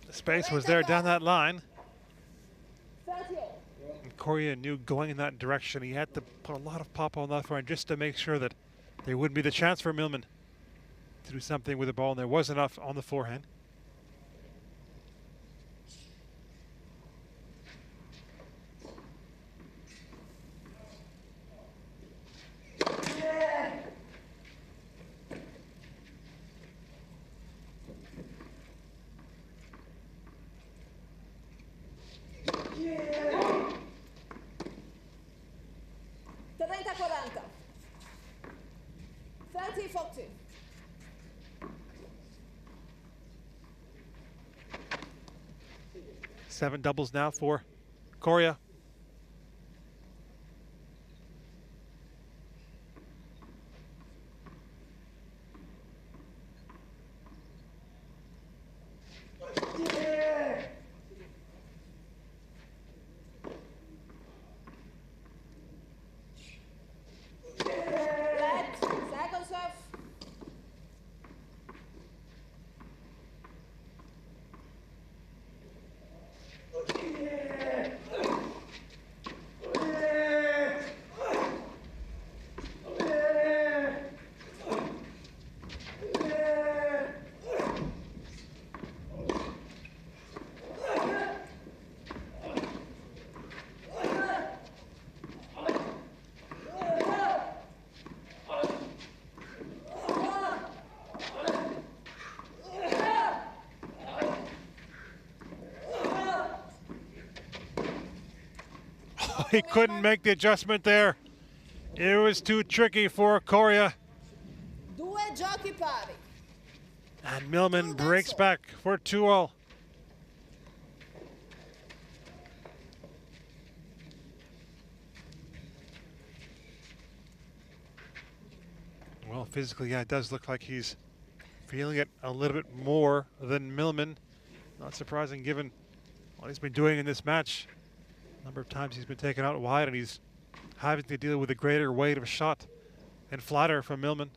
The space was there down that line. And Coria knew going in that direction, he had to put a lot of pop on that front just to make sure that there wouldn't be the chance for Millman to do something with the ball, and there was enough on the forehand. Seven doubles now for Coria. He couldn't make the adjustment there. It was too tricky for Coria. And Millman breaks back for 2-all. Well, physically, yeah, it does look like he's feeling it a little bit more than Millman. Not surprising given what he's been doing in this match. Number of times he's been taken out wide, and he's having to deal with a greater weight of shot and flatter from Millman.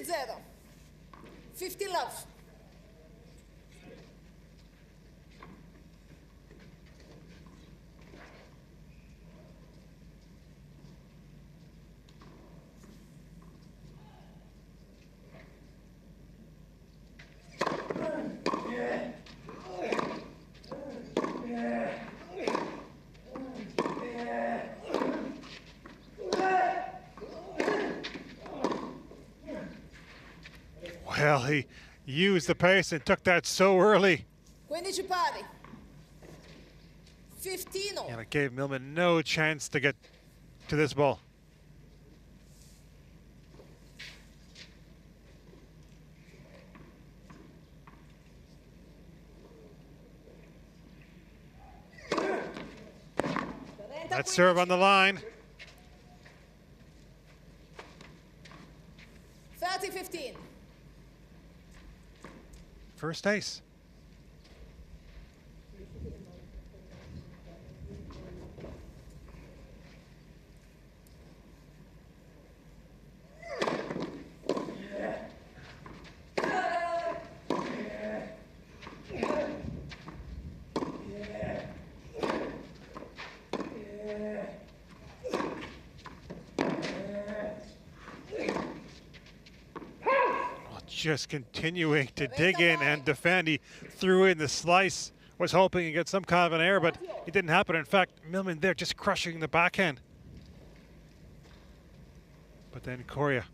Zero. 50 love.
Well, he used the pace and took that so early.
15 pari. 15.
And it gave Millman no chance to get to this ball. That serve on the line.
30-15.
First ace. Just continuing to dig in and defend. He threw in the slice, was hoping to get some kind of an error, but it didn't happen. In fact, Millman there just crushing the backhand. But then Coria,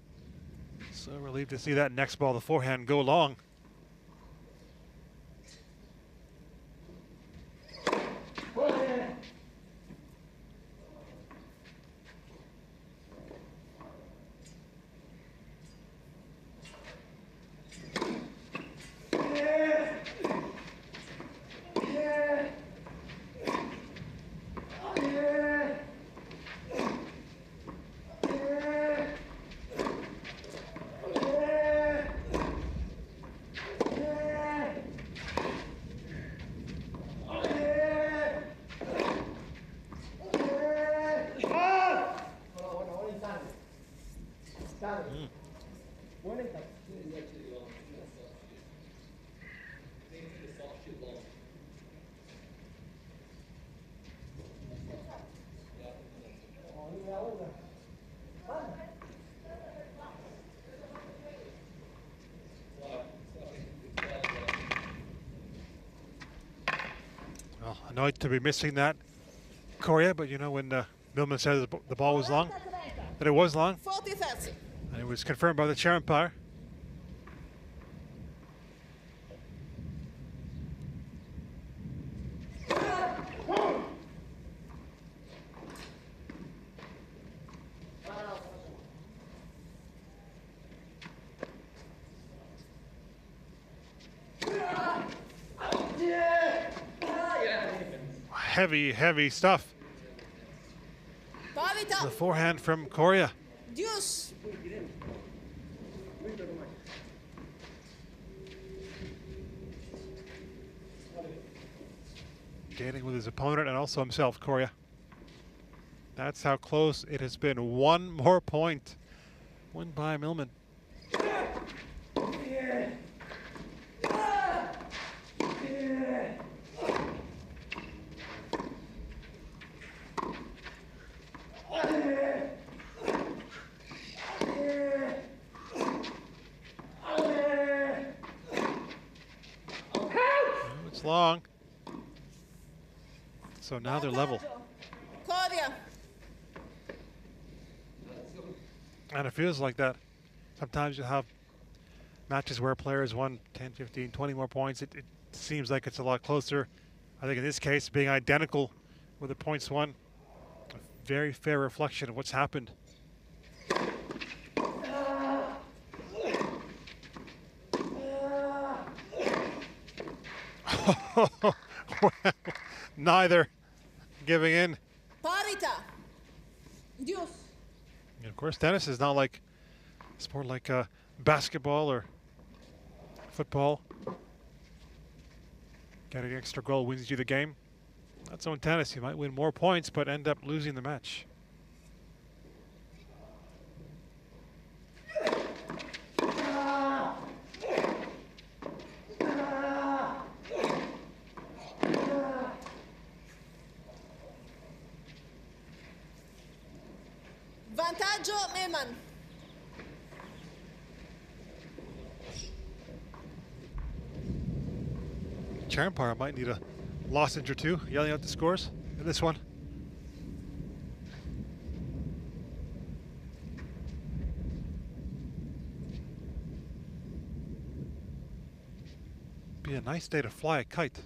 so relieved to see that next ball, the forehand, go long. Well, annoyed to be missing that, Coria, but you know when Millman said the ball was long, that it was long,
40-30.
and it was confirmed by the chair umpire. Heavy, heavy stuff. The forehand from Coria.
Deuce.
Gaining with his opponent and also himself, Coria. That's how close it has been. One more point. Won by Millman. It's long. So now they're level.
Coria.
And it feels like that. Sometimes you have matches where players won 10, 15, 20 more points. It seems like it's a lot closer. I think in this case, being identical with the points won, a very fair reflection of what's happened. Well, neither giving in.
Parita. Deuce.
And of course, tennis is not like a sport like basketball or football. Getting an extra goal wins you the game. That's so in tennis, you might win more points but end up losing the match.
Vantaggio Millman.
Chair umpire might need a lozenge or two, yelling out the scores in this one. Be a nice day to fly a kite.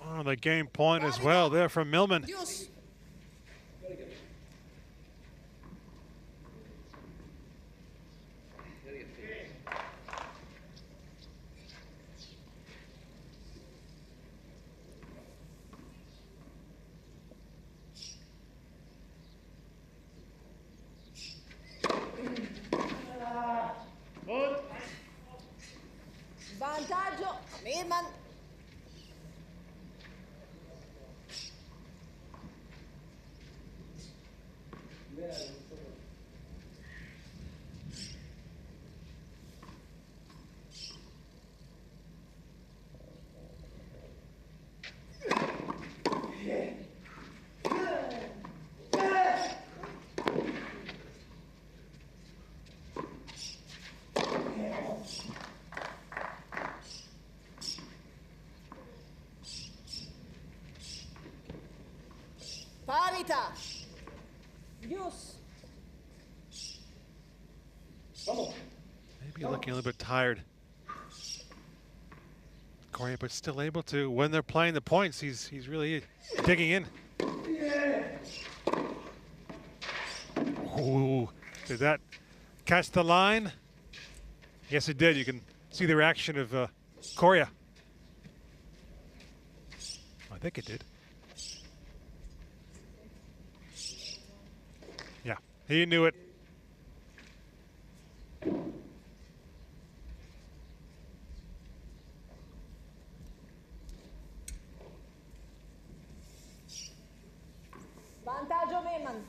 Oh, the game point as well there from Millman.
Vantaggio, Millman. Parità. Deuce.
Maybe looking a little bit tired. Coria, but still able to, when they're playing the points, he's really digging in. Ooh, did that catch the line? Yes, it did. You can see the reaction of Coria. I think it did. Yeah, he knew it.
Vantaggio Millman.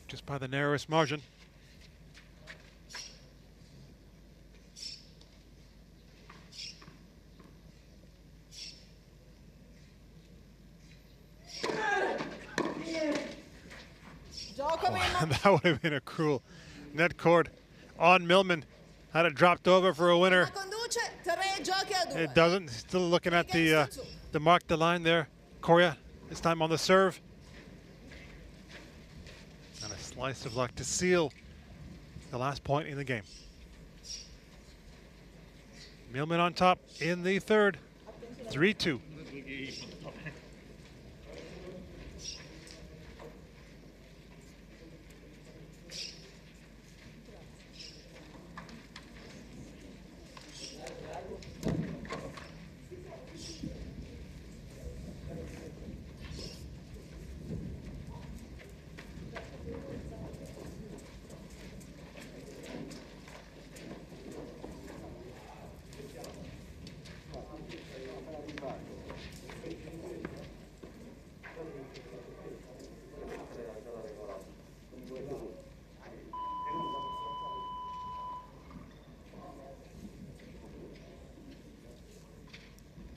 Just by the narrowest margin. That would have been a cruel net cord on Millman. Had it dropped over for a winner. It doesn't. Still looking at the mark the line there. Coria, this time on the serve. And a slice of luck to seal the last point in the game. Millman on top in the third. 3-2.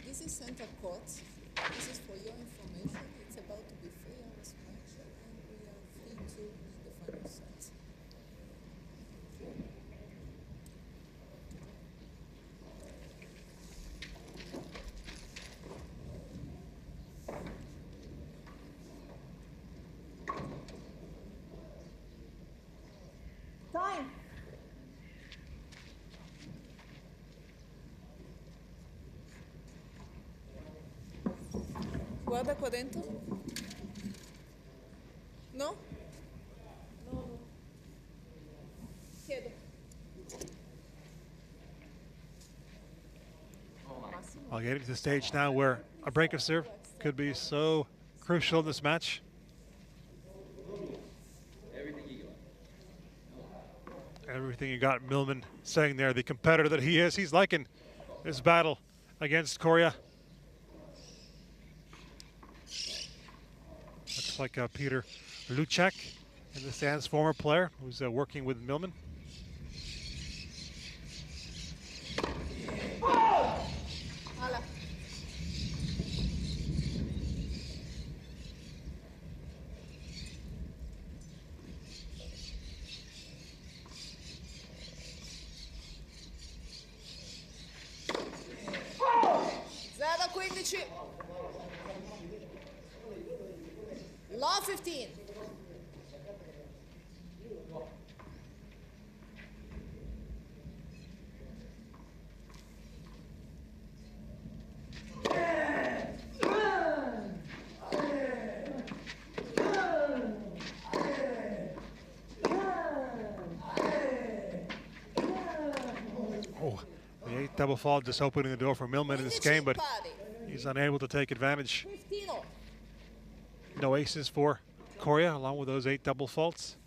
This is center court. This is for your information. It's about to be 3 hours match, and we are 3-2 in the final set. Time. Guarda qua dentro. No? No. Chiedo.
I'll get into the stage now where a break of serve could be so crucial in this match. Everything you got, Millman saying there, the competitor that he is. He's liking this battle against Coria. Looks like Peter Luchek in the stands, former player who's working with Millman. 8 double fault just opening the door for Millman in this game, but he's unable to take advantage. No aces for Coria, along with those 8 double faults.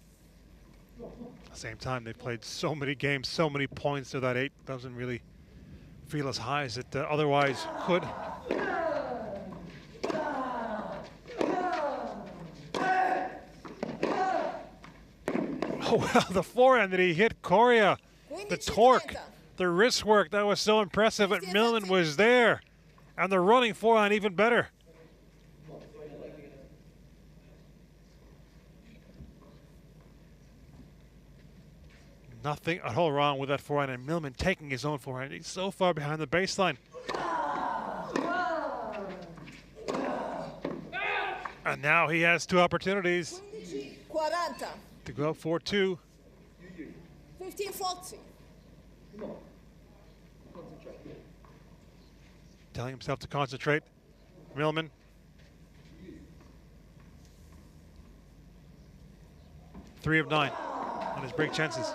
At the same time, they've played so many games, so many points, so that 8 doesn't really feel as high as it otherwise could. Oh, well, the forehand that he hit Coria, the torque, the wrist work, that was so impressive, but Millman was there. And the running forehand even better. Nothing at all wrong with that forehand, and Millman taking his own forehand. He's so far behind the baseline. And now he has 2 opportunities to go up 4-2.
15-40.
Telling himself to concentrate. Millman. Three of 9 on his break chances.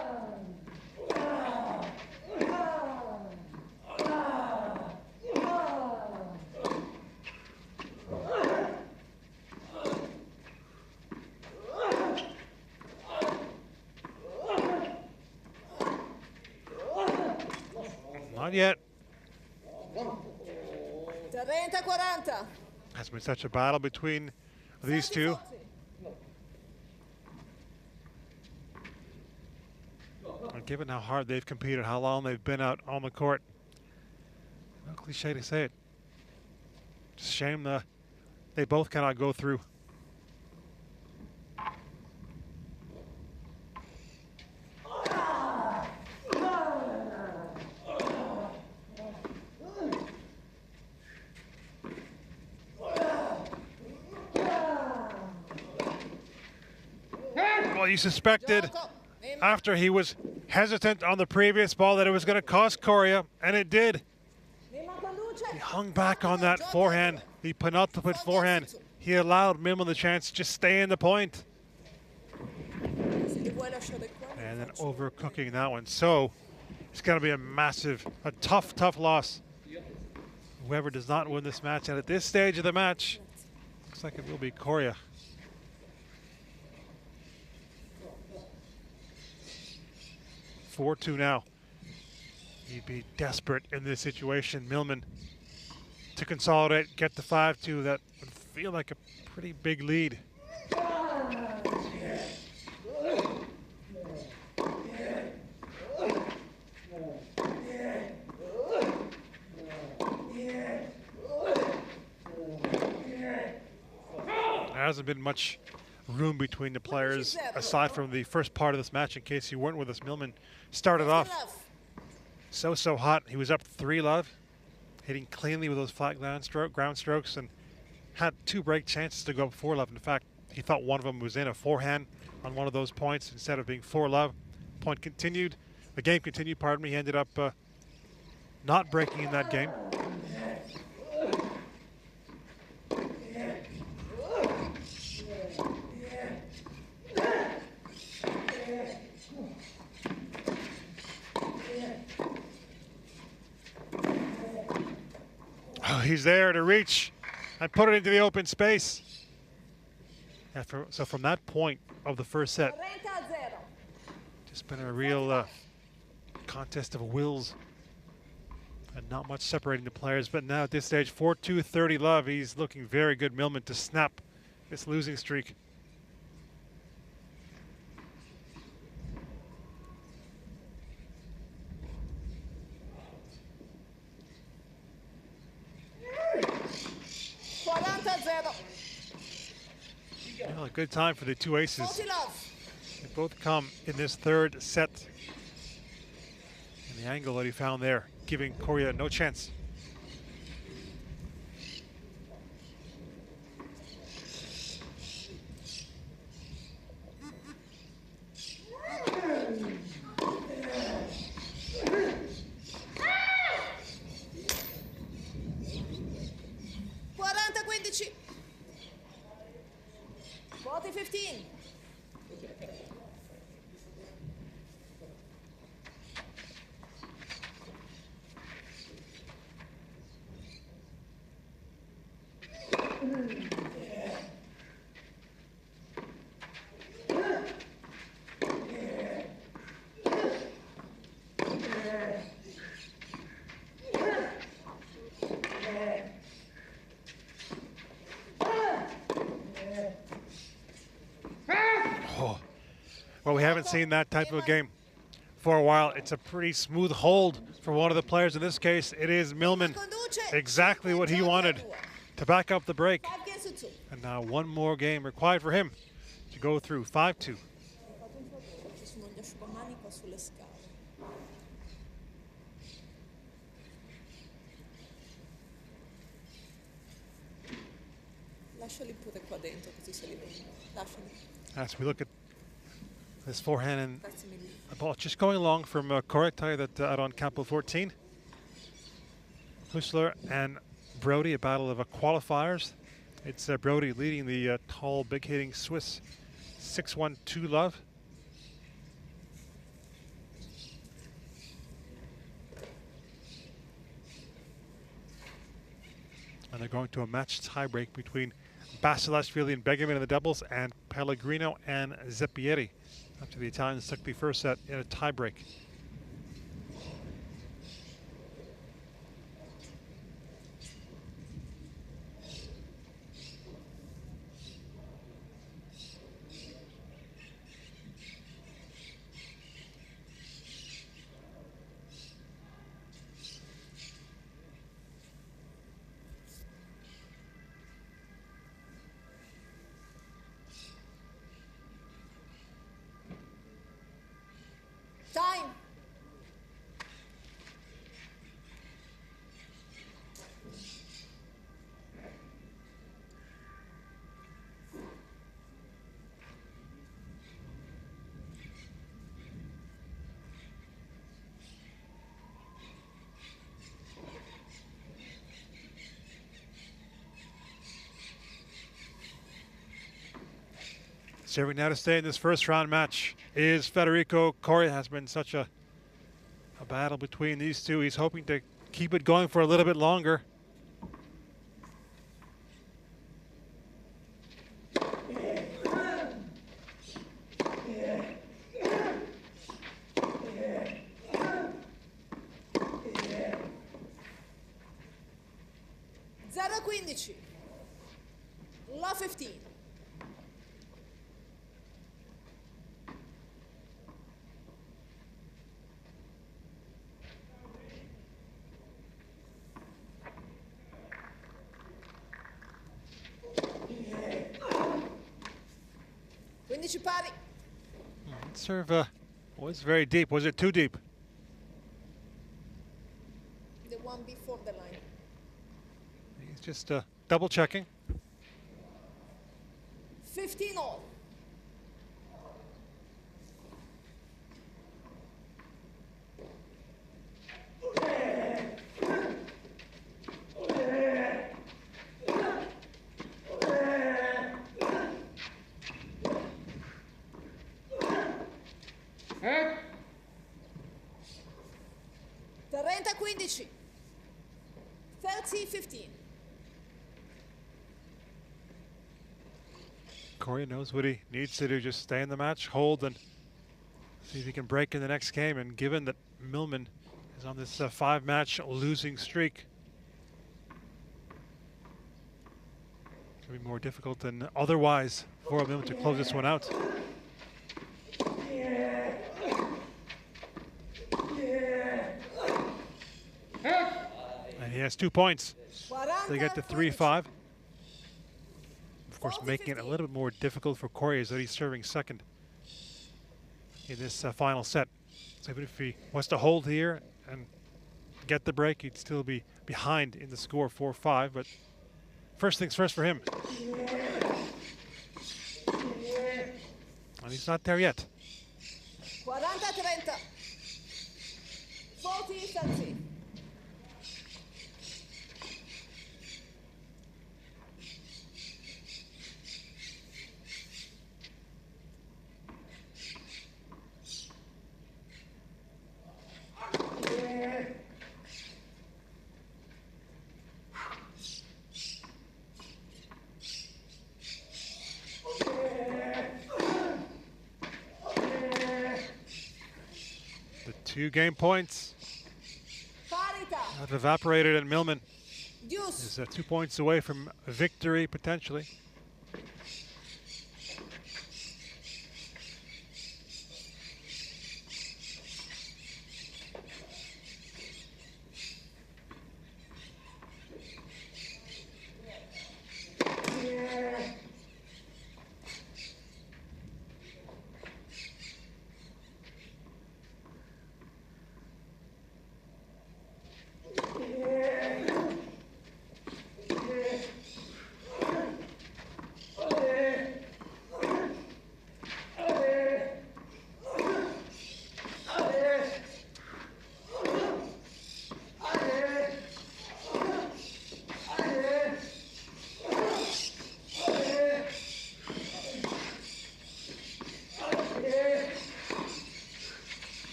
Not yet.
30-40.
Has been such a battle between these two. And given how hard they've competed, how long they've been out on the court, no cliche to say it. Just a shame they both cannot go through. Well, you suspected after he was hesitant on the previous ball that it was going to cost Coria, and it did. He hung back on that forehand, the penultimate forehand. He allowed Millman the chance to just stay in the point. And then overcooking that one. So it's going to be a tough loss. Whoever does not win this match, and at this stage of the match, looks like it will be Coria. Four-2 now. He'd be desperate in this situation. Millman to consolidate, get to 5-2. That would feel like a pretty big lead. There hasn't been much room between the players aside from the first part of this match. In case you weren't with us, Millman started off so hot. He was up 3-love, hitting cleanly with those flat ground strokes, and had 2 break chances to go up 4-love. In fact, he thought one of them was in a forehand on one of those points instead of being 4-love. Point continued. The game continued, pardon me. He ended up not breaking in that game. Oh, he's there to reach and put it into the open space. So from that point of the first set, just been a real contest of wills and not much separating the players. But now at this stage, 4-2, 30-love. He's looking very good, Millman, to snap this losing streak. Well, a good time for the 2 aces. They both come in this third set. And the angle that he found there, giving Coria no chance. haven't seen that type of a game for a while. It's a pretty smooth hold for one of the players. In this case, it is Millman. Exactly what he wanted to back up the break. And now one more game required for him to go through 5-2. As we look at this forehand and the ball just going along from Coria, tell you that out on Campo 14. Husler and Brody, a battle of qualifiers. It's Brody leading the tall, big-hitting Swiss 6-1-2 love. And they're going to a match tiebreak between Basilashvili and Begeman in the doubles, and Pellegrino and Zeppieri, after the Italians took the first set in a tiebreak.
Time.
Serving now to stay in this first round match is Federico Coria. Has been such a battle between these two. He's hoping to keep it going for a little bit longer.
Zero 15. La 15. Pari.
Serve was very deep. Was it too deep?
The one before the line.
He's just double checking.
15 all. Tarenta 15. 30-15.
Coria knows what he needs to do. Just stay in the match, hold, and see if he can break in the next game. And given that Millman is on this 5-match losing streak, it's going to be more difficult than otherwise for Millman to close this one out. And he has 2 points. They get to 3-5. Of course, making it a little bit more difficult for Coria is that he's serving second in this final set. So even if he wants to hold here and get the break, he'd still be behind in the score 4-5. But first things first for him. And he's not there yet.
40-30. 40-30.
The 2 game points have evaporated, and Millman is 2 points away from victory potentially.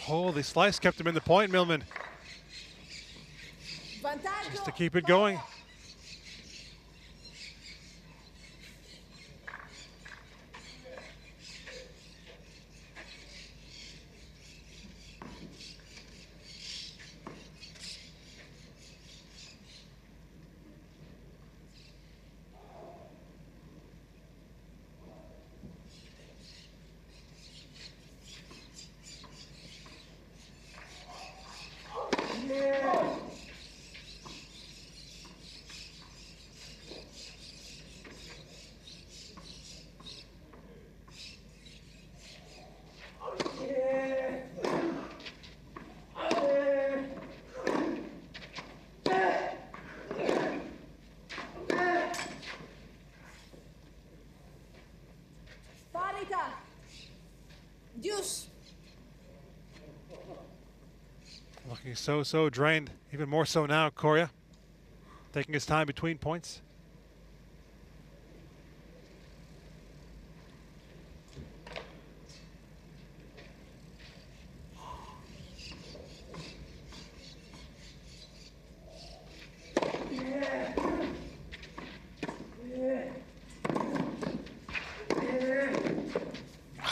Oh, the slice kept him in the point, Millman. Just to keep it going.
Deuce.
Looking so drained, even more so now, Coria. Taking his time between points.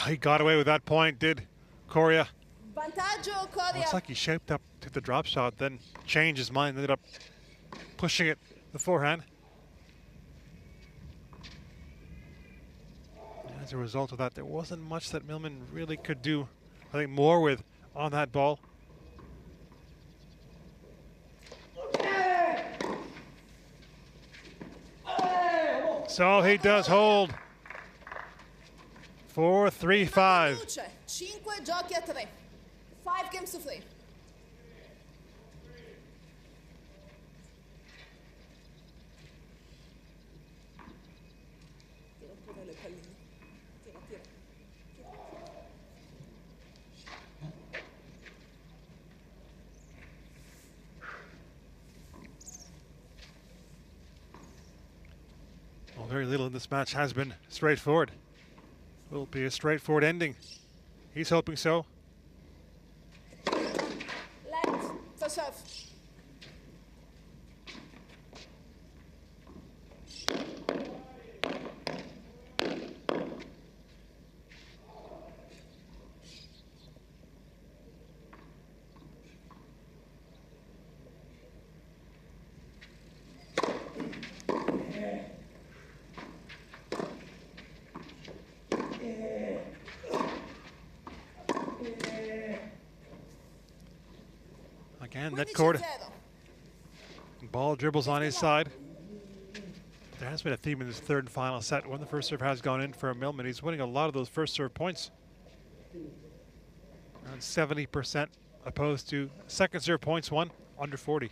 He got away with that point, did Coria.
Vantaggio Coria.
Looks like he shaped up to the drop shot, then changed his mind, ended up pushing it the forehand. As a result of that, there wasn't much that Millman really could do, I think, more with on that ball. So he does hold. 4-3-5.
5 giochi a 3. 5 games to 3. Tira pure le palline. Tira, tira.
Well, very little in this match has been straightforward. Will be a straightforward ending. He's hoping so.
Left for serve.
Again, net court. Ball dribbles on his side. There has been a theme in this third and final set. When the first serve has gone in for Millman, he's winning a lot of those first serve points. Around 70% opposed to second serve points won, under 40.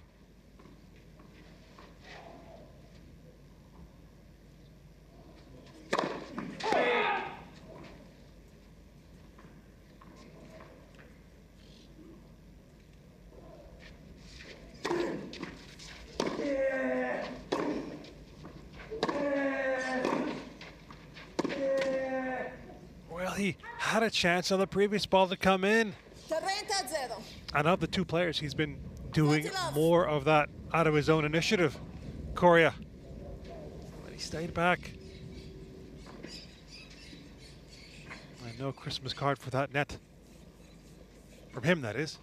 He had a chance on the previous ball to come in.
30-0.
And of the two players, he's been doing more of that out of his own initiative, Coria. But he stayed back. And no Christmas card for that net. From him, that is.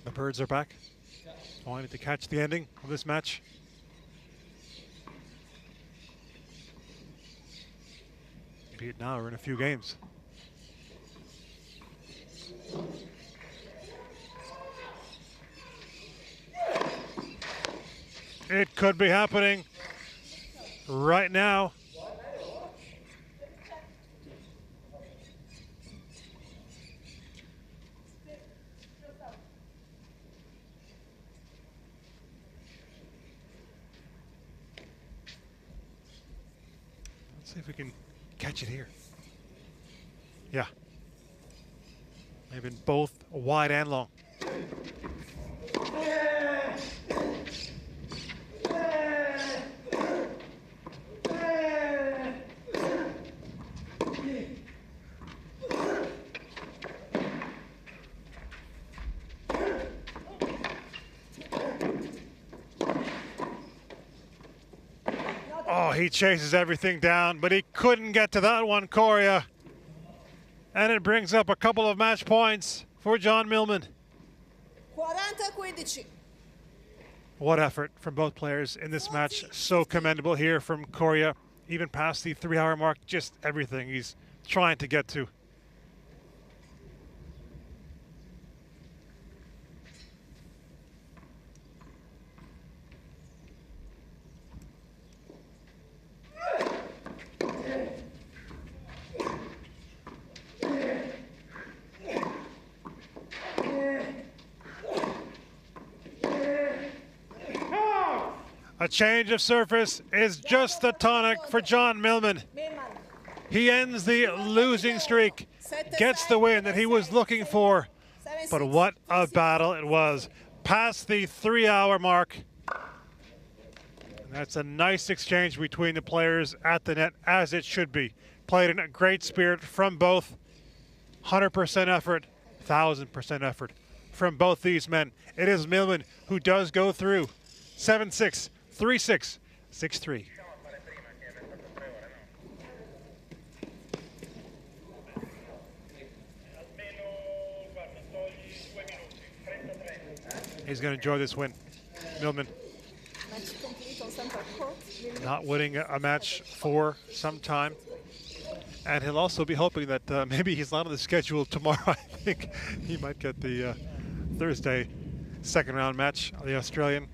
The Birds are back. Wanted to catch the ending of this match. Be it now or in a few games. It could be happening right now. Let's see if we can catch it here. Yeah. They've been both wide and long. Oh, he chases everything down, but he couldn't get to that one, Coria. And it brings up a couple of match points for John Millman.
40-15.
What effort from both players in this match. So commendable here from Coria. Even past the 3-hour mark, just everything he's trying to get to. A change of surface is just the tonic for John Millman. He ends the losing streak, gets the win that he was looking for. But what a battle it was. Past the 3-hour mark. And that's a nice exchange between the players at the net, as it should be. Played in a great spirit from both. 100% effort, 1,000% effort from both these men. It is Millman who does go through. 7-6. 3-6, 6-3. He's going to enjoy this win. Millman not winning a match for some time. And he'll also be hoping that maybe he's not on the schedule tomorrow. I think he might get the Thursday second round match of the Australian.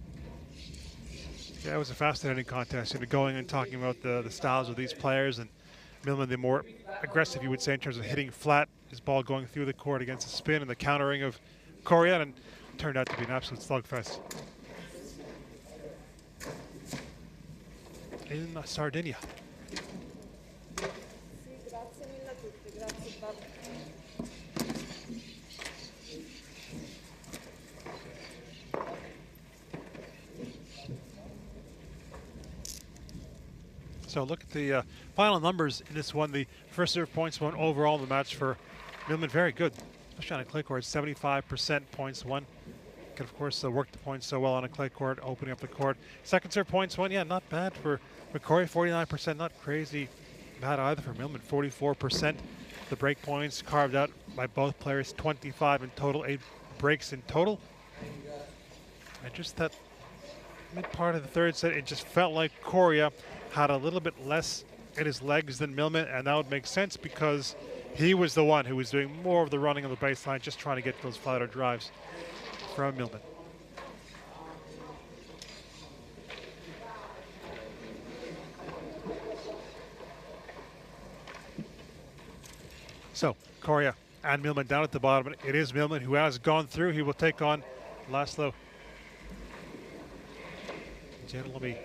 Yeah, it was a fascinating contest. Going and talking about the styles of these players, and Millman, the more aggressive, you would say, in terms of hitting flat, his ball going through the court against the spin and the countering of Coria, and turned out to be an absolute slugfest. In Sardinia. So look at the final numbers in this one. The first serve points won overall in the match for Millman. Very good, especially on a clay court. 75% points won. Can of course work the points so well on a clay court, opening up the court. Second serve points won. Yeah, not bad for Coria. 49%, not crazy bad either for Millman. 44%. The break points carved out by both players. 25 in total. 8 breaks in total. And just that mid part of the third set, it just felt like Coria had a little bit less in his legs than Millman, and that would make sense because he was the one who was doing more of the running on the baseline, just trying to get those flatter drives from Millman. So Coria and Millman down at the bottom. It is Millman who has gone through. He will take on Laszlo. Let me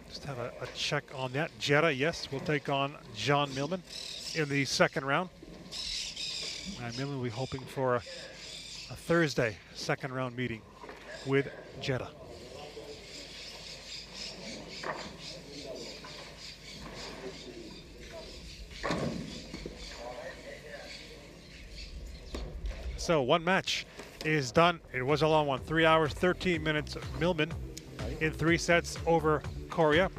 just have a check on that. Jetta, yes, will take on John Millman in the second round. And Millman will be hoping for a Thursday second round meeting with Jetta. So one match is done. It was a long one, 3 hours, 13 minutes. Millman in 3 sets over Coria.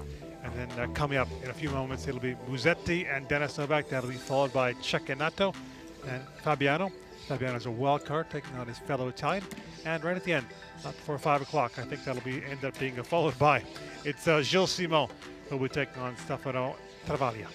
And then coming up in a few moments, it'll be Musetti and Denis Novak. That'll be followed by Cecchinato and Fabiano. Fabiano's a wild card, taking on his fellow Italian. And right at the end, not before 5 o'clock, I think that'll be end up being followed by. It's Gilles Simon who will be taking on Stefano Travaglia.